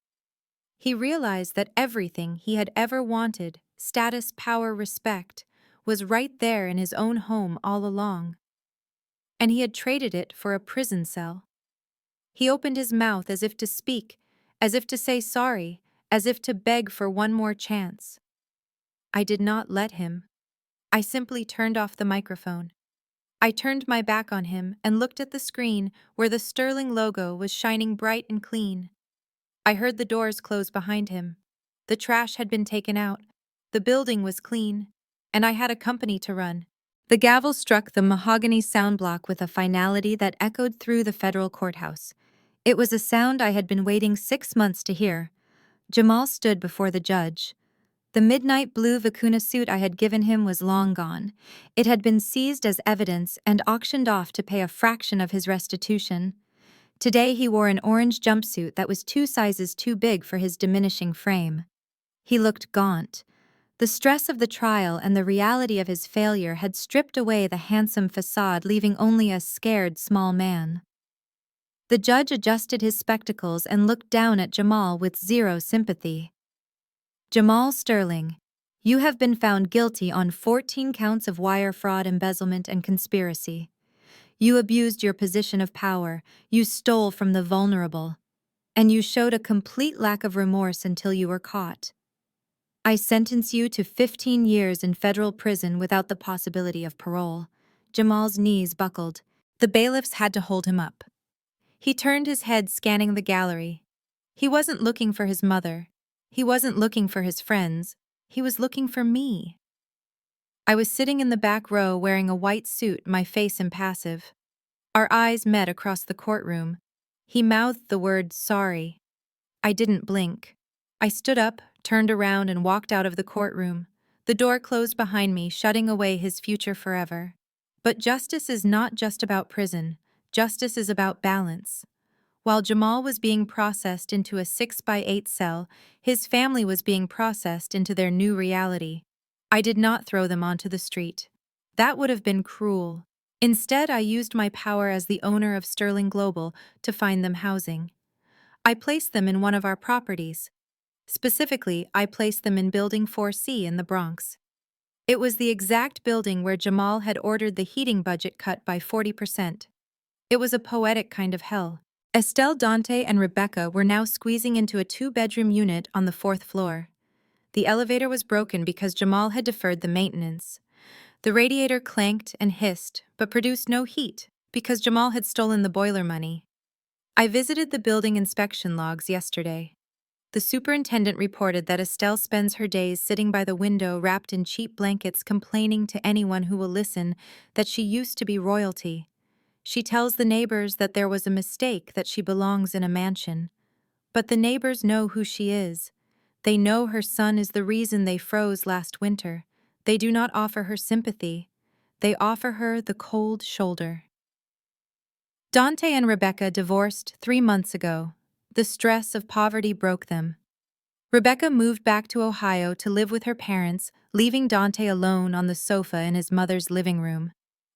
He realized that everything he had ever wanted, status, power, respect, was right there in his own home all along. And he had traded it for a prison cell. He opened his mouth as if to speak, as if to say sorry, as if to beg for one more chance. I did not let him. I simply turned off the microphone. I turned my back on him and looked at the screen where the sterling logo was shining bright and clean. I heard the doors close behind him. The trash had been taken out. The building was clean. And I had a company to run. The gavel struck the mahogany sound block with a finality that echoed through the federal courthouse. It was a sound I had been waiting 6 months to hear. Jamal stood before the judge. The midnight blue vicuna suit I had given him was long gone. It had been seized as evidence and auctioned off to pay a fraction of his restitution. Today he wore an orange jumpsuit that was 2 sizes too big for his diminishing frame. He looked gaunt. The stress of the trial and the reality of his failure had stripped away the handsome facade, leaving only a scared small man. The judge adjusted his spectacles and looked down at Jamal with zero sympathy. Jamal Sterling, you have been found guilty on 14 counts of wire fraud, embezzlement, and conspiracy. You abused your position of power, you stole from the vulnerable, and you showed a complete lack of remorse until you were caught. I sentence you to 15 years in federal prison without the possibility of parole. Jamal's knees buckled. The bailiffs had to hold him up. He turned his head, scanning the gallery. He wasn't looking for his mother. He wasn't looking for his friends. He was looking for me. I was sitting in the back row wearing a white suit, my face impassive. Our eyes met across the courtroom. He mouthed the word sorry. I didn't blink. I stood up, turned around, and walked out of the courtroom. The door closed behind me, shutting away his future forever. But justice is not just about prison. Justice is about balance. While Jamal was being processed into a 6x8 cell, his family was being processed into their new reality. I did not throw them onto the street. That would have been cruel. Instead, I used my power as the owner of Sterling Global to find them housing. I placed them in one of our properties. Specifically, I placed them in Building 4C in the Bronx. It was the exact building where Jamal had ordered the heating budget cut by 40%. It was a poetic kind of hell. Estelle, Dante, and Rebecca were now squeezing into a 2-bedroom unit on the 4th floor. The elevator was broken because Jamal had deferred the maintenance. The radiator clanked and hissed, but produced no heat because Jamal had stolen the boiler money. I visited the building inspection logs yesterday. The superintendent reported that Estelle spends her days sitting by the window wrapped in cheap blankets, complaining to anyone who will listen that she used to be royalty. She tells the neighbors that there was a mistake, that she belongs in a mansion. But the neighbors know who she is. They know her son is the reason they froze last winter. They do not offer her sympathy. They offer her the cold shoulder. Dante and Rebecca divorced 3 months ago. The stress of poverty broke them. Rebecca moved back to Ohio to live with her parents, leaving Dante alone on the sofa in his mother's living room.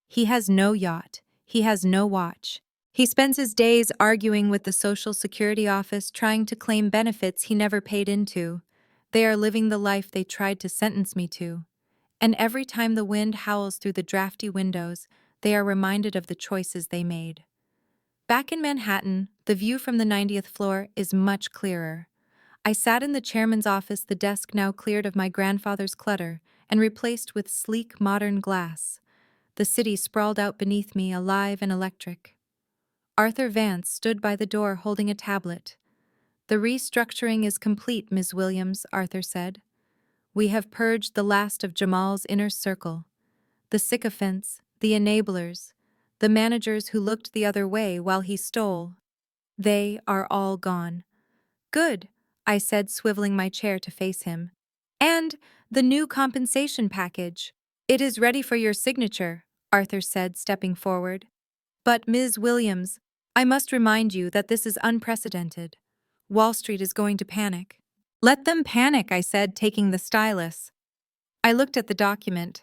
He has no yacht. He has no watch. He spends his days arguing with the Social Security office, trying to claim benefits he never paid into. They are living the life they tried to sentence me to. And every time the wind howls through the drafty windows, they are reminded of the choices they made. Back in Manhattan, the view from the 90th floor is much clearer. I sat in the chairman's office, the desk now cleared of my grandfather's clutter and replaced with sleek, modern glass. The city sprawled out beneath me, alive and electric. Arthur Vance stood by the door holding a tablet. "The restructuring is complete, Ms. Williams," Arthur said. "We have purged the last of Jamal's inner circle. The sycophants, the enablers, the managers who looked the other way while he stole. They are all gone." "Good," I said, swiveling my chair to face him. "And the new compensation package. It is ready for your signature," Arthur said, stepping forward. "But, Ms. Williams, I must remind you that this is unprecedented. Wall Street is going to panic." "Let them panic," I said, taking the stylus. I looked at the document.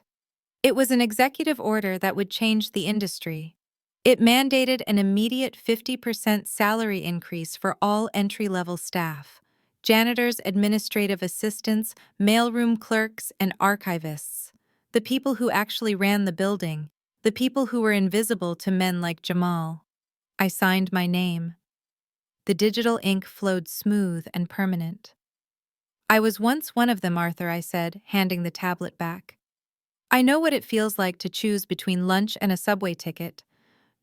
It was an executive order that would change the industry. It mandated an immediate 50% salary increase for all entry-level staff: janitors, administrative assistants, mailroom clerks, and archivists. The people who actually ran the building, the people who were invisible to men like Jamal. I signed my name. The digital ink flowed smooth and permanent. "I was once one of them, Arthur," I said, handing the tablet back. "I know what it feels like to choose between lunch and a subway ticket.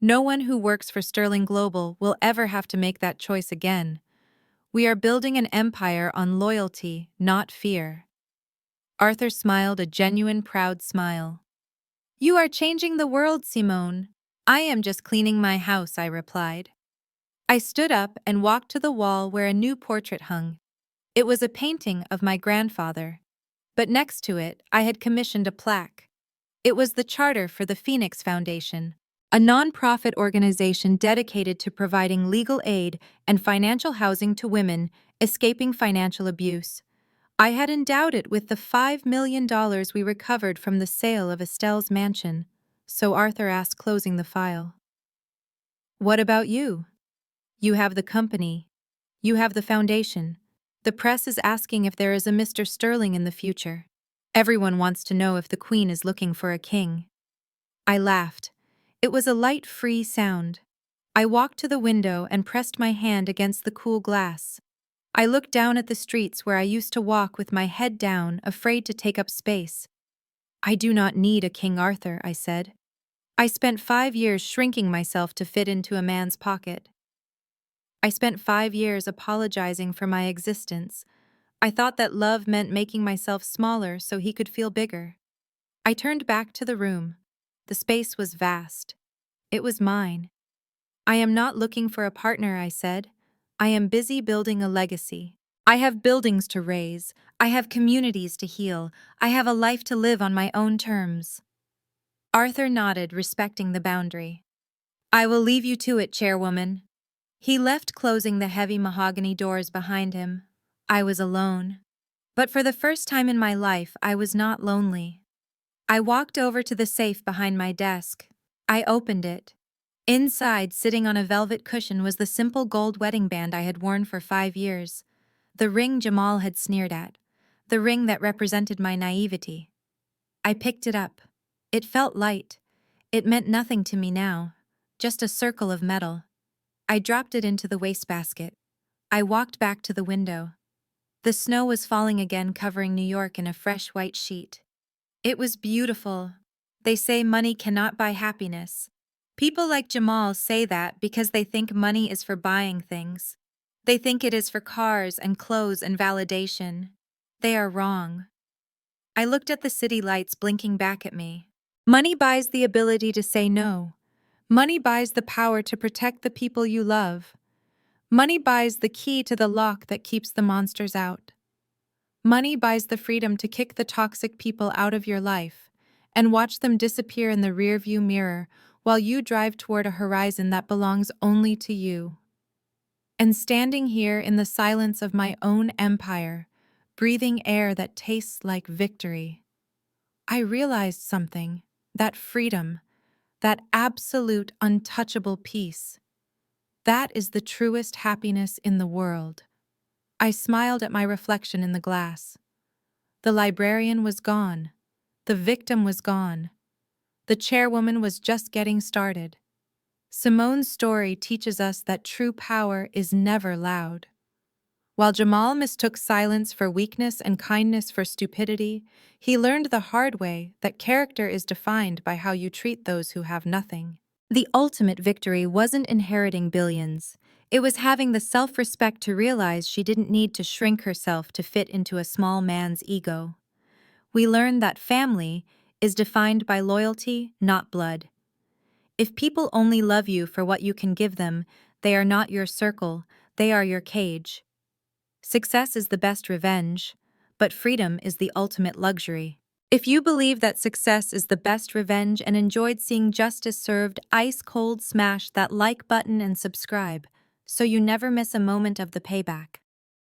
No one who works for Sterling Global will ever have to make that choice again. We are building an empire on loyalty, not fear." Arthur smiled, a genuine, proud smile. "You are changing the world, Simone." "I am just cleaning my house," I replied. I stood up and walked to the wall where a new portrait hung. It was a painting of my grandfather. But next to it, I had commissioned a plaque. It was the charter for the Phoenix Foundation, a non-profit organization dedicated to providing legal aid and financial housing to women escaping financial abuse. I had endowed it with the $5 million we recovered from the sale of Estelle's mansion, so Arthur asked, closing the file. "What about you? You have the company. You have the foundation. The press is asking if there is a Mr. Sterling in the future. Everyone wants to know if the Queen is looking for a king. I laughed. It was a light, free sound. I walked to the window and pressed my hand against the cool glass. I looked down at the streets where I used to walk with my head down, afraid to take up space. I do not need a King Arthur, I said. I spent 5 years shrinking myself to fit into a man's pocket. I spent 5 years apologizing for my existence. I thought that love meant making myself smaller so he could feel bigger. I turned back to the room. The space was vast. It was mine. I am not looking for a partner, I said. I am busy building a legacy. I have buildings to raise. I have communities to heal. I have a life to live on my own terms. Arthur nodded, respecting the boundary. I will leave you to it, chairwoman. He left, closing the heavy mahogany doors behind him. I was alone. But for the first time in my life, I was not lonely. I walked over to the safe behind my desk. I opened it. Inside, sitting on a velvet cushion, was the simple gold wedding band I had worn for 5 years. The ring Jamal had sneered at. The ring that represented my naivety. I picked it up. It felt light. It meant nothing to me now. Just a circle of metal. I dropped it into the wastebasket. I walked back to the window. The snow was falling again, covering New York in a fresh white sheet. It was beautiful. They say money cannot buy happiness. People like Jamal say that because they think money is for buying things. They think it is for cars and clothes and validation. They are wrong. I looked at the city lights blinking back at me. Money buys the ability to say no. Money buys the power to protect the people you love. Money buys the key to the lock that keeps the monsters out. Money buys the freedom to kick the toxic people out of your life and watch them disappear in the rearview mirror while you drive toward a horizon that belongs only to you. And standing here in the silence of my own empire, breathing air that tastes like victory, I realized something, that freedom, that absolute untouchable peace. That is the truest happiness in the world. I smiled at my reflection in the glass. The librarian was gone. The victim was gone. The chairwoman was just getting started. Simone's story teaches us that true power is never loud. While Jamal mistook silence for weakness and kindness for stupidity, he learned the hard way that character is defined by how you treat those who have nothing. The ultimate victory wasn't inheriting billions. It was having the self-respect to realize she didn't need to shrink herself to fit into a small man's ego. We learned that family is defined by loyalty, not blood. If people only love you for what you can give them, they are not your circle, they are your cage. Success is the best revenge, but freedom is the ultimate luxury. If you believe that success is the best revenge and enjoyed seeing justice served ice cold, smash that like button and subscribe so you never miss a moment of the payback.